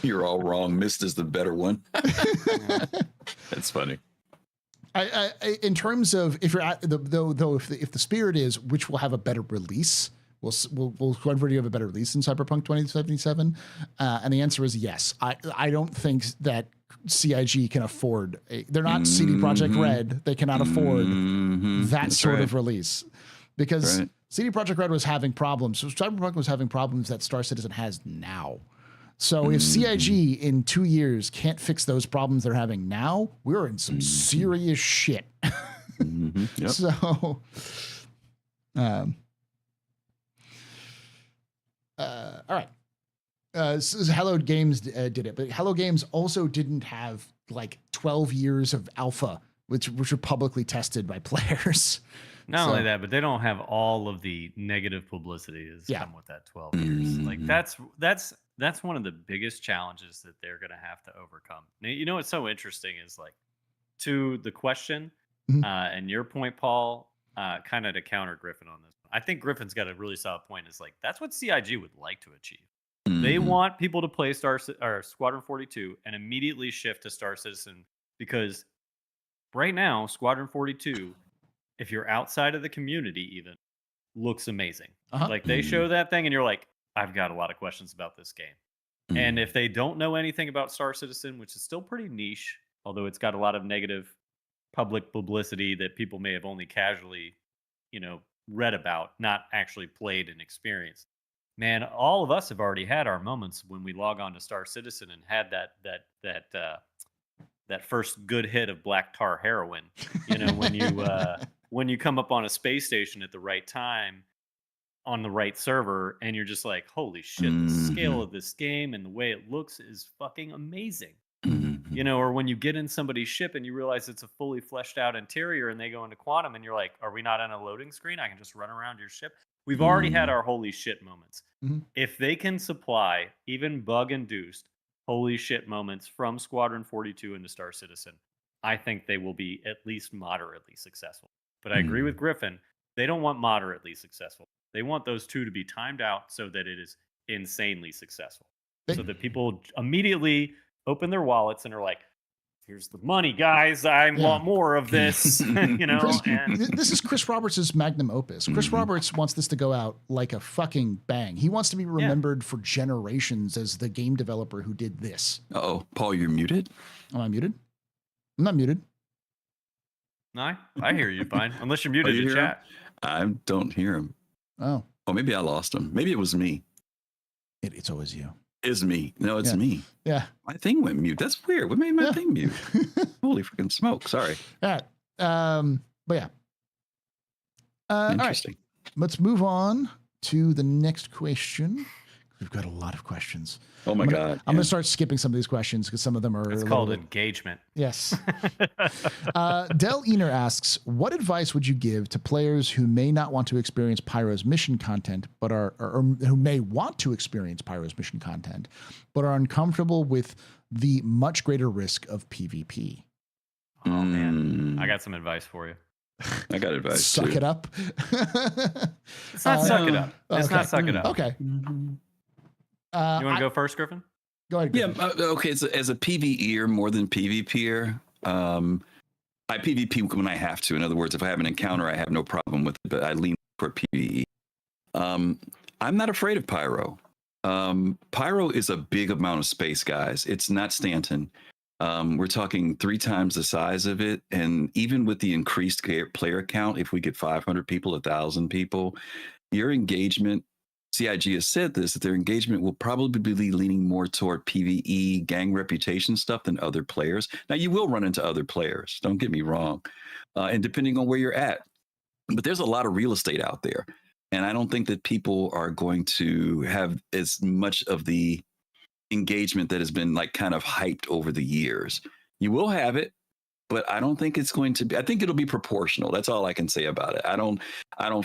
You're all wrong. Mist is the better one. That's funny. I in terms of, if you're at if the spirit is which will have a better release, will Squadron 42 have a better release than Cyberpunk 2077? And the answer is yes. I don't think that CIG can afford. They're not CD Projekt Red. They cannot afford that sort of release, because CD Projekt Red was having problems. So Cyberpunk was having problems that Star Citizen has now. So if CIG in 2 years can't fix those problems they're having now, we're in some serious shit. Yep. So, all right. So Hello Games did it, but Hello Games also didn't have like 12 years of alpha, which were publicly tested by players. Not only that, but they don't have all of the negative publicity that's come with that 12 years. Like that's one of the biggest challenges that they're going to have to overcome. Now, you know what's so interesting is, like, to the question and your point, Paul, kind of to counter Griffin on this. I think Griffin's got a really solid point. Is like, that's what CIG would like to achieve. They want people to play Squadron 42 and immediately shift to Star Citizen, because right now Squadron 42, if you're outside of the community, even looks amazing. Like, they show that thing and you're like, I've got a lot of questions about this game. And if they don't know anything about Star Citizen, which is still pretty niche, although it's got a lot of negative public publicity that people may have only casually, read about, not actually played and experienced. Man, all of us have already had our moments when we log on to Star Citizen and had that first good hit of black tar heroin. When you come up on a space station at the right time, on the right server, and you're just like, holy shit, the scale of this game and the way it looks is fucking amazing. You know, or when you get in somebody's ship and you realize it's a fully fleshed out interior and they go into quantum and you're like, are we not on a loading screen? I can just run around your ship. We've already had our holy shit moments. Mhm. If they can supply even bug induced holy shit moments from Squadron 42 into Star Citizen, I think they will be at least moderately successful. But I agree with Griffin. They don't want moderately successful. They want those two to be timed out so that it is insanely successful. So that people immediately open their wallets and are like, here's the money, guys. I want more of this. You know, this is Chris Roberts' magnum opus. Chris Roberts wants this to go out like a fucking bang. He wants to be remembered for generations as the game developer who did this. Oh, Paul, you're muted. Am I muted? I'm not muted. No, I hear you fine. Unless you're muted in chat. I don't hear him. Oh, maybe I lost him. Maybe it was me. It's always you. Is me. No, it's me. Yeah. My thing went mute. That's weird. What made my thing mute? Holy freaking smoke. Sorry. All right. But yeah. Interesting. All right. Let's move on to the next question. We've got a lot of questions. Oh my God. I'm going to start skipping some of these questions because some of them are. It's called engagement. Yes. Del Ener asks, what advice would you give to players who may not want to experience Pyro's mission content, but or who may want to experience Pyro's mission content, but are uncomfortable with the much greater risk of PvP? Oh man, I got some advice for you. I got advice. Suck it up. It's not suck it up. It's not suck it up. Okay. You want to go first, Griffin? Go ahead. Griffin. Yeah. Okay. As a PvEer more than PvPer, I PvP when I have to. In other words, if I have an encounter, I have no problem with it, but I lean for PvE. I'm not afraid of Pyro. Pyro is a big amount of space, guys. It's not Stanton. We're talking 3 times the size of it. And even with the increased player count, if we get 500 people, 1,000 people, your engagement, CIG has said this, that their engagement will probably be leaning more toward PvE gang reputation stuff than other players. Now, you will run into other players. Don't get me wrong. And depending on where you're at, but there's a lot of real estate out there. And I don't think that people are going to have as much of the engagement that has been like kind of hyped over the years. You will have it, but I don't think it's going to be, I think it'll be proportional. That's all I can say about it. I don't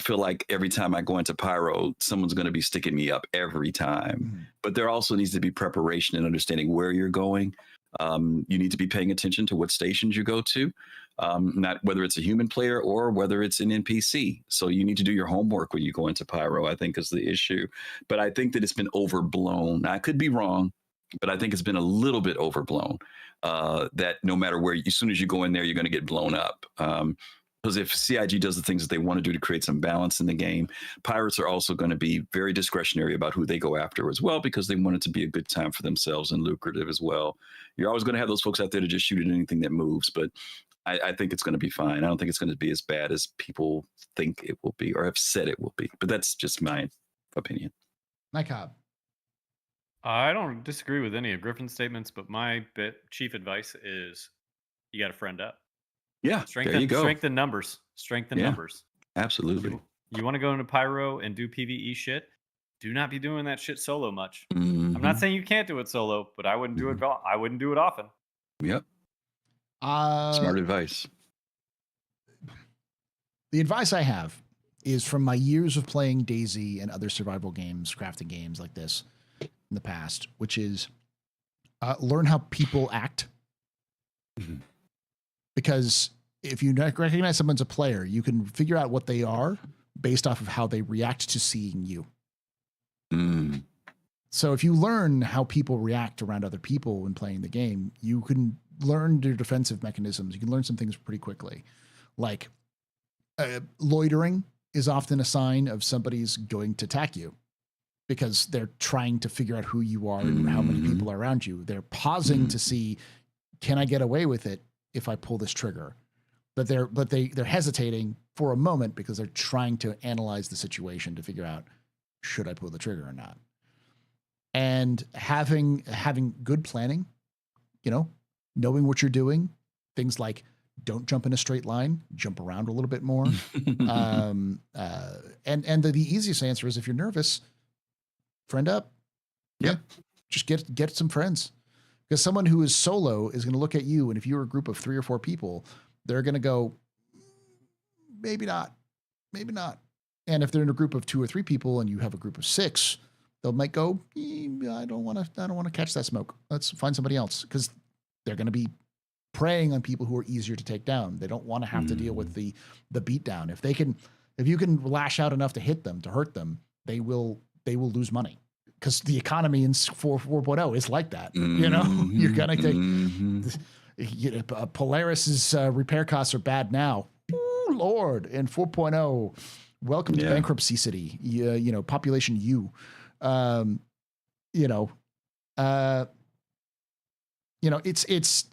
feel like every time I go into Pyro, someone's going to be sticking me up every time. But there also needs to be preparation and understanding where you're going. You need to be paying attention to what stations you go to, not whether it's a human player or whether it's an NPC. So you need to do your homework when you go into Pyro, I think is the issue. But I think that it's been overblown. Now, I could be wrong, but I think it's been a little bit overblown, that no matter where, as soon as you go in there, you're going to get blown up. Because if CIG does the things that they want to do to create some balance in the game, pirates are also going to be very discretionary about who they go after as well, because they want it to be a good time for themselves and lucrative as well. You're always going to have those folks out there to just shoot at anything that moves, but I think it's going to be fine. I don't think it's going to be as bad as people think it will be or have said it will be, but that's just my opinion. Nycob. I don't disagree with any of Griffin's statements, but my chief advice is you got to friend up. Yeah, there you go. Strengthen numbers. Strengthen numbers. Absolutely. You want to go into Pyro and do PvE shit? Do not be doing that shit solo much. Mm-hmm. I'm not saying you can't do it solo, but I wouldn't do it. I wouldn't do it often. Yep. Smart advice. The advice I have is from my years of playing DayZ and other survival games, crafting games like this in the past, which is learn how people act. Because if you recognize someone's a player, you can figure out what they are based off of how they react to seeing you. So if you learn how people react around other people when playing the game, you can learn their defensive mechanisms. You can learn some things pretty quickly. Like loitering is often a sign of somebody's going to attack you, because they're trying to figure out who you are and how many people are around you. They're pausing to see, can I get away with it if I pull this trigger? But they're hesitating for a moment because they're trying to analyze the situation to figure out, should I pull the trigger or not? And having good planning, knowing what you're doing, things like don't jump in a straight line, jump around a little bit more. And the easiest answer is, if you're nervous, friend up. Yeah. Just get some friends. Because someone who is solo is going to look at you, and if you're a group of 3 or 4 people, they're going to go, maybe not, maybe not. And if they're in a group of 2 or 3 people and you have a group of 6, they might go, I don't want to catch that smoke. Let's find somebody else, because they're going to be preying on people who are easier to take down. They don't want to have to deal with the beat down. If you can lash out enough to hit them, to hurt them, they will lose money, because the economy in 4.0 is like that. You know, you're gonna take Polaris's repair costs are bad now. Ooh, Lord, in 4.0, welcome to bankruptcy city. You know, population you know, it's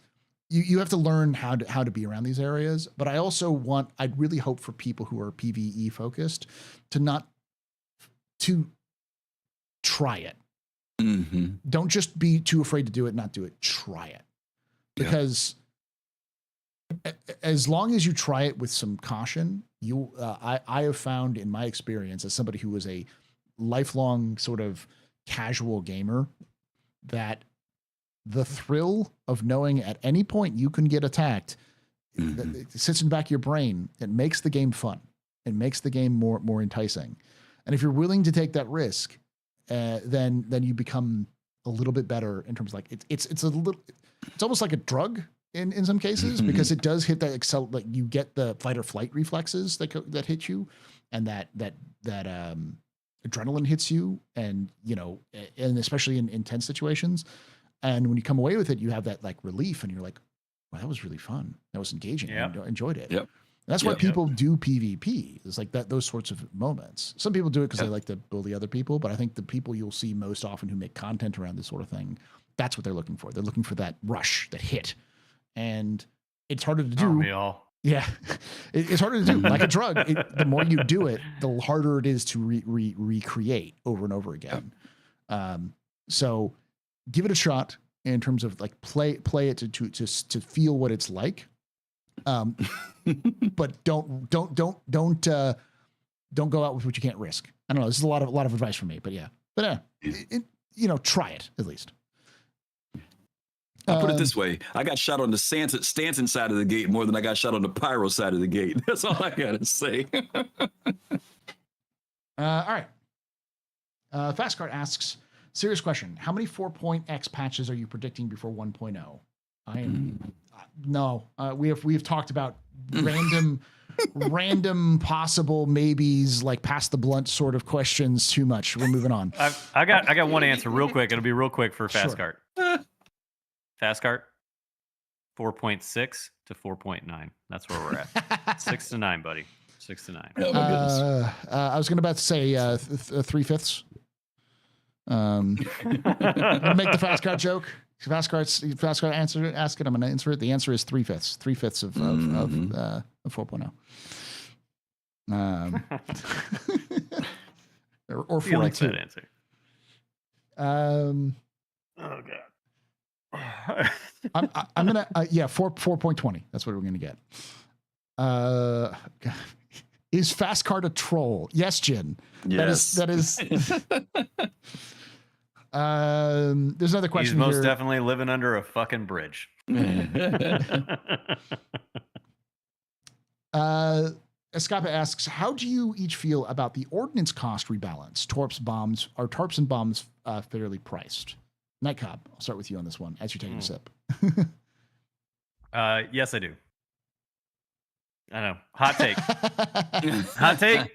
you have to learn how to be around these areas. But I'd really hope for people who are PvE focused to try it. Don't just be too afraid to do it, not do it. Try it, because as long as you try it with some caution, I have found in my experience as somebody who was a lifelong sort of casual gamer, that the thrill of knowing at any point you can get attacked, it sits in the back of your brain. It makes the game fun. It makes the game more enticing. And if you're willing to take that risk, then you become a little bit better in terms of, like, it's almost like a drug in some cases, because it does hit that like you get the fight or flight reflexes that hit you, and that adrenaline hits you, and and especially in intense situations. And when you come away with it, you have that like relief, and you're like, well, that was really fun. That was engaging. Yep. I enjoyed it. Yep. And that's why people do PvP. It's like those sorts of moments. Some people do it because they like to bully other people, but I think the people you'll see most often who make content around this sort of thing, that's what they're looking for. They're looking for that rush, that hit. And it's harder to do. Yeah. It's harder to do. Like a drug, the more you do it, the harder it is to recreate over and over again. So give it a shot in terms of like play it to feel what it's like. But don't go out with what you can't risk. I don't know. This is a lot of advice from me, but try it at least. I'll put it this way. I got shot on the Stanton side of the gate more than I got shot on the Pyro side of the gate. That's all I got to say. All right. Fastcart asks, serious question. How many 4.x patches are you predicting before 1.0? I am no. We've talked about random possible maybes, like pass the blunt sort of questions too much. We're moving on. I got one answer real quick. It'll be real quick for Fastcart. Sure. Fastcart, 4.6 to 4.9. That's where we're at. 6 to 9, buddy. 6 to 9. Oh my goodness. I was about to say 3/5. I'm gonna make the Fastcart joke. Fastcart ask it. I'm gonna answer it. The answer is 3/5. 3/5 of 4.0. Or 42. Like that answer. Oh god. I'm gonna 4.20. That's what we're gonna get. Is Fastcart a troll? Yes, Jin. Yes. That is. There's another question. He's most definitely living under a fucking bridge. Escapa asks, how do you each feel about the ordnance cost rebalance? Tarps and bombs fairly priced? Nightcob, I'll start with you on this one as you're taking a sip. Yes, I do. I know. Hot take. Hot take.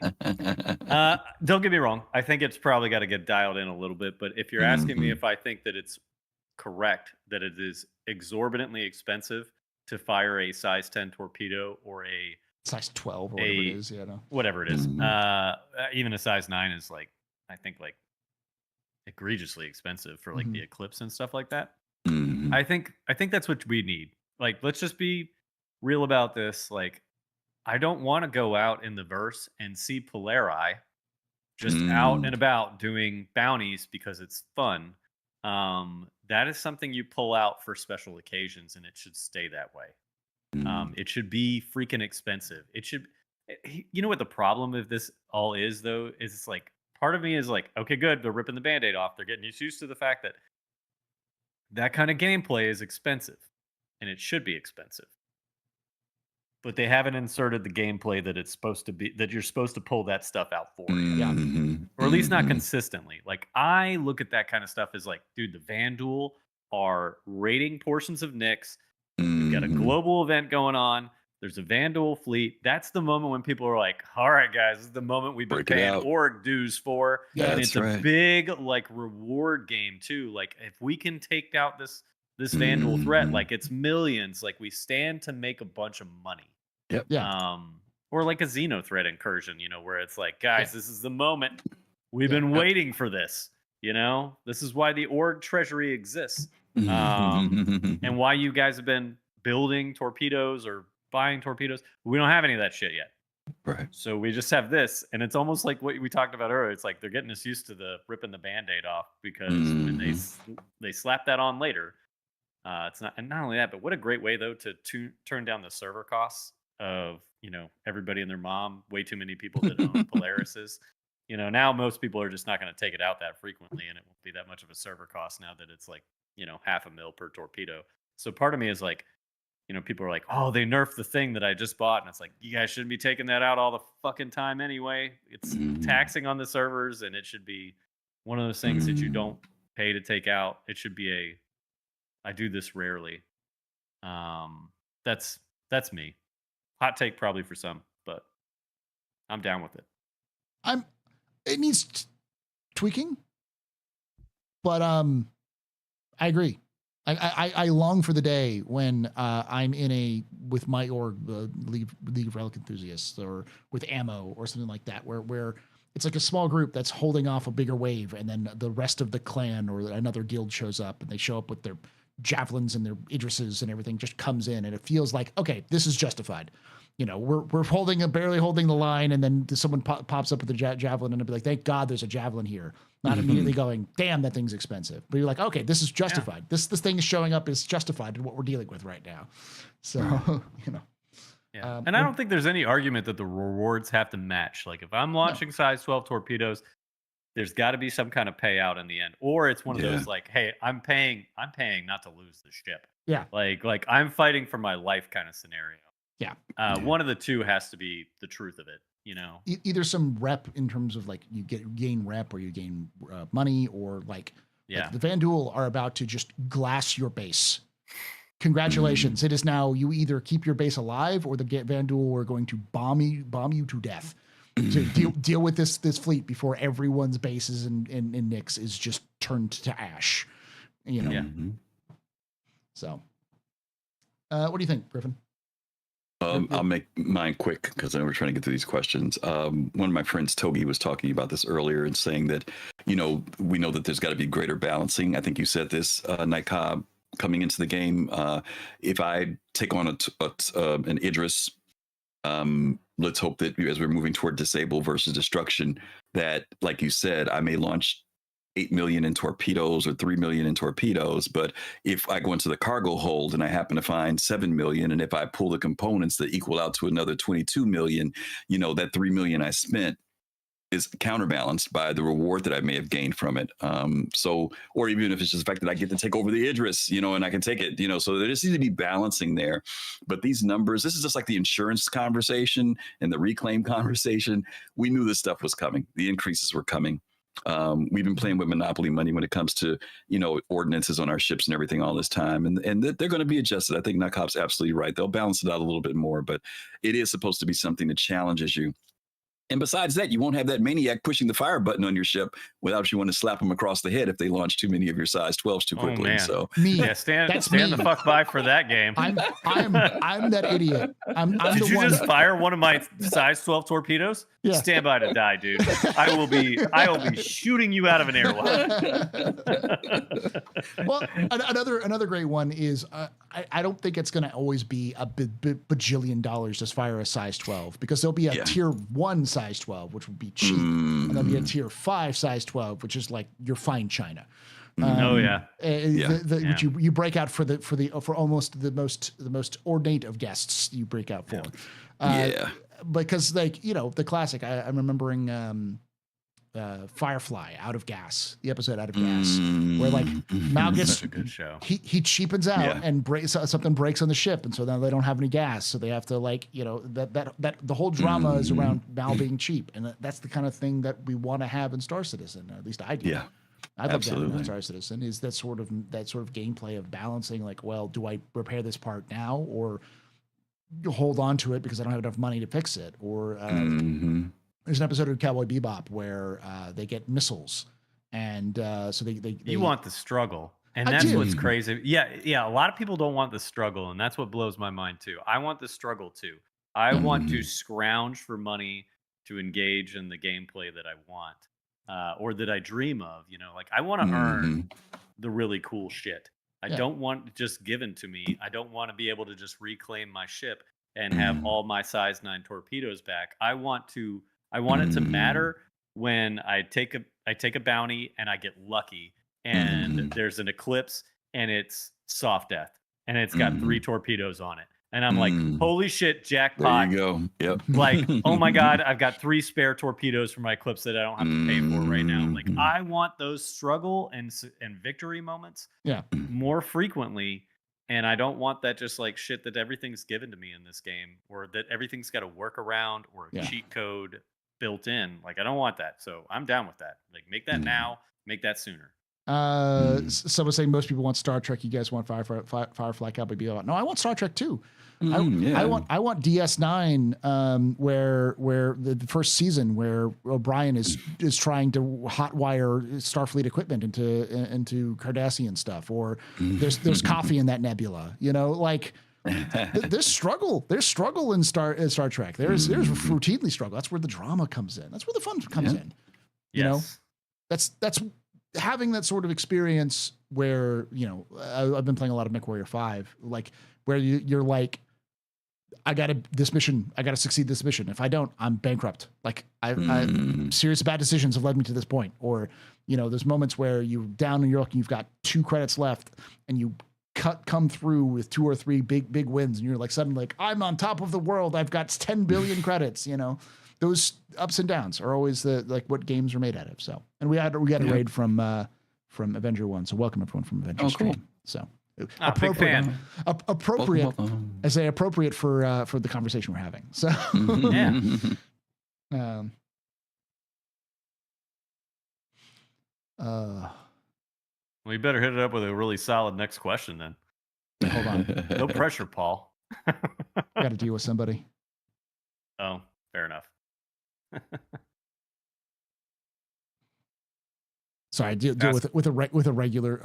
Don't get me wrong. I think it's probably got to get dialed in a little bit. But if you're asking me if I think that it's correct that it is exorbitantly expensive to fire a size 10 torpedo or a size 12 or whatever it is, whatever it is, even a size 9 is like, I think, like egregiously expensive for like the Eclipse and stuff like that. I think that's what we need. Like, let's just be real about this. Like, I don't want to go out in the verse and see Polari just out and about doing bounties because it's fun. That is something you pull out for special occasions, and it should stay that way. It should be freaking expensive. It should. You know what the problem of this all is, though, is it's like part of me is like, okay, good, they're ripping the Band-Aid off. They're getting used to the fact that That kind of gameplay is expensive, and it should be expensive. But they haven't inserted the gameplay that it's supposed to be, that you're supposed to pull that stuff out for you. Yeah. Or at least not consistently. Like, I look at that kind of stuff as like, dude, the Vanduul are raiding portions of Nyx. You've got a global event going on. There's a Vanduul fleet. That's the moment when people are like, all right, guys, this is the moment we've been paying org dues for. Yeah, and it's a big like reward game too. Like, if we can take out this Vanduul threat, like, it's millions. Like, we stand to make a bunch of money. Yep. Yeah. Or like a Xeno threat incursion, where it's like, guys, this is the moment. We've been waiting for this. This is why the org treasury exists. And why you guys have been building torpedoes or buying torpedoes. We don't have any of that shit yet. Right. So we just have this, and it's almost like what we talked about earlier. It's like they're getting us used to the ripping the Band-Aid off, because when they slap that on later, it's not. And not only that, but what a great way though to turn down the server costs of everybody and their mom. Way too many people that own Polarises. Now most people are just not going to take it out that frequently, and it won't be that much of a server cost now that it's like $0.50 per torpedo. So part of me is like, people are like, oh, they nerfed the thing that I just bought. And it's like, you guys shouldn't be taking that out all the fucking time anyway. It's taxing on the servers, and it should be one of those things that you don't pay to take out. It should be I do this rarely. That's me. Hot take probably for some, but I'm down with it. It needs tweaking, but I agree. I long for the day when I'm with my org, League of Relic Enthusiasts, or with ammo or something like that, where it's like a small group that's holding off a bigger wave, and then the rest of the clan or another guild shows up, and they show up with their javelins and their Idrises and everything just comes in, and it feels like, okay, this is justified. We're barely holding the line, and then someone pops up with a javelin, and I'll be like, thank God there's a javelin here. Not immediately going, damn, that thing's expensive. But you're like, okay, this is justified. Yeah. This thing is showing up is justified in what we're dealing with right now. So, Yeah. And I don't think there's any argument that the rewards have to match. Like, if I'm launching size 12 torpedoes, there's got to be some kind of payout in the end. Or it's one of those like, hey, I'm paying not to lose the ship. Yeah. Like I'm fighting for my life kind of scenario. Yeah. One of the two has to be the truth of it, Either some rep in terms of like you gain rep, or you gain money, or like the Vanduul are about to just glass your base. Congratulations. It is now, you either keep your base alive, or the Vanduul are going to bomb you to death. To deal with this fleet before everyone's bases in Nyx is just turned to ash. Yeah. So what do you think, Griffin? I'll make mine quick, because I know we're trying to get to these questions. One of my friends, Togi, was talking about this earlier and saying that, we know that there's got to be greater balancing. I think you said this, Nightcob, coming into the game. If I take on an Idris, let's hope that as we're moving toward disable versus destruction, that, like you said, I may launch 8 million in torpedoes or 3 million in torpedoes. But if I go into the cargo hold and I happen to find 7 million, and if I pull the components that equal out to another 22 million, that 3 million I spent is counterbalanced by the reward that I may have gained from it. Or even if it's just the fact that I get to take over the Idris, and I can take it, so there just needs to be balancing there. But these numbers, this is just like the insurance conversation and the reclaim conversation. We knew this stuff was coming. The increases were coming. We've been playing with monopoly money when it comes to, ordinances on our ships and everything all this time. And they're going to be adjusted. I think Nightcob's absolutely right. They'll balance it out a little bit more, but it is supposed to be something that challenges you. And besides that, you won't have that maniac pushing the fire button on your ship without you want to slap them across the head if they launch too many of your size 12s too quickly. Oh, man. So stand the fuck by for that game. I'm that idiot. I'm Did the you one. just fire one of my size 12 torpedoes? Yeah. Stand by to die, dude. I will be shooting you out of an airlock. Well, another great one is I don't think it's going to always be a bajillion dollars to fire a size 12, because there'll be a tier 1 size 12, which would be cheap, and there'll be a tier 5 size 12, which is like your fine china. Which you break out for almost the most ornate of guests. You break out for, because the classic. I'm remembering Firefly, Out of Gas, the episode Out of Gas, where like Mal gets Such a good show. He cheapens out and something breaks on the ship, and so now they don't have any gas, so they have to like that the whole drama is around Mal being cheap, and that's the kind of thing that we want to have in Star Citizen, or at least I do. Yeah. I'd love that in Star Citizen, is that sort of gameplay of balancing, like, well, do I repair this part now or hold on to it because I don't have enough money to fix it? Or there's an episode of Cowboy Bebop where they get missiles, and so they you want the struggle, and that's what's crazy. Yeah. A lot of people don't want the struggle, and that's what blows my mind too. I want the struggle too. I want to scrounge for money to engage in the gameplay that I want. Or that I dream of, like I want to earn the really cool shit. I don't want it just given to me. I don't want to be able to just reclaim my ship and have all my size 9 torpedoes back. I want it to matter when I take a bounty and I get lucky and there's an eclipse and it's soft death and it's got 3 torpedoes on it. And I'm like, holy shit, jackpot. There you go. Yep. Like, oh my God, I've got 3 spare torpedoes for my eclipse that I don't have to pay for right now. Like, I want those struggle and victory moments more frequently. And I don't want that just like shit that everything's given to me in this game, or that everything's got a workaround or a cheat code built in. Like, I don't want that. So I'm down with that. Like, make that now, make that sooner. Someone saying most people want Star Trek. You guys want Firefly, Cowboy Bebop. No, I want Star Trek too. I want DS9, where the first season where O'Brien is trying to hotwire Starfleet equipment into Cardassian stuff, or there's coffee in that nebula. Like there's struggle in Star Trek. There's routinely struggle. That's where the drama comes in. That's where the fun comes in. That's having that sort of experience where, I've been playing a lot of MechWarrior 5, like where you're like, I got to succeed this mission. If I don't, I'm bankrupt. Like I serious bad decisions have led me to this point. Or, there's moments where you're down and you've got 2 credits left and you come through with 2 or 3 big wins. And you're like, suddenly like, I'm on top of the world. I've got 10 billion credits, Those ups and downs are always what games are made out of. So, and we had a raid from Avenger 1. So welcome everyone from Avenger Stream. Cool. So appropriate I say appropriate for the conversation we're having. So we better hit it up with a really solid next question then. Hold on. No pressure, Paul. Got to deal with somebody. Oh, fair enough. Sorry, deal with a regular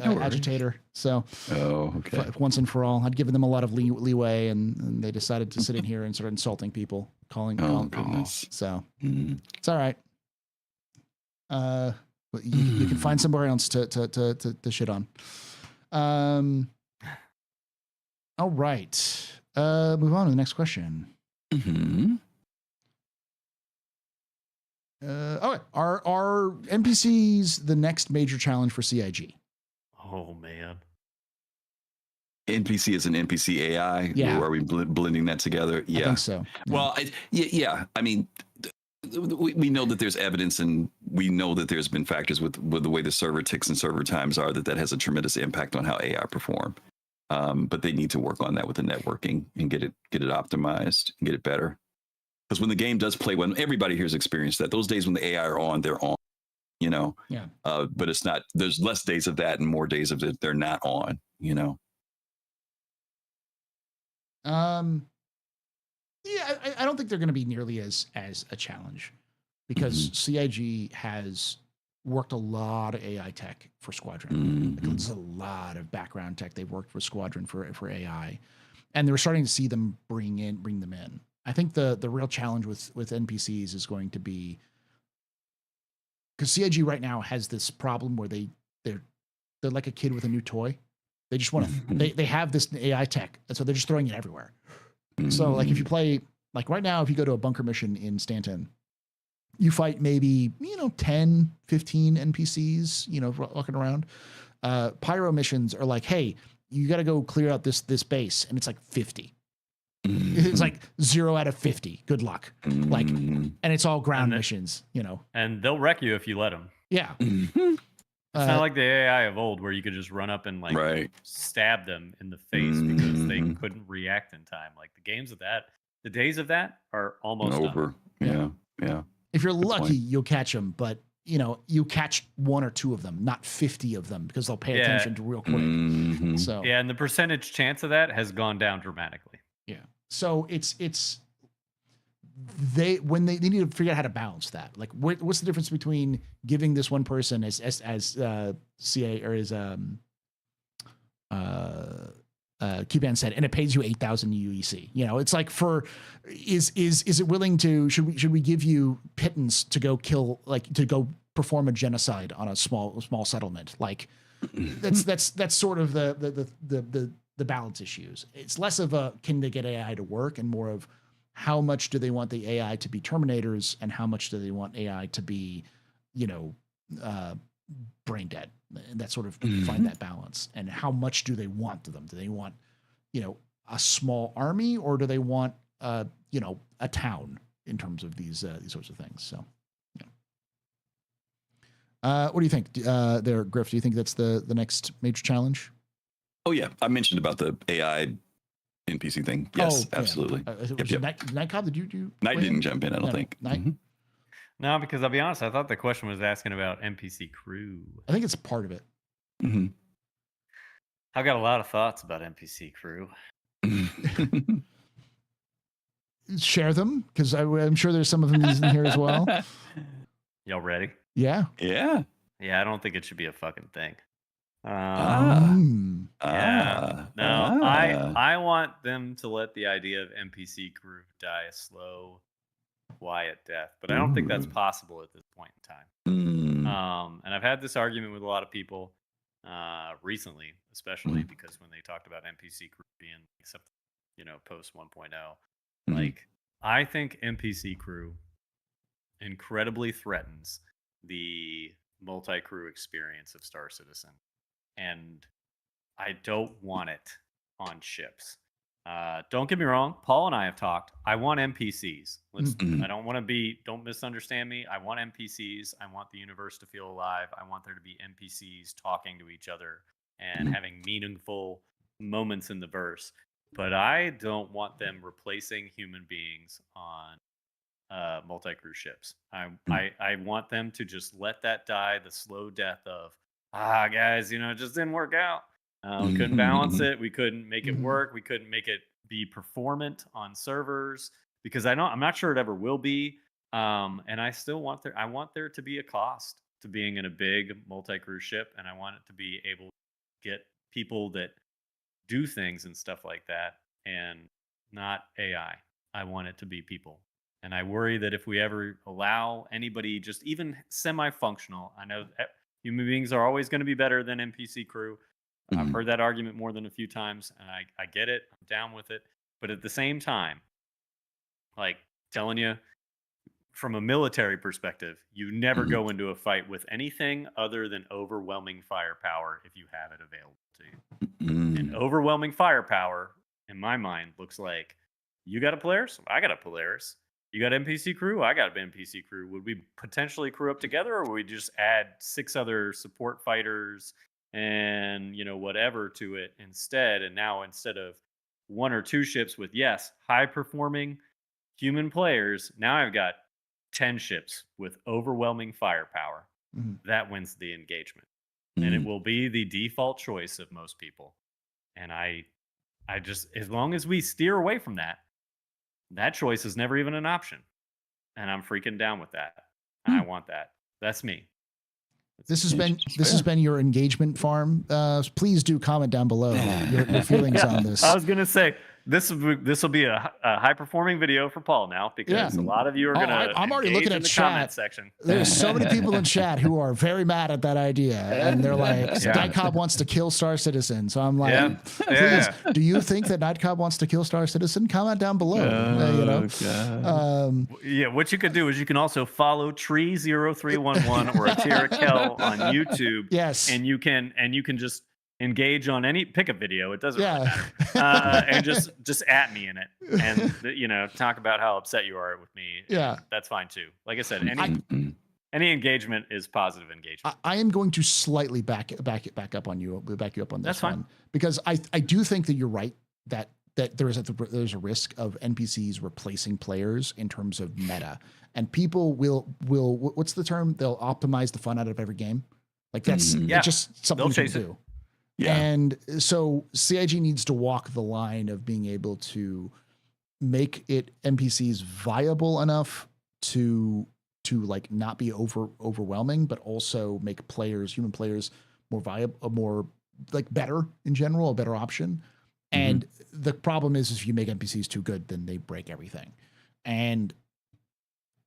agitator. So, once and for all, I'd given them a lot of leeway, and they decided to sit in here and start insulting people, calling. Goodness. So it's all right. You can find somewhere else to shit on. All right. Move on to the next question. Are NPCs the next major challenge for CIG? Oh man, NPC is an NPC AI. Yeah, are we blending that together? Yeah, I think so. Yeah. Well, I mean, we know that there's evidence, and we know that there's been factors with the way the server ticks and server times are that has a tremendous impact on how AI perform. But they need to work on that with the networking and get it optimized and get it better. Because when the game does play, when everybody here's experienced that, those days when the AI are on, they're on, Yeah. But it's not. There's less days of that and more days of it they're not on. Yeah, I don't think they're going to be nearly as a challenge, because CIG has worked a lot of AI tech for Squadron. There's a lot of background tech they've worked with Squadron for AI, and they're starting to see them bring them in. I think the real challenge with NPCs is going to be, because CIG right now has this problem where they're like a kid with a new toy. They just want to they have this AI tech, and so they're just throwing it everywhere. So like if you play, like right now, if you go to a bunker mission in Stanton, you fight maybe 10, 15 NPCs, walking around. Pyro missions are like, hey, you got to go clear out this base, and it's like 50. it's like 0 out of 50. Good luck. Like, and it's all ground And missions, And they'll wreck you if you let them. Yeah. It's not like the AI of old where you could just run up and like stab them in the face because they couldn't react in time. Like the days of that are almost over. Done. Yeah. If you're lucky, you'll catch them, but you catch 1 or 2 of them, not 50 of them, because they'll pay attention to real quick. So and the percentage chance of that has gone down dramatically. Yeah. So they need to figure out how to balance that. Like, what's the difference between giving this one person as CA or as Keyband said, and it pays you 8,000 UEC. It's like is it willing to should we give you pittance to go to go perform a genocide on a small settlement? Like that's sort of the balance issues. It's less of a can they get AI to work and more of how much do they want the AI to be Terminators and how much do they want AI to be, brain dead, and that sort of find that balance. And how much do they want to them? Do they want, a small army, or do they want, a town in terms of these sorts of things? So, what do you think there, Griff? Do you think that's the next major challenge? Oh yeah, I mentioned about the AI NPC thing. Yes, absolutely. Night Cobb, did you Night didn't jump in, I don't think. No, because I'll be honest, I thought the question was asking about NPC crew. I think it's part of it. I've got a lot of thoughts about NPC crew. Share them, because I'm sure there's some of them in here as well. Y'all ready? Yeah. Yeah. Yeah, I don't think it should be a fucking thing. Yeah. No, I want them to let the idea of NPC crew die a slow, quiet death, but I don't think that's possible at this point in time. And I've had this argument with a lot of people recently, especially because when they talked about NPC crew being except post 1.0, like I think NPC crew incredibly threatens the multi-crew experience of Star Citizen. And I don't want it on ships. Don't get me wrong. Paul and I have talked. I want NPCs. I don't want to be, don't misunderstand me. I want NPCs. I want the universe to feel alive. I want there to be NPCs talking to each other and having meaningful moments in the verse. But I don't want them replacing human beings on multi-crew ships. I want them to just let that die, the slow death of, guys, it just didn't work out. We couldn't balance it. We couldn't make it work. We couldn't make it be performant on servers because I'm not sure it ever will be. And I still want there to be a cost to being in a big multi-crew ship, and I want it to be able to get people that do things and stuff like that, and not AI. I want it to be people. And I worry that if we ever allow anybody just even semi-functional, I know human beings are always going to be better than NPC crew. I've heard that argument more than a few times, and I get it. I'm down with it. But at the same time, like telling you from a military perspective, you never go into a fight with anything other than overwhelming firepower if you have it available to you. And overwhelming firepower, in my mind, looks like you got a Polaris, I got a Polaris. You got NPC crew, I got an NPC crew. Would we potentially crew up together, or would we just add 6 other support fighters and whatever to it instead? And now instead of 1 or 2 ships with high performing human players, now I've got 10 ships with overwhelming firepower. That wins the engagement. And it will be the default choice of most people. And I just, as long as we steer away from that choice is never even an option. And I'm freaking down with that. I want that. That's me. This has been your engagement farm. Please do comment down below your feelings on this. I was gonna say this will be a high performing video for Paul now, because a lot of you are gonna. I'm already looking at chat section. There's so many people in chat who are very mad at that idea, and they're like, "Nightcob wants to kill Star Citizen." So I'm like, please, do you think that Nightcob wants to kill Star Citizen? Comment down below. What you could do is you can also follow Tree0311 or Atira Kel on YouTube. Yes, and you can just engage on any pick a video. It doesn't really Yeah. matter. And just at me in it, and talk about how upset you are with me. Yeah. That's fine too. Like I said, any engagement is positive engagement. I am going to slightly back up on you. We'll back you up on this That's fine. one, because I do think that you're right that there's a risk of NPCs replacing players in terms of meta, and people will what's the term? They'll optimize the fun out of every game. Like that's it's just something you can do. Yeah. And so CIG needs to walk the line of being able to make it NPCs viable enough to like not be overwhelming, but also make human players more viable, more like better in general, a better option. And the problem is if you make NPCs too good, then they break everything. And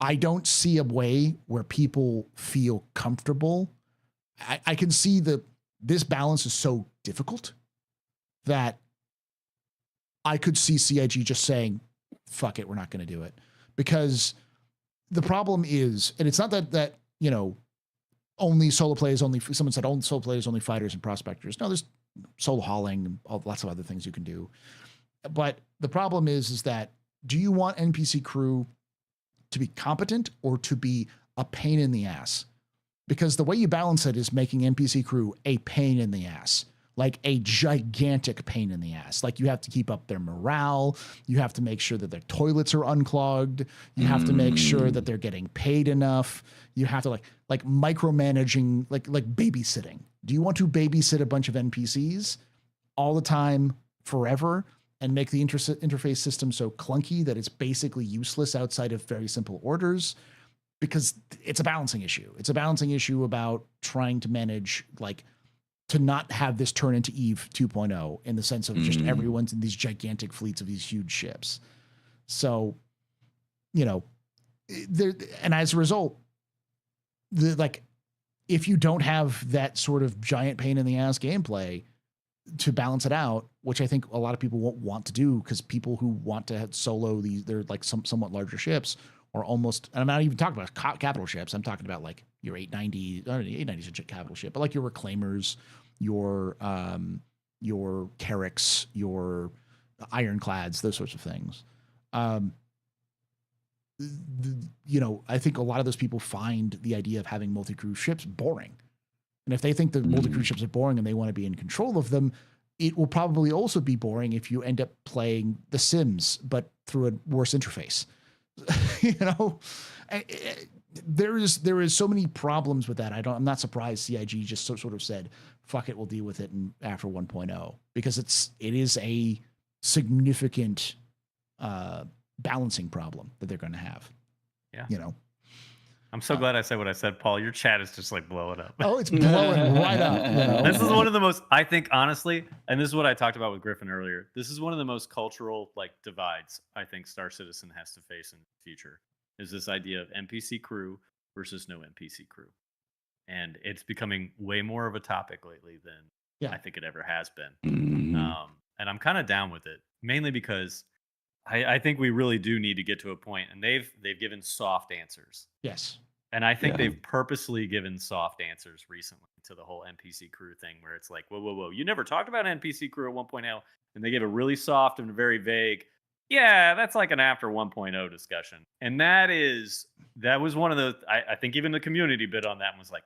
I don't see a way where people feel comfortable. I can see this balance is so difficult that I could see CIG just saying, fuck it, we're not going to do it. Because the problem is, and it's not that only solo players, someone said only solo players, only fighters and prospectors. No, there's solo hauling and lots of other things you can do. But the problem is that do you want NPC crew to be competent or to be a pain in the ass? Because the way you balance it is making NPC crew a pain in the ass, like a gigantic pain in the ass. Like you have to keep up their morale. You have to make sure that their toilets are unclogged. You have to make sure that they're getting paid enough. You have to like micromanaging, like babysitting. Do you want to babysit a bunch of NPCs all the time forever and make the interface system so clunky that it's basically useless outside of very simple orders? Because it's a balancing issue. It's a balancing issue about trying to manage, to not have this turn into Eve 2.0 in the sense of just everyone's in these gigantic fleets of these huge ships. So, and as a result, if you don't have that sort of giant pain in the ass gameplay to balance it out, which I think a lot of people won't want to do, because people who want to solo they're like somewhat larger ships, or almost, and I'm not even talking about capital ships. I'm talking about like your 890, 890 is a capital ship, but like your reclaimers, your Carracks, your ironclads, those sorts of things. I think a lot of those people find the idea of having multi-crew ships boring. And if they think the multi-crew ships are boring and they want to be in control of them, it will probably also be boring if you end up playing The Sims, but through a worse interface. There is so many problems with that. I'm not surprised CIG just sort of said, fuck it, we'll deal with it after 1.0, because it is a significant balancing problem that they're going to have. Yeah. I'm so glad I said what I said, Paul. Your chat is just like blowing up. Oh, it's blowing right up. This is one of the most, I think, honestly, and this is what I talked about with Griffin earlier. This is one of the most cultural divides I think Star Citizen has to face in the future. Is this idea of NPC crew versus no NPC crew, and it's becoming way more of a topic lately than I think it ever has been. And I'm kind of down with it, mainly because I think we really do need to get to a point, and they've given soft answers. Yes. And I think they've purposely given soft answers recently to the whole NPC crew thing, where it's like, whoa, you never talked about NPC crew at 1.0, and they gave a really soft and very vague, that's like an after 1.0 discussion. And that was one of the, I think even the community bit on that and was like,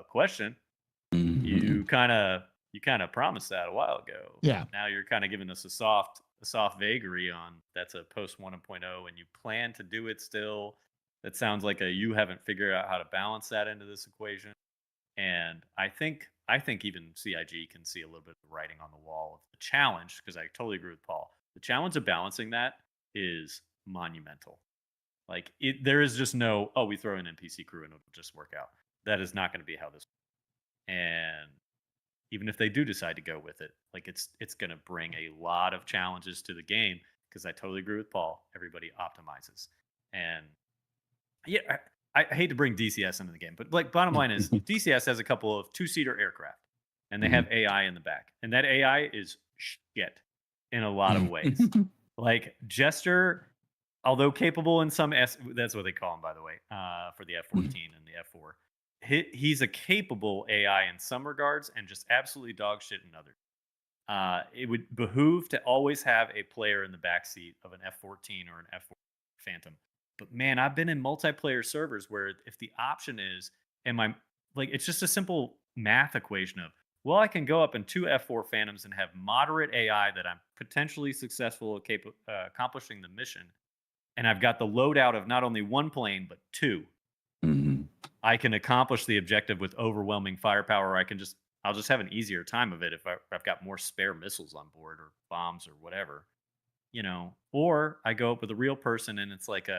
question, you kind of promised that a while ago. Yeah. Now you're kind of giving us a soft vagary on that's a post 1.0, and you plan to do it still. That sounds like you haven't figured out how to balance that into this equation. And I think even CIG can see a little bit of the writing on the wall of the challenge, because I totally agree with Paul. The challenge of balancing that is monumental. There is just no, we throw an NPC crew and it'll just work out. That is not going to be how this works. And even if they do decide to go with it, it's going to bring a lot of challenges to the game, because I totally agree with Paul. Everybody optimizes. And I hate to bring DCS into the game, but bottom line is DCS has a couple of 2-seater aircraft, and they have AI in the back, and that AI is shit in a lot of ways. Jester, although capable in some that's what they call him, by the way, for the F-14 and the F-4. he's a capable AI in some regards and just absolutely dog shit in others. It would behoove to always have a player in the backseat of an F-14 or an F-4 Phantom. But man, I've been in multiplayer servers where if the option is, it's just a simple math equation of, well, I can go up in two F-4 Phantoms and have moderate AI that I'm potentially successful at accomplishing the mission. And I've got the loadout of not only one plane, but two. Mm-hmm. I can accomplish the objective with overwhelming firepower. I'll just have an easier time of it if I've got more spare missiles on board or bombs or whatever, or I go up with a real person and it's like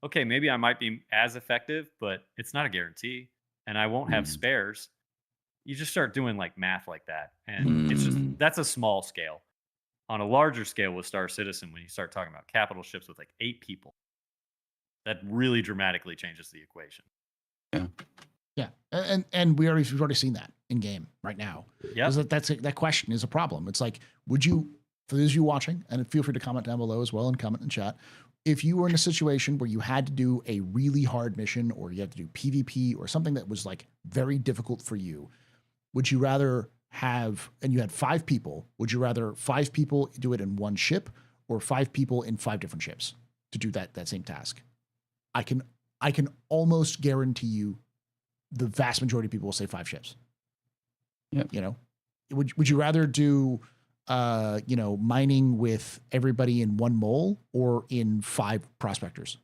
okay, maybe I might be as effective, but it's not a guarantee and I won't have spares. You just start doing like math like that. And that's a small scale. On a larger scale with Star Citizen, when you start talking about capital ships with like 8 people, that really dramatically changes the equation. Yeah. Yeah, and we've already seen that in game right now. Yeah, that question is a problem. It's like, would you, for those of you watching, and feel free to comment down below as well and comment in chat, if you were in a situation where you had to do a really hard mission or you had to do PvP or something that was like very difficult for you, would you rather have, and you had 5 people, would you rather 5 people do it in one ship or 5 people in 5 different ships to do that same task? I can almost guarantee you the vast majority of people will say 5 ships. Yeah. Would you rather do, mining with everybody in one mole or in 5 prospectors?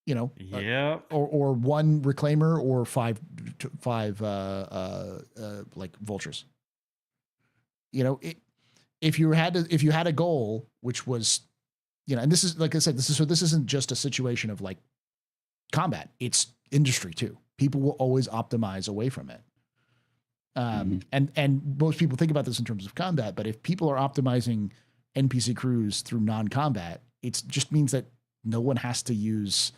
Yeah. Or 1 reclaimer or 5 like vultures. If you had a goal, which was, and this is, like I said, this isn't just a situation of like combat, it's industry too. People will always optimize away from it. And most people think about this in terms of combat, but if people are optimizing NPC crews through non-combat, it just means that no one has to use,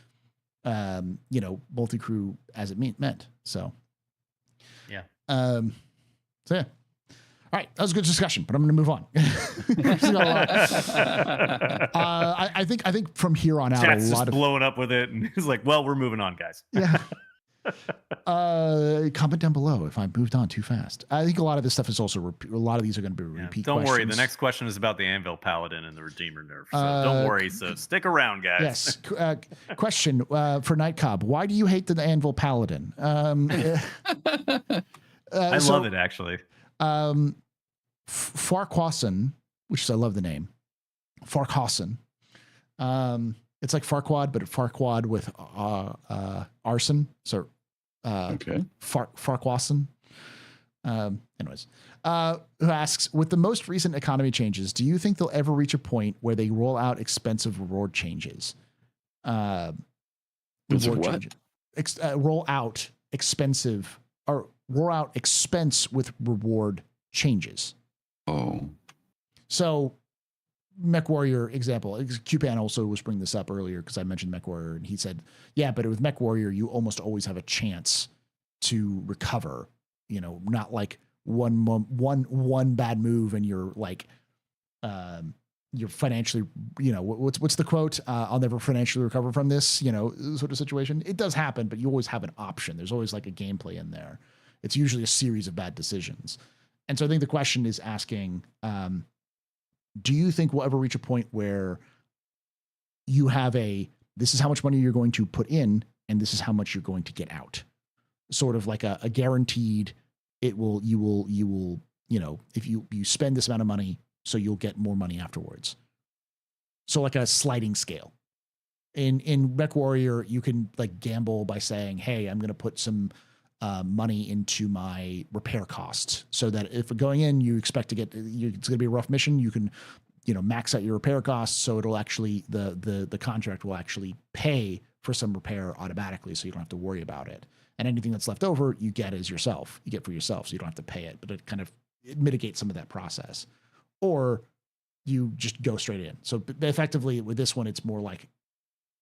multi-crew as it meant. So, yeah. So yeah. All right, that was a good discussion, but I'm going to move on. I think from here on out, Chat's a lot just of blowing up with it, and it's like, well, we're moving on, guys. Yeah. Comment down below if I moved on too fast. I think a lot of this stuff is also a lot of these are going to be repeat. Don't questions. worry, the next question is about the Anvil Paladin and the Redeemer nerf. So don't worry. So stick around, guys. Yes. Question for Night Cobb: why do you hate the Anvil Paladin? I love it actually. Farquaadson, which is, I love the name, Farquaadson. It's like Farquaad, but Farquaad with arson. So okay. Farquaadson. Anyways, who asks, with the most recent economy changes, do you think they'll ever reach a point where they roll out expensive reward changes? Roll out expensive or roll out expense with reward changes. Oh. So Mech Warrior example, QPan also was bringing this up earlier because I mentioned Mech Warrior and he said, yeah, but with Mech Warrior, you almost always have a chance to recover, not like one bad move and you're like, you're financially, what's the quote? I'll never financially recover from this, sort of situation. It does happen, but you always have an option. There's always like a gameplay in there. It's usually a series of bad decisions. And so I think the question is asking, do you think we'll ever reach a point where you have this is how much money you're going to put in and this is how much you're going to get out? Sort of like a guaranteed, you will, if you spend this amount of money, so you'll get more money afterwards. So like a sliding scale. In Mech Warrior, you can like gamble by saying, hey, I'm going to put some money into my repair costs so that if going in, you expect to get, it's going to be a rough mission. You can, max out your repair costs. So it'll actually, the contract will actually pay for some repair automatically. So you don't have to worry about it. And anything that's left over, you get for yourself. So you don't have to pay it, but it mitigates some of that process. Or you just go straight in. So effectively with this one, it's more like,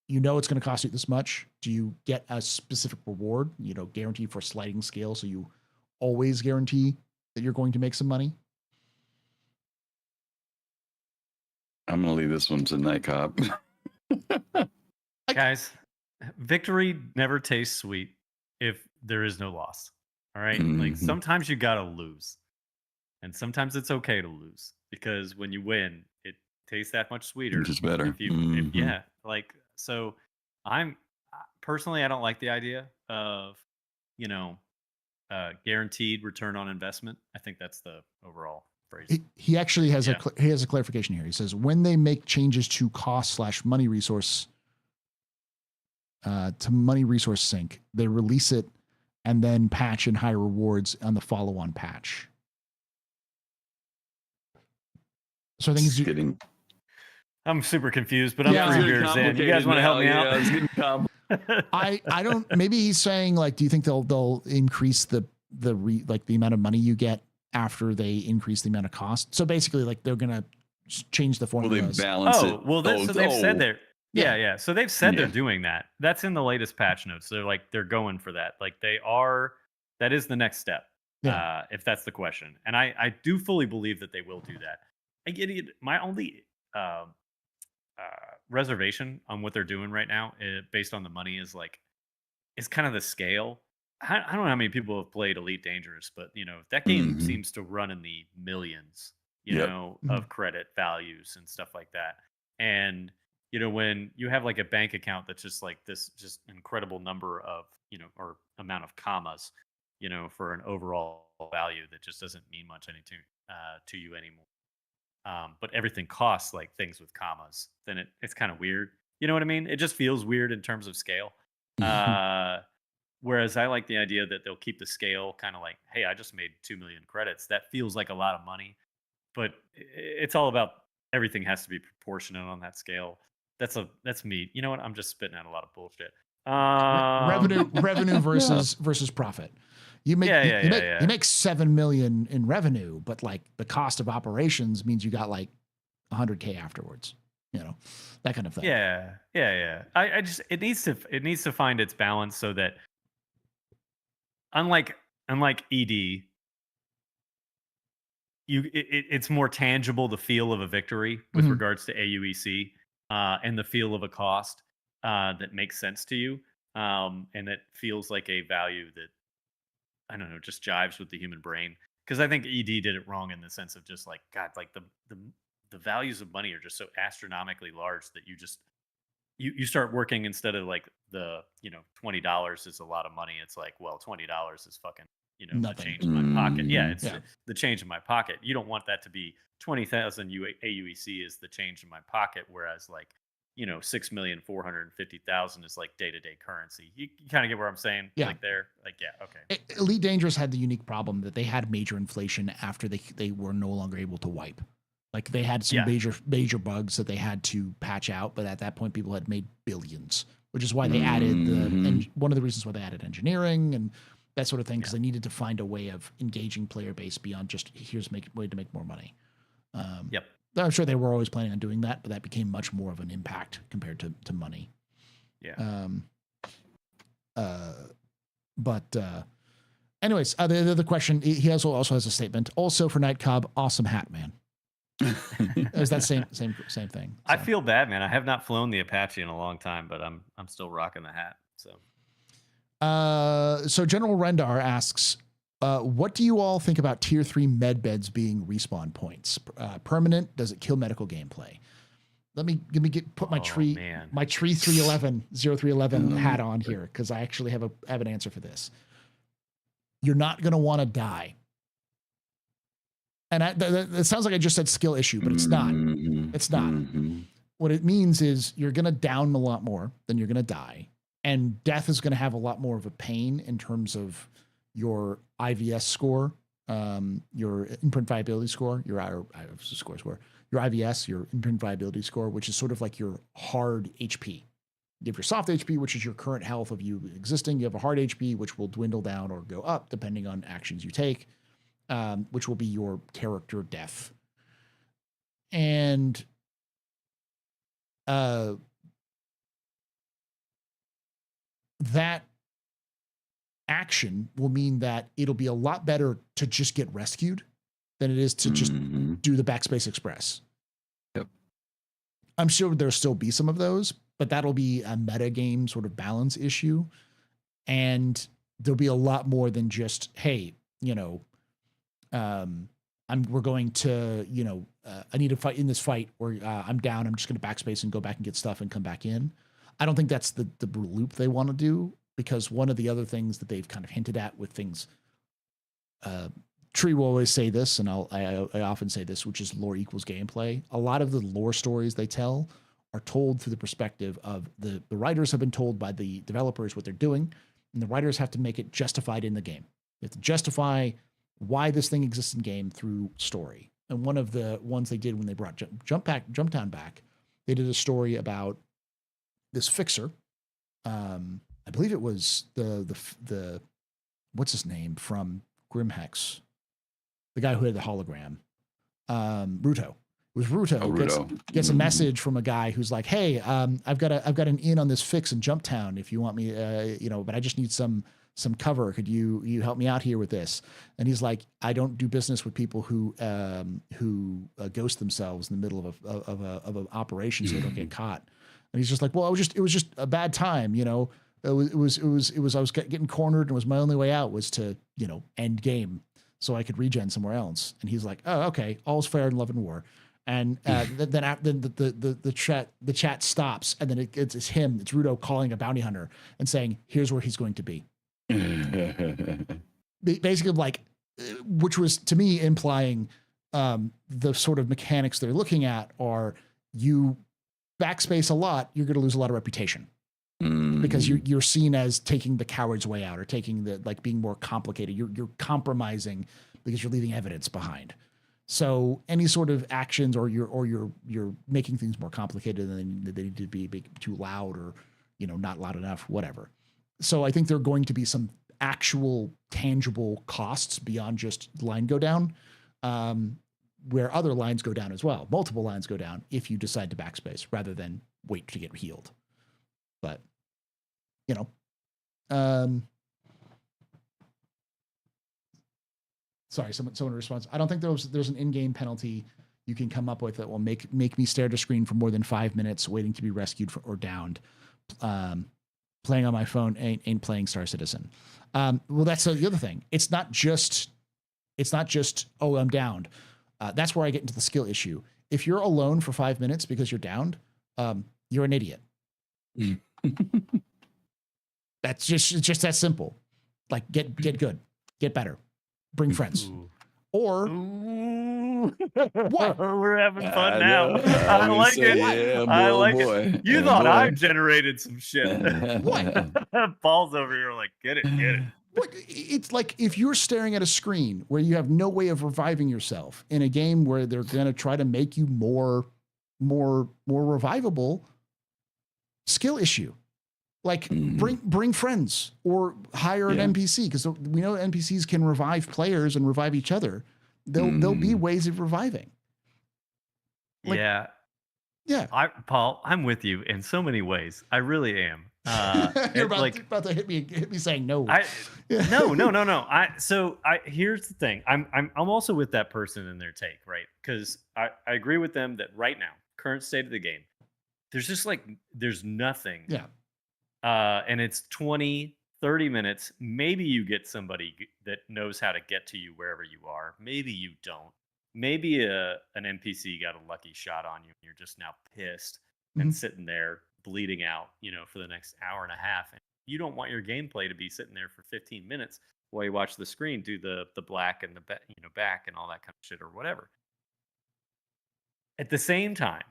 it's going to cost you this much. Do you get a specific reward, guaranteed for a sliding scale? So you always guarantee that you're going to make some money. I'm going to leave this one to Night Cop. Guys, victory never tastes sweet if there is no loss. All right. Like Mhm. sometimes you gotta lose. And sometimes it's okay to lose because when you win, it tastes that much sweeter. Just better. If Mhm. yeah, like so I'm personally I don't like the idea of, you know, guaranteed return on investment. I think that's the overall phrase. He actually has Yeah. he has a clarification here. He says when they make changes to cost/money resource to money resource sync, they release it and then patch and high rewards on the follow-on patch. So I think It's getting I'm super confused, but I'm Yeah, three it's beers in. You guys complicated want to help now. me out? Yeah, it's getting complicated. I don't. Maybe he's saying like, do you think they'll increase the amount of money you get after they increase the amount of cost? So basically, like they're gonna change the Will they formulas. balance it? Oh, well, so they've said they're Yeah. yeah. So they've said they're Yeah. doing that. That's in the latest patch notes. They're going for that. Like they are. That is the next step. Yeah. If that's the question, and I do fully believe that they will do that. I get it. My only reservation on what they're doing right now, based on the money, is kind of the scale. I don't know how many people have played Elite Dangerous, but that game Mhm. seems to run in the millions, Yep. of credit values and stuff like that. And when you have like a bank account that's just like this just incredible number of or amount of commas, for an overall value that just doesn't mean much to you anymore. But everything costs like things with commas, then it's kind of weird. You know what I mean? It just feels weird in terms of scale. Uh, Whereas I like the idea that they'll keep the scale kind of like, hey, I just made 2 million credits. That feels like a lot of money, but it's all about everything has to be proportionate on that scale. That's me. You know what? I'm just spitting out a lot of bullshit. Revenue versus profit. You make you make 7 million in revenue, but like the cost of operations means you got like 100K afterwards. That kind of thing. Yeah. I just it needs to find its balance so that unlike ED, it's more tangible, the feel of a victory with regards to AUEC, and the feel of a cost that makes sense to you, and that feels like a value that I don't know, just jives with the human brain. Because I think ED did it wrong in the sense of just like God, like the values of money are just so astronomically large that you start working instead of like the $20 is a lot of money. It's like, well, $20 is fucking the Nothing. change in my pocket. Yeah, it's Yeah. the change in my pocket. You don't want that to be 20,000 AUEC is the change in my pocket, whereas like 6,450,000 is like day-to-day currency. You kind of get where I'm saying? Yeah. Like there, like yeah, okay. Elite Dangerous had the unique problem that they had major inflation after they were no longer able to wipe. Like they had some major bugs that they had to patch out, but at that point people had made billions, which is why they added and one of the reasons why they added engineering and that sort of thing, because they needed to find a way of engaging player base beyond just here's way to make more money. I'm sure they were always planning on doing that, but that became much more of an impact compared to money. Yeah. Anyways, the other question, he also has a statement. Also for Night Cobb, awesome hat, man. It was that same thing. So. I feel bad, man. I have not flown the Apache in a long time, but I'm still rocking the hat. So General Rendar asks, what do you all think about tier 3 med beds being respawn points? Permanent? Does it kill medical gameplay? Let me put my tree 0311 hat on here because I actually have an answer for this. You're not going to want to die. And that sounds like I just said skill issue, but it's not. It's not. What it means is you're going to down a lot more than you're going to die. And death is going to have a lot more of a pain in terms of your IVS score, your imprint viability score, your IVS, your imprint viability score, which is sort of like your hard HP. You have your soft HP, which is your current health of you existing. You have a hard HP, which will dwindle down or go up depending on actions you take, which will be your character death. And that action will mean that it'll be a lot better to just get rescued than it is to just do the backspace express. Yep. I'm sure there'll still be some of those, but that'll be a meta game sort of balance issue. And there'll be a lot more than just, hey, we're going to, I need to fight in this fight, or I'm down. I'm just going to backspace and go back and get stuff and come back in. I don't think that's the loop they want to do, because one of the other things that they've kind of hinted at with things, Tree will always say this, and I often say this, which is lore equals gameplay. A lot of the lore stories they tell are told through the perspective of the writers have been told by the developers what they're doing, and the writers have to make it justified in the game. They have to justify why this thing exists in game through story. And one of the ones they did when they brought Jumptown back, they did a story about this fixer. I believe it was the what's his name from Grimhex, the guy who had the hologram, Ruto. It was Ruto. Ruto. Gets a message from a guy who's like, "Hey, I've got an in on this fix in Jumptown. If you want me, but I just need some cover. Could you help me out here with this?" And he's like, "I don't do business with people who ghost themselves in the middle of an operation so they don't get caught." And he's just like, "Well, it was just a bad time, It was I was getting cornered, and it was my only way out was to end game so I could regen somewhere else." And he's like, "Oh, okay, all's fair in love and war." And then the chat stops, and then it's him, it's Rudo calling a bounty hunter and saying, "Here's where he's going to be." Basically, like, which was to me implying the sort of mechanics they're looking at are, you backspace a lot, you're going to lose a lot of reputation. Because you're seen as taking the coward's way out, or taking the, like, being more complicated. You're compromising because you're leaving evidence behind. So any sort of actions, or you're making things more complicated than they need to be too loud, or not loud enough, whatever. So I think there are going to be some actual tangible costs beyond just line go down, where other lines go down as well. Multiple lines go down if you decide to backspace rather than wait to get healed. But sorry, someone responds, "I don't think there's an in-game penalty you can come up with that will make me stare at a screen for more than 5 minutes waiting to be rescued or downed. Playing on my phone ain't playing Star Citizen." Well, that's the other thing. It's not just, "Oh, I'm downed." That's where I get into the skill issue. If you're alone for 5 minutes because you're downed, you're an idiot. That's just that simple. Like, get good, get better, bring friends. Or what? We're having fun now. I like it. Yeah, I like boy. it. You thought I generated some shit. What? Paul's over here like, get it. What? It's like, if you're staring at a screen where you have no way of reviving yourself in a game where they're going to try to make you more revivable, skill issue. Like, bring friends, or hire an NPC, because we know NPCs can revive players and revive each other. There'll be ways of reviving. Like, yeah. Paul, I'm with you in so many ways. I really am. You're about to hit me saying no. No. Here's the thing. I'm also with that person in their take, right? Because I agree with them that right now, current state of the game, there's just there's nothing. Yeah. And it's 20, 30 minutes. Maybe you get somebody that knows how to get to you wherever you are. Maybe you don't. Maybe an NPC got a lucky shot on you, and you're just now pissed and sitting there bleeding out, for the next hour and a half. And you don't want your gameplay to be sitting there for 15 minutes while you watch the screen do the black and the back and all that kind of shit or whatever. At the same time,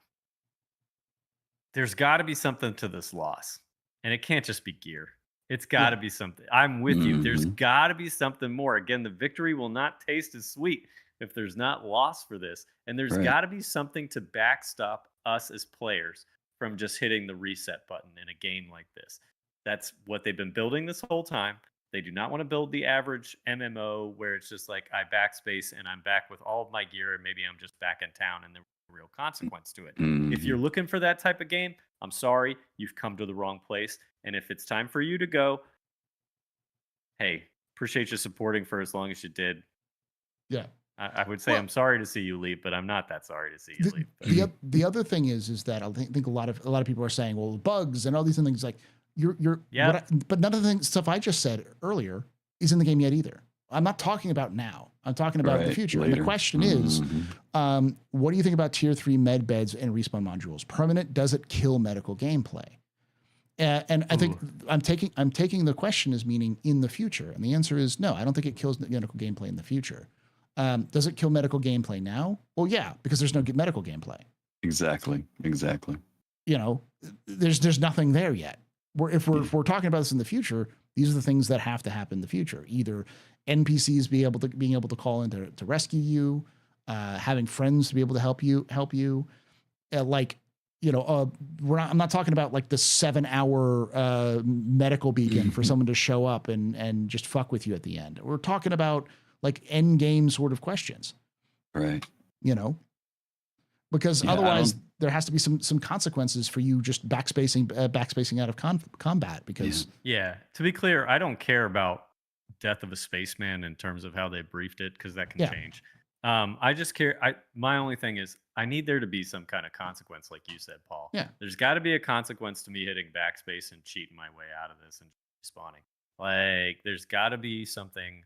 there's got to be something to this loss. And it can't just be gear. It's got to be something. I'm with you. There's got to be something more. Again, the victory will not taste as sweet if there's not loss for this. And there's got to be something to backstop us as players from just hitting the reset button in a game like this. That's what they've been building this whole time. They do not want to build the average MMO where it's just like, I backspace and I'm back with all of my gear, and maybe I'm just back in town and there's no real consequence to it. If you're looking for that type of game, I'm sorry, you've come to the wrong place. And if it's time for you to go, hey, appreciate you supporting for as long as you did. Yeah. I would say Well, I'm sorry to see you leave, but I'm not that sorry to see you leave. the other thing is that I think a lot of people are saying, well, bugs and all these things, like Yeah. but none of the stuff I just said earlier is in the game yet either. I'm not talking about now. I'm talking about the Right, future. later. And the question is, what do you think about tier 3 med beds and respawn modules? Permanent, does it kill medical gameplay? And I think I'm taking the question as meaning in the future, and the answer is no. I don't think it kills medical gameplay in the future. Does it kill medical gameplay now? Well, yeah, because there's no medical gameplay. Exactly. You know, there's nothing there yet. If we're talking about this in the future, these are the things that have to happen in the future. Either NPCs being able to call in to rescue you, having friends to be able to help you. I'm not talking about like the 7-hour medical beacon for someone to show up and just fuck with you at the end. We're talking about like end game sort of questions, Right. you know, because otherwise there has to be some consequences for you just backspacing out of combat. Because to be clear, I don't care about Death of a Spaceman in terms of how they briefed it, because that can change. I just care. My only thing is I need there to be some kind of consequence, like you said, Paul. Yeah. There's got to be a consequence to me hitting backspace and cheating my way out of this and spawning. Like, there's got to be something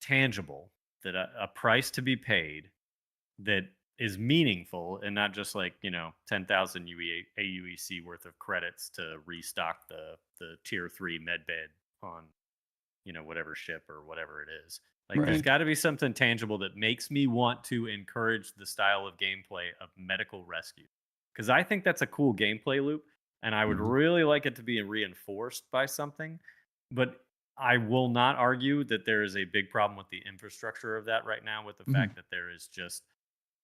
tangible, that a price to be paid that is meaningful, and not just like 10,000 AUEC worth of credits to restock the tier 3 medbed on whatever ship or whatever it is. Like, there's got to be something tangible that makes me want to encourage the style of gameplay of medical rescue, because I think that's a cool gameplay loop, and I would really like it to be reinforced by something. But I will not argue that there is a big problem with the infrastructure of that right now, with the fact that there is just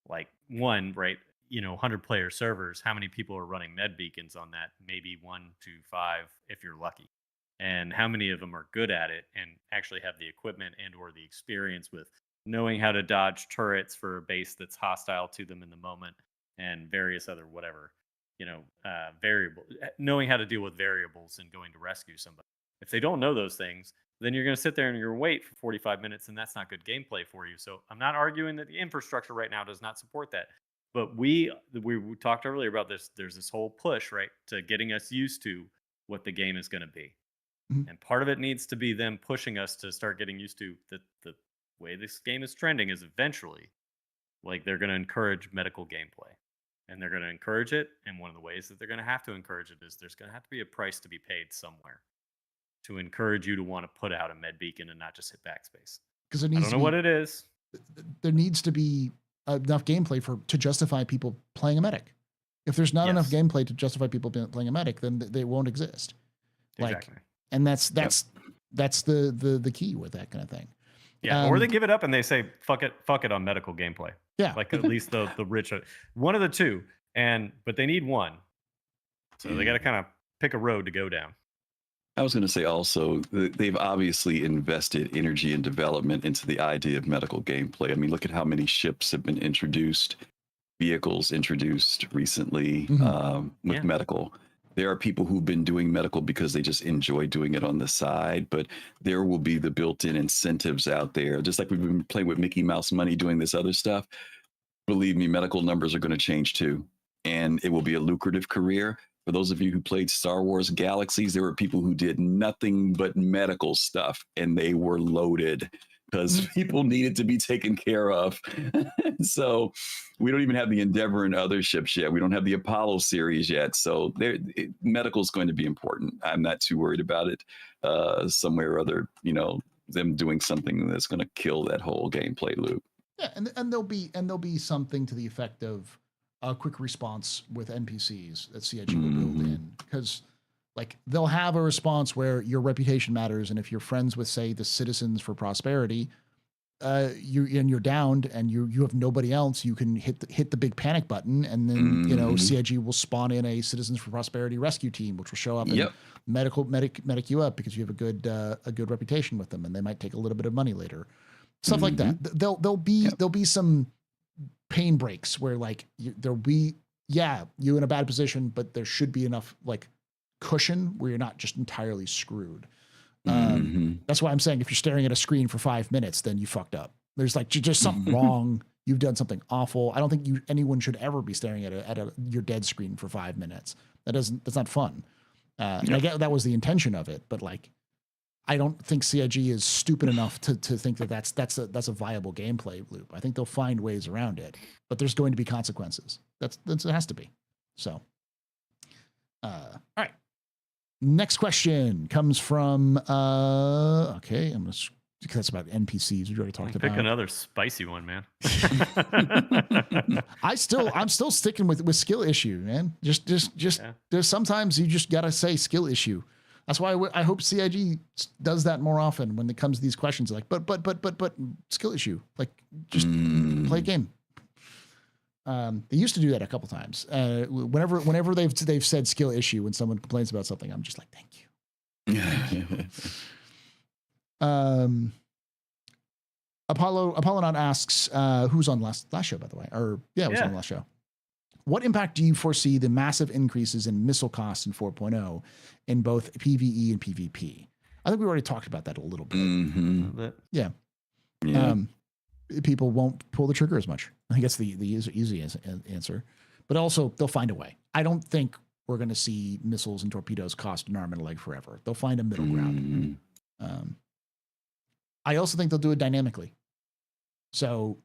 like 100 player servers. How many people are running med beacons on that? Maybe 1 to 5 if you're lucky. And how many of them are good at it and actually have the equipment and or the experience with knowing how to dodge turrets for a base that's hostile to them in the moment, and various other knowing how to deal with variables and going to rescue somebody. If they don't know those things, then you're going to sit there and you're going to wait for 45 minutes, and that's not good gameplay for you. So I'm not arguing that the infrastructure right now does not support that. But we talked earlier about this. There's this whole push, right, to getting us used to what the game is going to be. And part of it needs to be them pushing us to start getting used to the way this game is trending is eventually, like, they're going to encourage medical gameplay. And they're going to encourage it. And one of the ways that they're going to have to encourage it is there's going to have to be a price to be paid somewhere to encourage you to want to put out a med beacon and not just hit backspace. Because I don't know what it is. There needs to be enough gameplay to justify people playing a medic. If there's not enough gameplay to justify people playing a medic, then they won't exist. Exactly. And that's the key with that kind of thing. Yeah, or they give it up and they say fuck it on medical gameplay. Yeah, like at least the rich, one of the two, but they need one, so they got to kind of pick a road to go down. I was going to say also, they've obviously invested energy and development into the idea of medical gameplay. I mean, look at how many ships have been introduced, vehicles introduced recently with medical. There are people who've been doing medical because they just enjoy doing it on the side, but there will be the built-in incentives out there. Just like we've been playing with Mickey Mouse money doing this other stuff, believe me, medical numbers are going to change too. And it will be a lucrative career. For those of you who played Star Wars Galaxies, there were people who did nothing but medical stuff, and they were loaded because people needed to be taken care of. So we don't even have the Endeavor and other ships yet. We don't have the Apollo series yet. So medical is going to be important. I'm not too worried about it. Somewhere or other, them doing something that's going to kill that whole gameplay loop. Yeah, and there'll be something to the effect of a quick response with NPCs that CIG will build in, because like they'll have a response where your reputation matters, and if you're friends with, say, the Citizens for Prosperity, you're downed and you have nobody else, you can hit the big panic button, and then CIG will spawn in a Citizens for Prosperity rescue team, which will show up and medic you up because you have a good reputation with them, and they might take a little bit of money later, stuff like that. There'll be some pain breaks where like there'll be you in a bad position, but there should be enough like cushion where you're not just entirely screwed. That's why I'm saying if you're staring at a screen for 5 minutes, then you fucked up. There's like just something wrong. You've done something awful. I don't think anyone should ever be staring at your dead screen for 5 minutes. That's not fun. And I get that was the intention of it, but like, I don't think CIG is stupid enough to think that that's a viable gameplay loop. I think they'll find ways around it, but there's going to be consequences. That's it has to be. So, all right. Next question comes from okay, I'm gonna because that's about NPCs we already talked about. Pick another spicy one, man. I'm still sticking with skill issue, man. Just there's sometimes you just gotta say skill issue. That's why I hope CIG does that more often when it comes to these questions. Like, but skill issue. Like, just play a game. They used to do that a couple times. Whenever they've said skill issue when someone complains about something, I'm just like, thank you. Apollonon asks, who's on last show, by the way? Or it was on last show. What impact do you foresee the massive increases in missile costs in 4.0 in both PvE and PvP? I think we already talked about that a little bit. Mm-hmm. Yeah. People won't pull the trigger as much. I think that's the easy answer. But also, they'll find a way. I don't think we're going to see missiles and torpedoes cost an arm and a leg forever. They'll find a middle ground. I also think they'll do it dynamically. So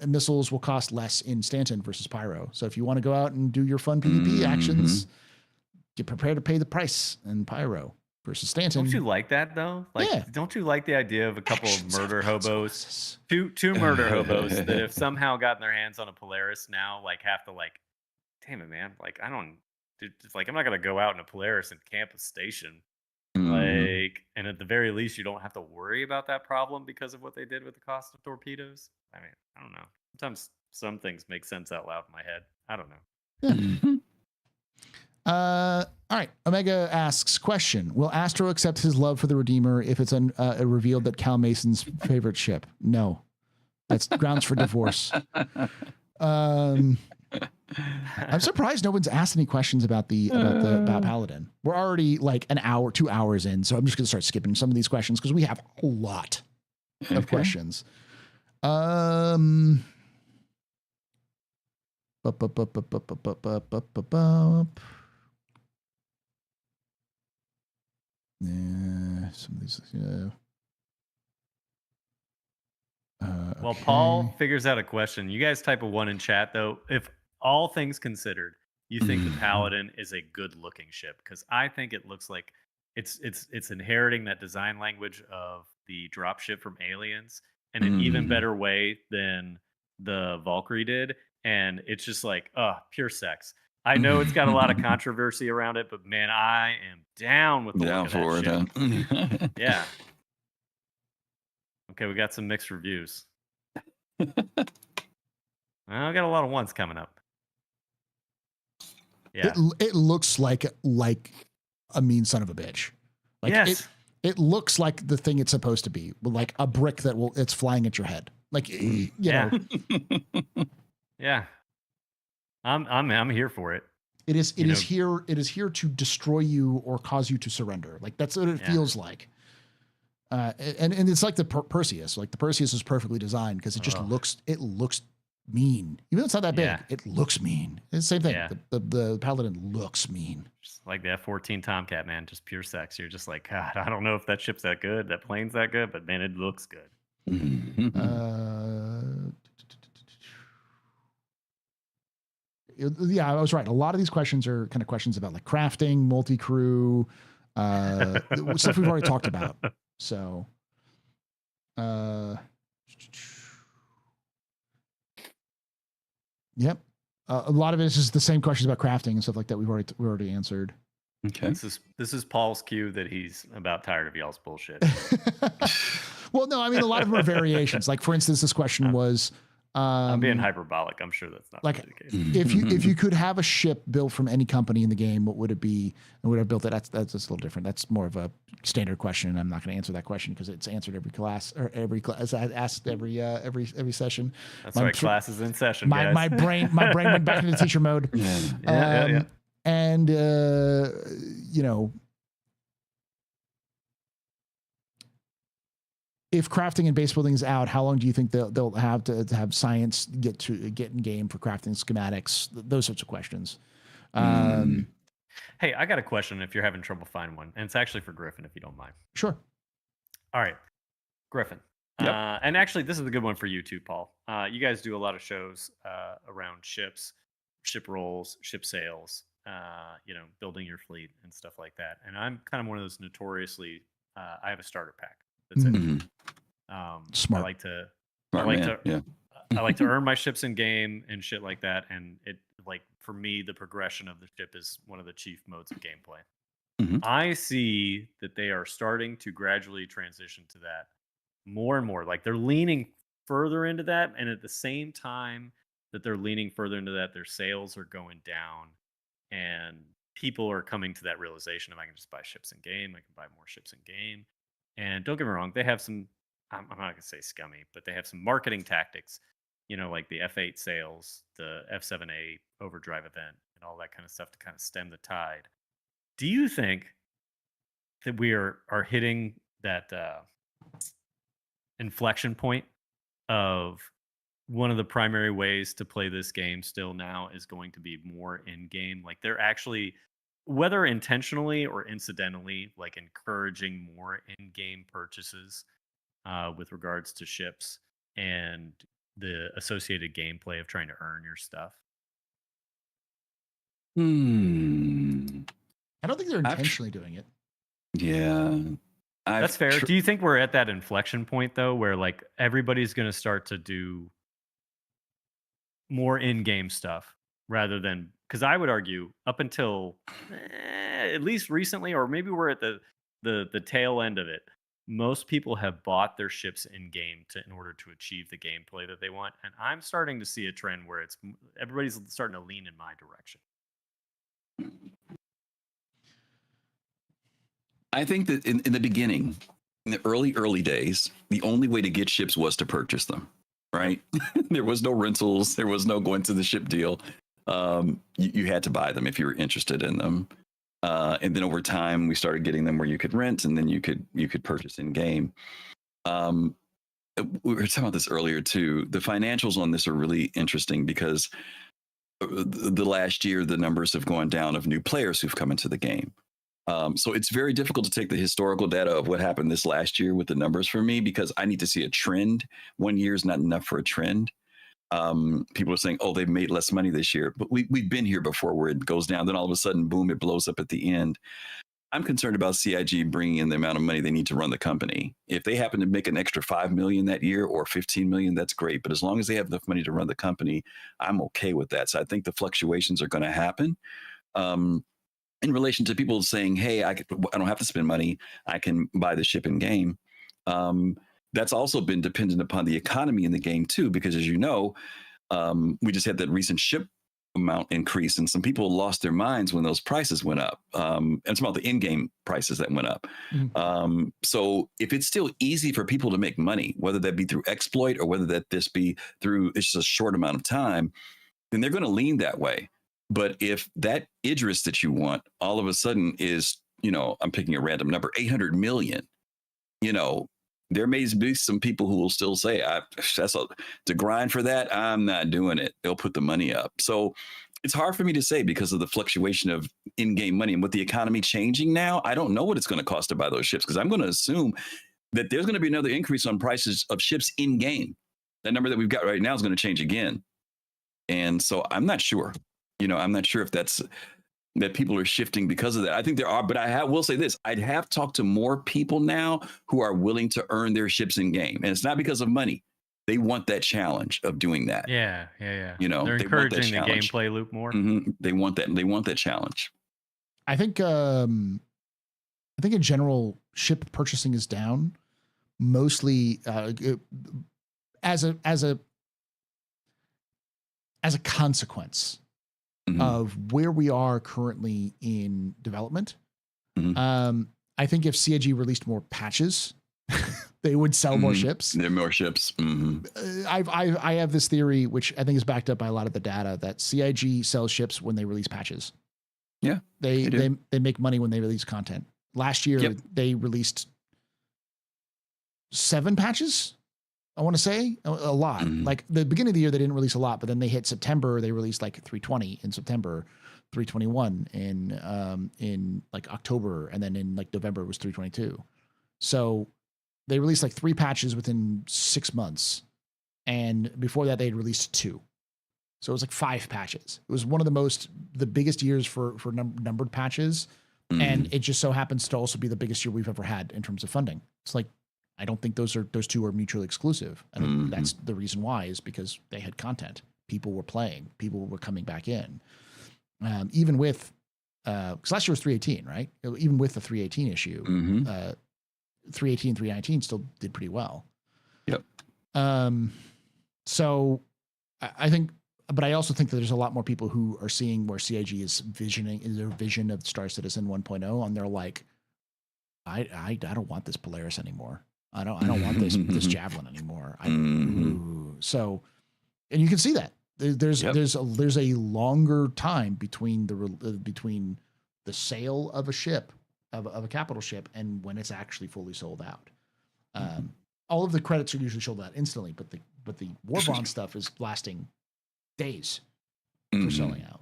missiles will cost less in Stanton versus Pyro. So if you want to go out and do your fun PvP actions, get prepared to pay the price in Pyro versus Stanton. Don't you like that though? Like, don't you like the idea of a couple of murder hobos, two murder hobos that if somehow gotten their hands on a Polaris now, like have to like, damn it, man. Like it's like, I'm not going to go out in a Polaris and camp a station. Like, and at the very least, you don't have to worry about that problem because of what they did with the cost of torpedoes. I mean, I don't know. Sometimes some things make sense out loud in my head. I don't know. Yeah. All right. Omega asks, question: will Astro accept his love for the Redeemer if it's revealed that Cal Mason's favorite ship? No. That's grounds for divorce. I'm surprised no one's asked any questions about about Paladin. We're already like an hour, 2 hours in, so I'm just going to start skipping some of these questions because we have a lot of questions. Yeah, some of these. While Paul figures out a question, you guys type a 1 in chat though. If all things considered, you think the Paladin is a good-looking ship? Because I think it looks like it's inheriting that design language of the dropship from Aliens in an even better way than the Valkyrie did, and it's just like pure sex. I know it's got a lot of controversy around it, but man, I am down with the look of that ship. Yeah. Okay, we got some mixed reviews. I got a lot of ones coming up. Yeah, it looks like a mean son of a bitch. Like yes. It looks like the thing it's supposed to be, like a brick it's flying at your head. Like you know. Yeah. I'm here for it. It is here to destroy you or cause you to surrender. Like that's what it feels like. And it's like the Perseus. Like the Perseus is perfectly designed because it just looks mean. Even though it's not that big, it looks mean. It's the same thing. Yeah. The Paladin looks mean. Just like the F-14 Tomcat, man, just pure sex. You're just like, God, I don't know if that ship's that good, that plane's that good, but man, it looks good. Yeah, I was right. A lot of these questions are kind of questions about like crafting, multi-crew, stuff we've already talked about. So, yep. A lot of it is just the same questions about crafting and stuff like that. We've already answered. Okay. This is Paul's cue that he's about tired of y'all's bullshit. Well, no, I mean, a lot of them are variations. Like, for instance, this question was, I'm being hyperbolic. I'm sure that's not like really the case. if you could have a ship built from any company in the game, what would it be? And would have built it? That's a little different. That's more of a standard question. I'm not going to answer that question because it's answered every class asked every session. That's right. Class is in session. My brain went back into teacher mode. Yeah. And you know, if crafting and base building is out, how long do you think they'll have to have science get in game for crafting schematics? Those sorts of questions. Hey, I got a question if you're having trouble finding one, and it's actually for Griffin, if you don't mind. Sure. All right, Griffin. Yep. And actually, this is a good one for you too, Paul. You guys do a lot of shows around ships, ship rolls, ship sales, building your fleet and stuff like that. And I'm kind of one of those notoriously, I have a starter pack. That's it. Smart. I like to Yeah. I like to earn my ships in game and shit like that. And it, like, for me, the progression of the ship is one of the chief modes of gameplay. I see that they are starting to gradually transition to that more and more. Like, they're leaning further into that, and at the same time that they're leaning further into that, their sales are going down, and people are coming to that realization of, I can just buy ships in game, I can buy more ships in game. And don't get me wrong, they have some, I'm not gonna say scummy, but they have some marketing tactics, like the F8 sales, the F7A overdrive event, and all that kind of stuff to kind of stem the tide. Do you think that we are hitting that inflection point of one of the primary ways to play this game still now is going to be more in game? Like, they're actually, whether intentionally or incidentally, like, encouraging more in game purchases with regards to ships and the associated gameplay of trying to earn your stuff. I don't think they're intentionally doing it. Yeah. That's fair. Do you think we're at that inflection point, though, where, like, everybody's going to start to do more in-game stuff rather than, because I would argue up until at least recently, or maybe we're at the tail end of it, most people have bought their ships in game in order to achieve the gameplay that they want. And I'm starting to see a trend where everybody's starting to lean in my direction. I think that in the beginning, in the early days, the only way to get ships was to purchase them, right? There was no rentals. There was no going to the ship deal. You had to buy them if you were interested in them. And then over time, we started getting them where you could rent, and then you could purchase in game. We were talking about this earlier too. The financials on this are really interesting because the last year, the numbers have gone down of new players who've come into the game. So it's very difficult to take the historical data of what happened this last year with the numbers for me, because I need to see a trend. 1 year is not enough for a trend. People are saying, oh, they've made less money this year, but we've been here before where it goes down. Then all of a sudden, boom, it blows up at the end. I'm concerned about CIG bringing in the amount of money they need to run the company. If they happen to make an extra 5 million that year or 15 million, that's great. But as long as they have enough money to run the company, I'm okay with that. So I think the fluctuations are going to happen. In relation to people saying, hey, I don't have to spend money, I can buy the ship in game. That's also been dependent upon the economy in the game too, because as you know, we just had that recent ship amount increase, and some people lost their minds when those prices went up. And it's about the in-game prices that went up. So if it's still easy for people to make money, whether that be through exploit or whether that this be through it's just a short amount of time, then they're going to lean that way. But if that Idris that you want all of a sudden is, I'm picking a random number, 800 million, there may be some people who will still say, to grind for that, I'm not doing it. They'll put the money up. So it's hard for me to say because of the fluctuation of in-game money. And with the economy changing now, I don't know what it's going to cost to buy those ships, because I'm going to assume that there's going to be another increase on prices of ships in-game. That number that we've got right now is going to change again. And so I'm not sure. I'm not sure if that people are shifting because of that. I think there are, but will say this. I'd have talked to more people now who are willing to earn their ships in game. And it's not because of money. They want that challenge of doing that. Yeah. They're encouraging the gameplay loop more. They want that. They want that challenge. I think in general, ship purchasing is down, mostly as a consequence of where we are currently in development. I think if CIG released more patches, they would sell more ships. There are more ships. I have this theory, which I think is backed up by a lot of the data, that CIG sells ships when they release patches. Yeah, they make money when they release content. Last year, they released 7 patches. I want to say a lot. Like the beginning of the year, they didn't release a lot, but then they hit September. They released like 320 in September, 321 in like October, and then in like November it was 322. So they released like 3 patches within 6 months, and before that they had released 2. So it was like 5 patches. It was one of the biggest years for numbered patches, and it just so happens to also be the biggest year we've ever had in terms of funding. It's like, I don't think those 2 are mutually exclusive. I think that's the reason why, is because they had content. People were playing. People were coming back in. Even with, because last year was 318, right? Even with the 318 issue, 318, 319 still did pretty well. Yep. So I think, but I also think that there's a lot more people who are seeing where CIG is their vision of Star Citizen 1.0, and they're like, I don't want this Polaris anymore. I don't want this Javelin anymore. So, and you can see that there's a longer time between the sale of a ship, of a capital ship, and when it's actually fully sold out. All of the credits are usually sold out instantly, but the War Bond stuff is lasting days for selling out.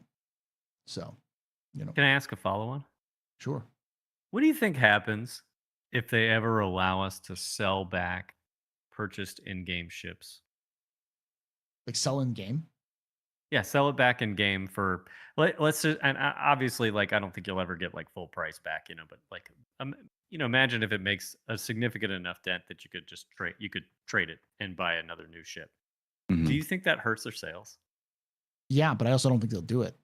So, Can I ask a follow-on? Sure. What do you think happens if they ever allow us to sell back purchased in-game ships? Like sell in game? Yeah, sell it back in game for let's just, and obviously, like, I don't think you'll ever get like full price back, but like, imagine if it makes a significant enough dent that you could trade it and buy another new ship. Do you think that hurts their sales? Yeah, but I also don't think they'll do it.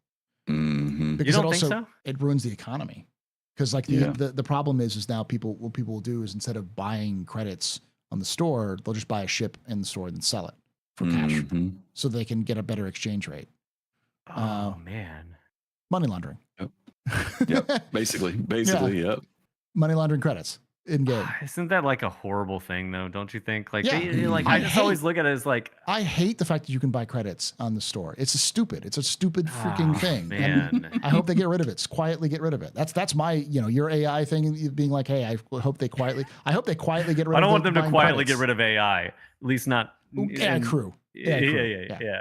You Because don't think so? it ruins the economy. Because like the problem is now what people will do is, instead of buying credits on the store, they'll just buy a ship in the store and then sell it for cash, so they can get a better exchange rate. Oh man, money laundering. Yep. Basically, yep. Money laundering credits in game. Isn't that like a horrible thing, though? Don't you think? Like, Yeah. I just always look at it as like, I hate the fact that you can buy credits on the store. It's a stupid freaking thing. Man. And I hope they get rid of it. Quietly get rid of it. That's my, your AI thing being like, hey, I hope they quietly get rid of it. I don't want them to quietly get rid of AI. At least not AI crew. Yeah,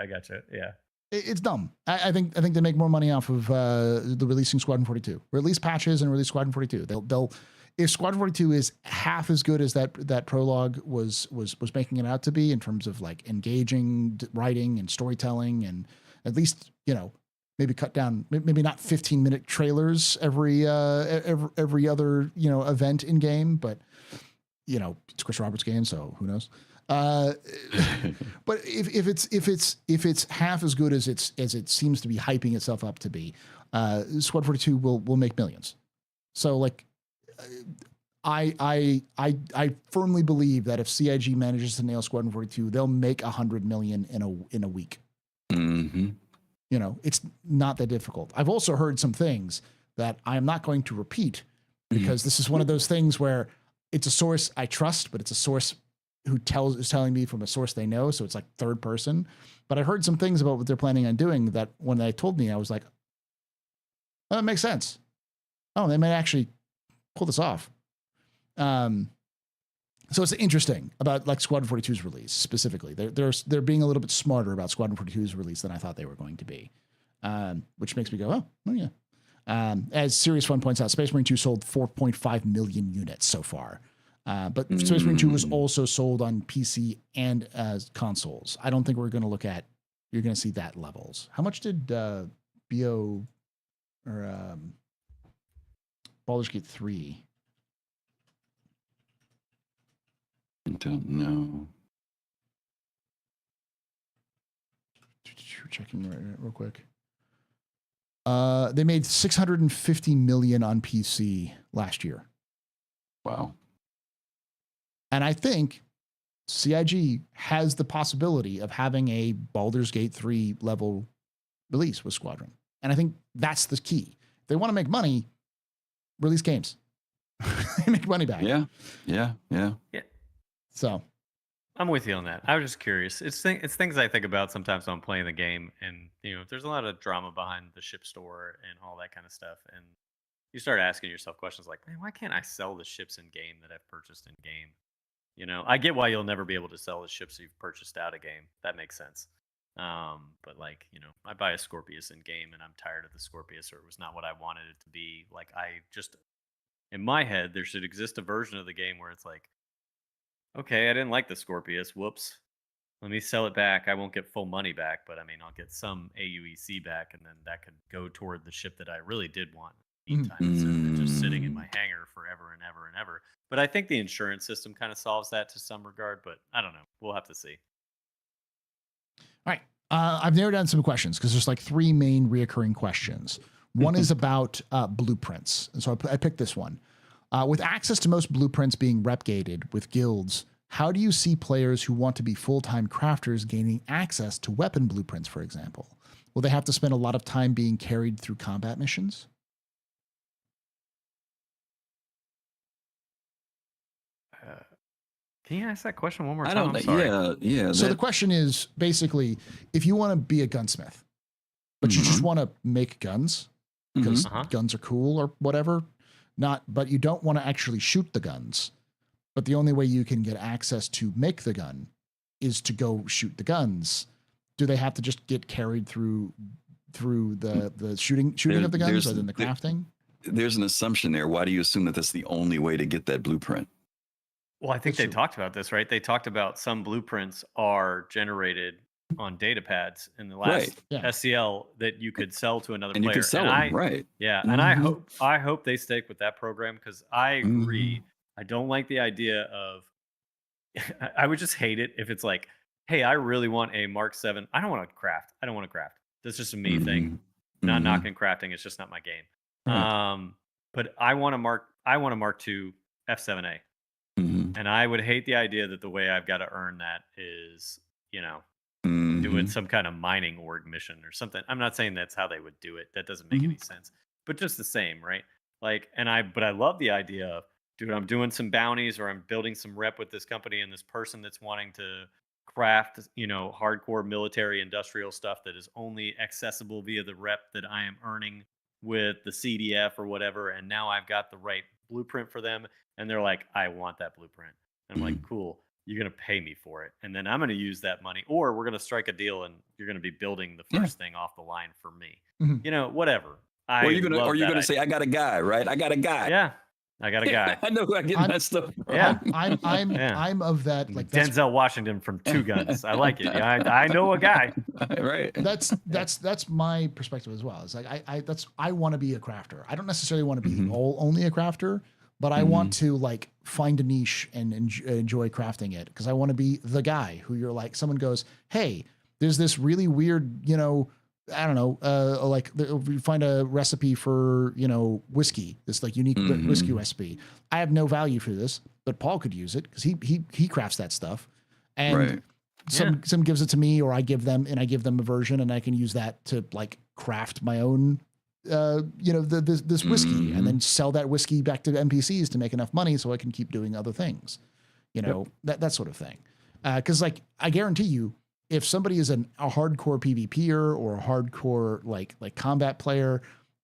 I gotcha. Yeah. It's dumb. I think they make more money off of the releasing Squadron 42. Release patches and release Squadron 42. They'll if Squadron 42 is half as good as that prologue was making it out to be, in terms of like engaging writing and storytelling, and at least maybe cut down, maybe not 15-minute trailers every other event in game, but it's Chris Roberts' game, so who knows. But if it's half as good as it seems to be hyping itself up to be, Squad 42 will make millions. So like, I firmly believe that if CIG manages to nail Squadron 42, they'll make $100 million in a week. It's not that difficult. I've also heard some things that I am not going to repeat, because this is one of those things where it's a source I trust, but it's a source who is telling me from a source they know, so it's like third person. But I heard some things about what they're planning on doing that when they told me, I was like, oh, that makes sense. Oh, they may actually pull this off. So it's interesting about like Squadron 42's release specifically. They're being a little bit smarter about Squadron 42's release than I thought they were going to be, which makes me go, oh yeah. As Serious Fun points out, Space Marine 2 sold 4.5 million units so far. But Space Marine 2 was also sold on PC and consoles. I don't think you're going to see that levels. How much did BO or Baldur's Gate 3? I don't know. Checking real quick. They made 650 million on PC last year. Wow. And I think CIG has the possibility of having a Baldur's Gate 3 level release with Squadron. And I think that's the key. If they want to make money, release games. They make money back. Yeah. So I'm with you on that. I was just curious. It's things I think about sometimes when I'm playing the game, and there's a lot of drama behind the ship store and all that kind of stuff, and you start asking yourself questions like, man, why can't I sell the ships in game that I've purchased in game? I get why you'll never be able to sell the ships you've purchased out of game. That makes sense. But like, I buy a Scorpius in game and I'm tired of the Scorpius, or it was not what I wanted it to be. Like, in my head, there should exist a version of the game where it's like, okay, I didn't like the Scorpius. Whoops. Let me sell it back. I won't get full money back, but I mean, I'll get some AUEC back, and then that could go toward the ship that I really did want. Meantime, instead of it just sitting in my hangar forever and ever and ever. But I think the insurance system kind of solves that to some regard, but I don't know. We'll have to see. All right. I've narrowed down some questions because there's like 3 main reoccurring questions. One is about blueprints. And so I picked this one. With access to most blueprints being rep-gated with guilds, how do you see players who want to be full-time crafters gaining access to weapon blueprints, for example? Will they have to spend a lot of time being carried through combat missions? Can you ask that question one more time? I'm sorry. Yeah. So the question is basically, if you want to be a gunsmith, but you just want to make guns because guns are cool or whatever, but you don't want to actually shoot the guns, but the only way you can get access to make the gun is to go shoot the guns. Do they have to just get carried through the shooting of the guns rather than the crafting? There's an assumption there. Why do you assume that that's the only way to get that blueprint? Well, I think they talked about this, right? They talked about some blueprints are generated on data pads in the last SCL that you could sell to another player. You could sell them, right? Yeah, and I hope they stick with that program because I agree. I don't like the idea of. I would just hate it if it's like, hey, I really want a Mark 7. I don't want to craft. That's just a me thing. Not knocking crafting. It's just not my game. Right. But I want a Mark II F7A. And I would hate the idea that the way I've got to earn that is, doing some kind of mining org mission or something. I'm not saying that's how they would do it. That doesn't make any sense. But just the same, right? Like, but I love the idea of, dude, I'm doing some bounties or I'm building some rep with this company and this person that's wanting to craft, hardcore military industrial stuff that is only accessible via the rep that I am earning with the CDF or whatever. And now I've got the right blueprint for them. And they're like, I want that blueprint. And I'm like, cool, you're going to pay me for it. And then I'm going to use that money, or we're going to strike a deal and you're going to be building the first thing off the line for me. Whatever. Or you're going to say, I got a guy, right? I got a guy. Yeah. I got a guy. I know who I get that stuff from. Yeah. I'm of that. Like Denzel Washington from Two Guns. I like it. I know a guy. Right. That's my perspective as well. It's like, I want to be a crafter. I don't necessarily want to be only a crafter, but I want to like find a niche and enjoy crafting it because I want to be the guy who you're like, someone goes, hey, there's this really weird, I don't know, like we find a recipe for, whiskey, this like unique whiskey recipe. I have no value for this, but Paul could use it because he crafts that stuff. And some gives it to me, or I give them a version and I can use that to like craft my own this whiskey and then sell that whiskey back to NPCs to make enough money so I can keep doing other things, that sort of thing. Cause like, I guarantee you, if somebody is a hardcore PvPer or a hardcore like combat player,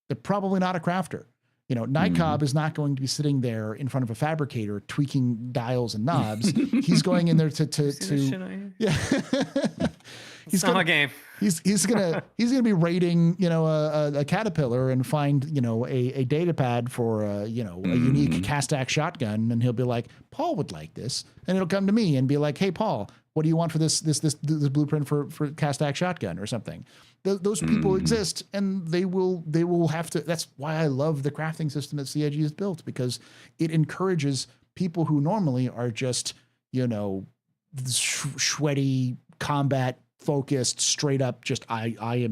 they're probably not a crafter. Nightcob is not going to be sitting there in front of a fabricator tweaking dials and knobs. He's going in there He's not my game. He's gonna be raiding a caterpillar and find a data pad for a unique Castac shotgun, and he'll be like, Paul would like this, and it'll come to me and be like, hey Paul, what do you want for this blueprint for Castac shotgun or something? Those people exist, and they will have to. That's why I love the crafting system that CIG has built, because it encourages people who normally are just sweaty combat focused, straight up, just I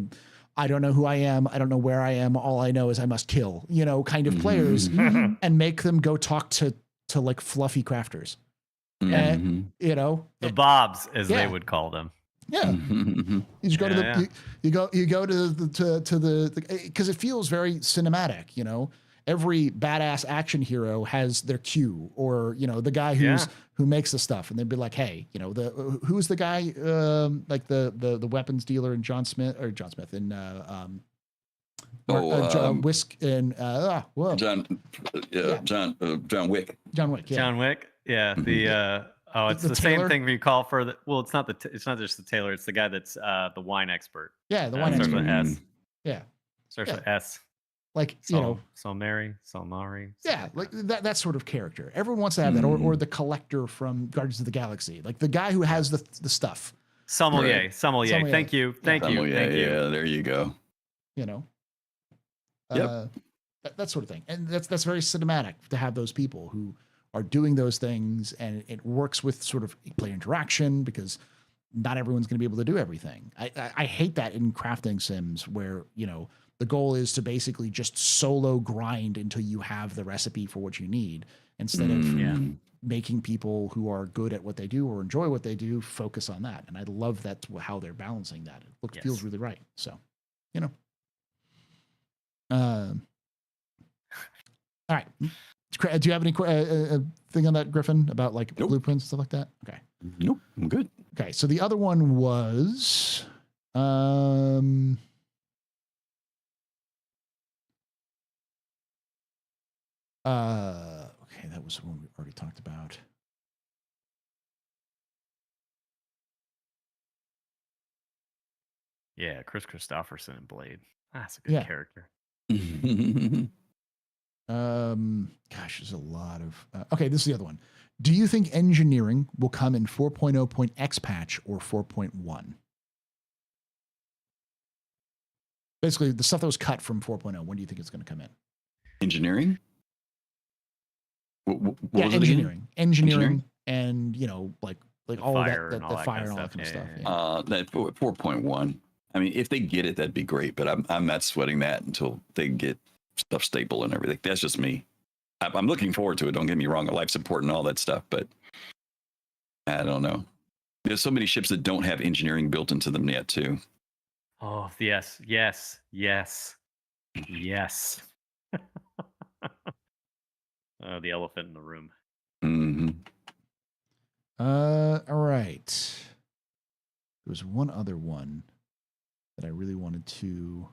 don't know who I am, I don't know where I am, all I know is I must kill, kind of players, and make them go talk to like fluffy crafters. And the Bobs, as they would call them. Yeah. You just go to the you go to the because it feels very cinematic, Every badass action hero has their cue, or the guy who makes the stuff, and they'd be like, hey, who's the guy like the weapons dealer in John Smith and John Wick. John Wick. John Wick. Yeah. Oh, it's the same thing we call for the. Well, it's not it's not just the tailor. It's the guy that's the wine expert. Yeah, the wine starts expert. with S. Yeah, Starts with S. Like Salmari, Salmari. Yeah, like that sort of character. Everyone wants to have that, or the collector from Guardians of the Galaxy, like the guy who has the stuff. Sommelier, Right. sommelier. Thank you, thank you. Yeah, there you go. You know. Yep. That sort of thing, and that's very cinematic to have those people who are doing those things, and it works with sort of player interaction because not everyone's going to be able to do everything. I hate that in crafting sims where the goal is to basically just solo grind until you have the recipe for what you need instead of making people who are good at what they do or enjoy what they do focus on that. And I love that's how they're balancing that. It feels really right. So, all right. Do you have any thing on that, Griffin, about like blueprints, stuff like that? Okay. Nope. I'm good. Okay. So the other one was, okay, that was the one we already talked about. Yeah, Chris Christopherson in Blade. That's a good character. Gosh, there's a lot of. Okay, this is the other one. Do you think engineering will come in 4.0.x patch or 4.1? Basically, the stuff that was cut from 4.0. When do you think it's going to come in? Engineering. What engineering, and like all fire that, the fire and all that kind of stuff. Yeah. That 4.1. I mean, if they get it, that'd be great. But I'm not sweating that until they get stuff stable and everything. That's just me. I'm looking forward to it. Don't get me wrong. Life support and all that stuff, but I don't know. There's so many ships that don't have engineering built into them yet, too. Oh, yes. The elephant in the room. Mm-hmm. All right. There was one other one that I really wanted to.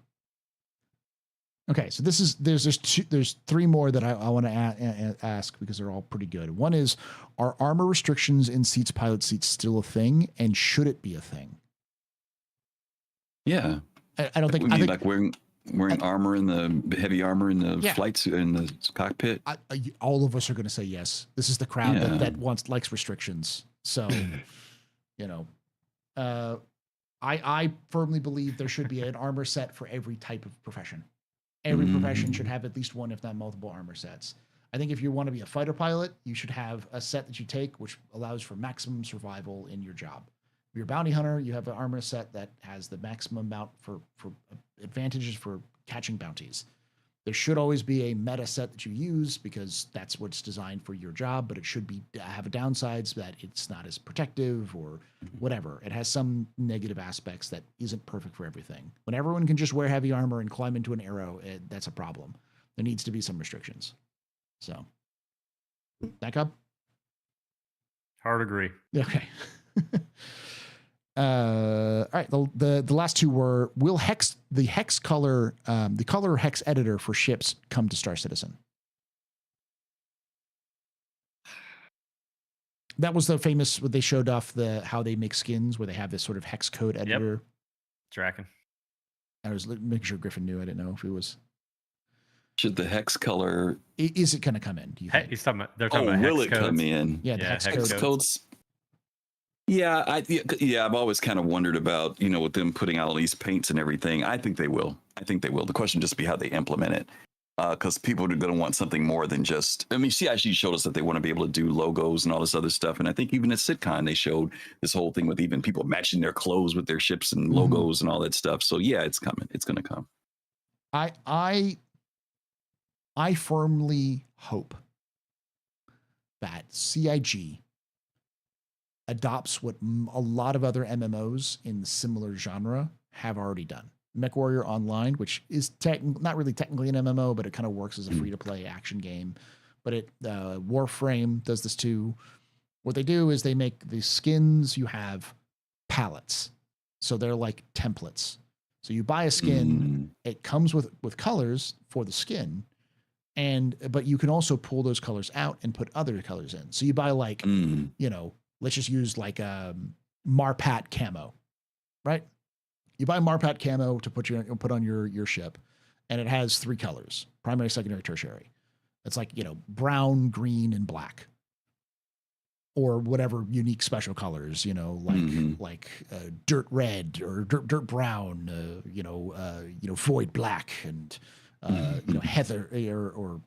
Okay, so there's three more that I want to ask because they're all pretty good. One is, are armor restrictions in pilot seats still a thing, and should it be a thing? Yeah, I don't think. I think like wearing armor in the heavy armor in the flight suit in the cockpit. All of us are going to say yes. This is the crowd that likes restrictions. So, I firmly believe there should be an armor set for every type of profession. Every profession should have at least one, if not multiple, armor sets. I think if you want to be a fighter pilot, you should have a set that you take, which allows for maximum survival in your job. If you're a bounty hunter, you have an armor set that has the maximum amount for advantages for catching bounties. There should always be a meta set that you use because that's what's designed for your job, but it should have a downsides that it's not as protective or whatever. It has some negative aspects that isn't perfect for everything. When everyone can just wear heavy armor and climb into an arrow, that's a problem. There needs to be some restrictions. So, backup? Hard agree. Okay. All right. The last two were, will the color hex editor for ships come to Star Citizen? That was the famous, they showed off how they make skins where they have this sort of hex code editor. Yep. Tracking. I was making sure Griffin knew. I didn't know if it was. Should the hex color? Is it going to come in? Do you think? They're talking about hex will it codes. come in? Yeah, the hex codes. Yeah, I've always kind of wondered about, with them putting out all these paints and everything. I think they will. The question just be how they implement it. Because people are going to want something more than just, CIG showed us that they want to be able to do logos and all this other stuff. And I think even at SitCon, they showed this whole thing with even people matching their clothes with their ships and logos and all that stuff. So yeah, it's coming. It's going to come. I firmly hope that CIG adopts what a lot of other MMOs in similar genre have already done. MechWarrior Online, which is not really technically an MMO, but it kind of works as a free-to-play action game. But Warframe does this too. What they do is they make the skins, you have palettes. So they're like templates. So you buy a skin, it comes with colors for the skin, but you can also pull those colors out and put other colors in. So you buy let's just use like Marpat camo, right? You buy Marpat camo to put on your ship, and it has 3 colors: primary, secondary, tertiary. It's like, brown, green, and black, or whatever unique special colors, like dirt red or dirt brown, void black, and heather or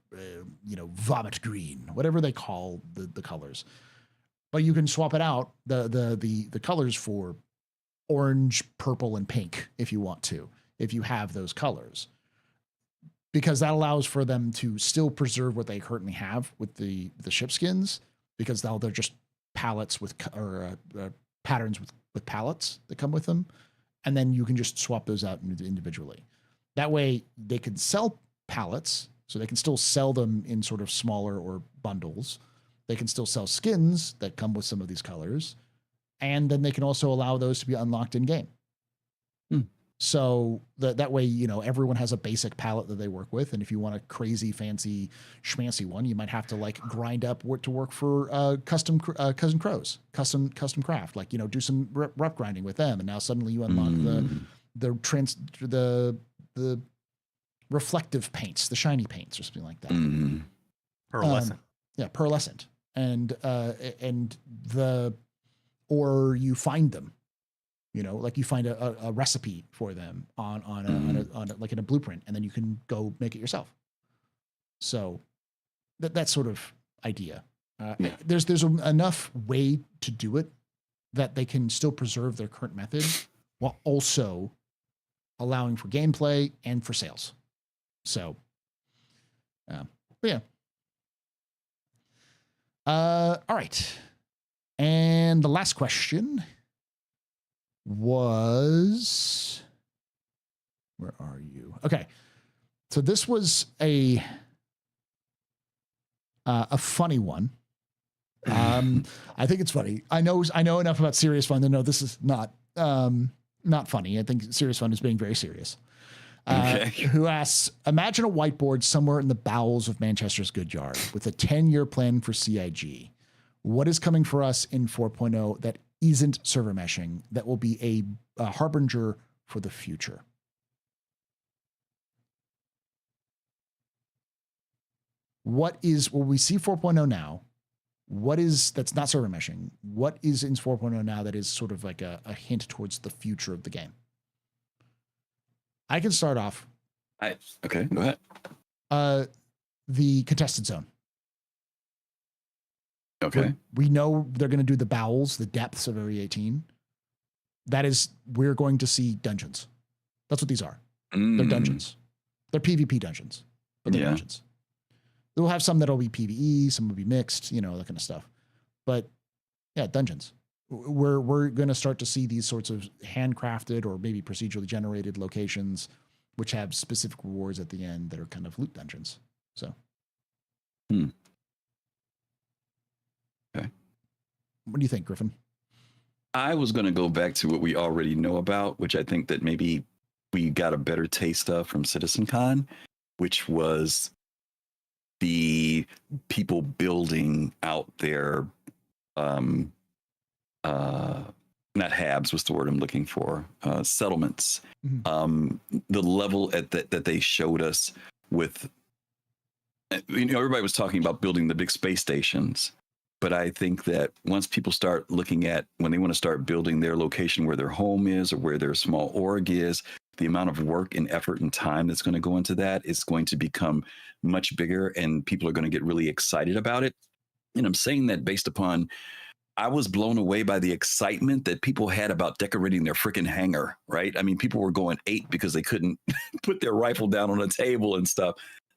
vomit green, whatever they call the colors. But you can swap it out, the colors, for orange, purple, and pink if you want to, if you have those colors, because that allows for them to still preserve what they currently have with the ship skins, because now they're just palettes with patterns with palettes that come with them, and then you can just swap those out individually. That way they can sell palettes, so they can still sell them in sort of smaller or bundles. They can still sell skins that come with some of these colors, and then they can also allow those to be unlocked in game. So that way, everyone has a basic palette that they work with. And if you want a crazy, fancy, schmancy one, you might have to like grind up to work for custom Cousin Crows, custom craft, like, do some rep grinding with them. And now suddenly you unlock the reflective paints, the shiny paints or something like that. Pearlescent. Pearlescent. Or you find them. Like you find a recipe for them on like in a blueprint, and then you can go make it yourself. So that's sort of idea. There's enough way to do it that they can still preserve their current method while also allowing for gameplay and for sales. So, but yeah. All right. And the last question was, where are you? Okay. So this was a funny one. I think it's funny. I know enough about Serious Fun to know this is not funny. I think Serious Fun is being very serious. Who asks, imagine a whiteboard somewhere in the bowels of Manchester's Goodyard with a 10-year plan for CIG. What is coming for us in 4.0 that isn't server meshing, that will be a harbinger for the future? What we see 4.0 now? What is that's not server meshing? What is in 4.0 now that is sort of like a hint towards the future of the game? I can start off. Okay, go ahead. The contested zone. Okay. We know they're going to do the bowels, the depths of Area 18. That is, we're going to see dungeons. That's what these are. They're dungeons. They're PvP dungeons, but they're dungeons. We'll have some that'll be PvE, some will be mixed, that kind of stuff. But yeah, dungeons. We're going to start to see these sorts of handcrafted or maybe procedurally generated locations, which have specific rewards at the end that are kind of loot dungeons. So. Okay. What do you think, Griffin? I was going to go back to what we already know about, which I think that maybe we got a better taste of from CitizenCon, which was the people building out their, not habs, what's the word I'm looking for? Settlements. The level that they showed us with, everybody was talking about building the big space stations. But I think that once people start looking at when they want to start building their location where their home is or where their small org is, the amount of work and effort and time that's going to go into that is going to become much bigger, and people are going to get really excited about it. And I'm saying that based upon, I was blown away by the excitement that people had about decorating their freaking hangar, right? I mean, people were going ape because they couldn't put their rifle down on a table and stuff.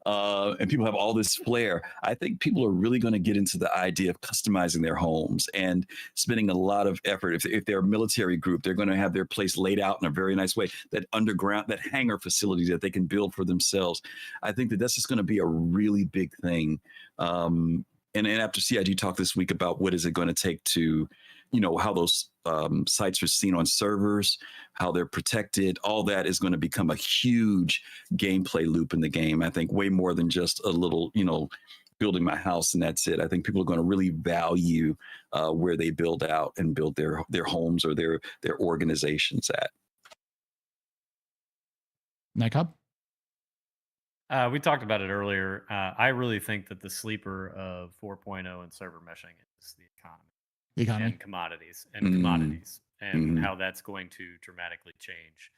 And people have all this flair. I think people are really going to get into the idea of customizing their homes and spending a lot of effort. If they're a military group, they're going to have their place laid out in a very nice way. That underground, that hangar facility that they can build for themselves. I think that that's just going to be a really big thing. And after CIG talked this week about what is it going to take to, how those sites are seen on servers, how they're protected, all that is going to become a huge gameplay loop in the game. I think way more than just a little, building my house and that's it. I think people are going to really value where they build out and build their homes or their organizations at. Nycob? We talked about it earlier. I really think that the sleeper of 4.0 and server meshing is the economy. And commodities and how that's going to dramatically change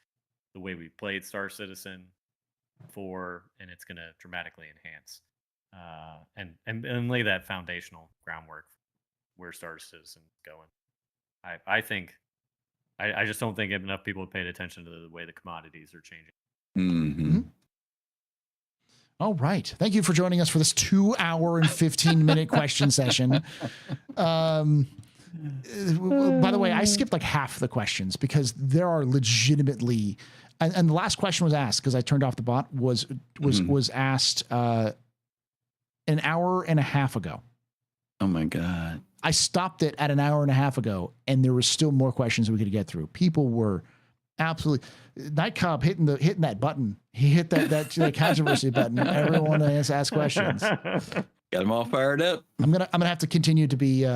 the way we played Star Citizen 4, and it's going to dramatically enhance and lay that foundational groundwork where Star Citizen is going. I think I just don't think enough people have paid attention to the way the commodities are changing. Mm-hmm. All right. Thank you for joining us for this 2-hour and 15-minute question session. By the way, I skipped like half the questions because there are legitimately, and the last question was asked because I turned off the bot was asked an hour and a half ago. Oh my God. I stopped it at an hour and a half ago, and there was still more questions we could get through. People were absolutely Nycob hitting that button. He hit that controversy button. Everyone has asked questions. Got them all fired up. I'm gonna have to continue to be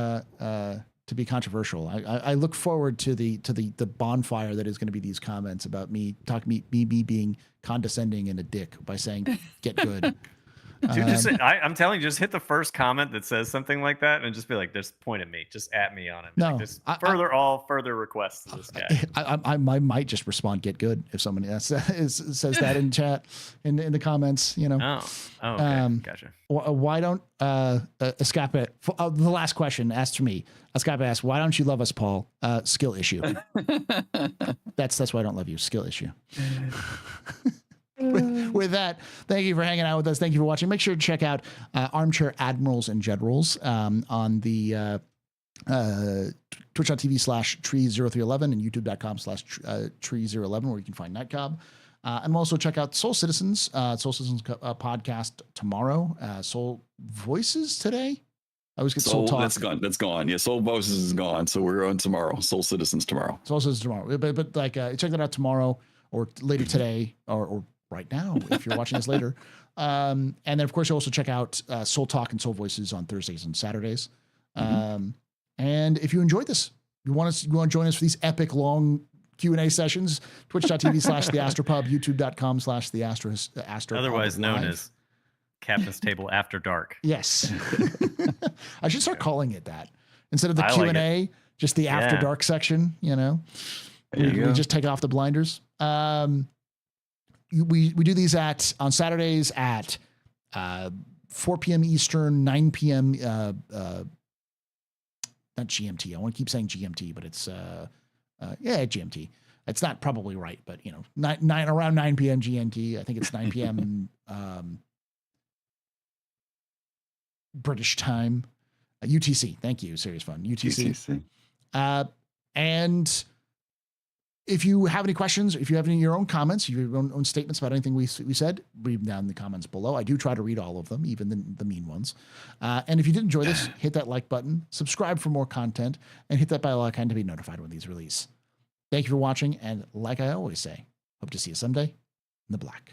controversial. I look forward to the bonfire that is going to be these comments about me being condescending and a dick by saying get good. Dude, I'm telling you, just hit the first comment that says something like that and just be like, just point at me, just at me on it. No, like, just further requests to this guy. I might just respond, get good, if someone says that in chat, in the comments, you know. Oh, okay. Gotcha. Why don't Escape? The last question asked to me. Escape asked, "Why don't you love us, Paul?" Skill issue. That's why I don't love you. Skill issue. With that, thank you for hanging out with us. Thank you for watching. Make sure to check out Armchair Admirals and Generals on the twitch.tv/tree0311 and youtube.com/tree011, where you can find Nycob. And also check out Soul Citizens podcast tomorrow. Soul Voices today. I always get Soul Talk. That's gone. Yeah, Soul Voices is gone. So we're on tomorrow. Soul Citizens tomorrow. Soul Citizens tomorrow. But like check that out tomorrow or later today or right now if you're watching this later. And then of course you also check out Soul Talk and Soul Voices on Thursdays and Saturdays. And if you enjoyed this, you want to join us for these epic long Q&A sessions, twitch.tv/TheAstroPub, youtube.com/TheAstroPub. Otherwise known as Captain's Table After Dark. Yes. I should start calling it that. Instead of the Q&A, just the After Dark section, you know. We just take off the blinders. We do these on Saturdays at 4 p.m. Eastern, 9 p.m. Not GMT. I want to keep saying GMT, but it's GMT. It's not probably right, but you know, around 9 p.m. GMT. I think it's 9 p.m. British time. UTC. Thank you. Serious fun. UTC. And if you have any questions, if you have any of your own comments, your own statements about anything we said, leave them down in the comments below. I do try to read all of them, even the mean ones. And if you did enjoy this, hit that like button, subscribe for more content, and hit that bell icon to be notified when these release. Thank you for watching, and like I always say, hope to see you someday in the black.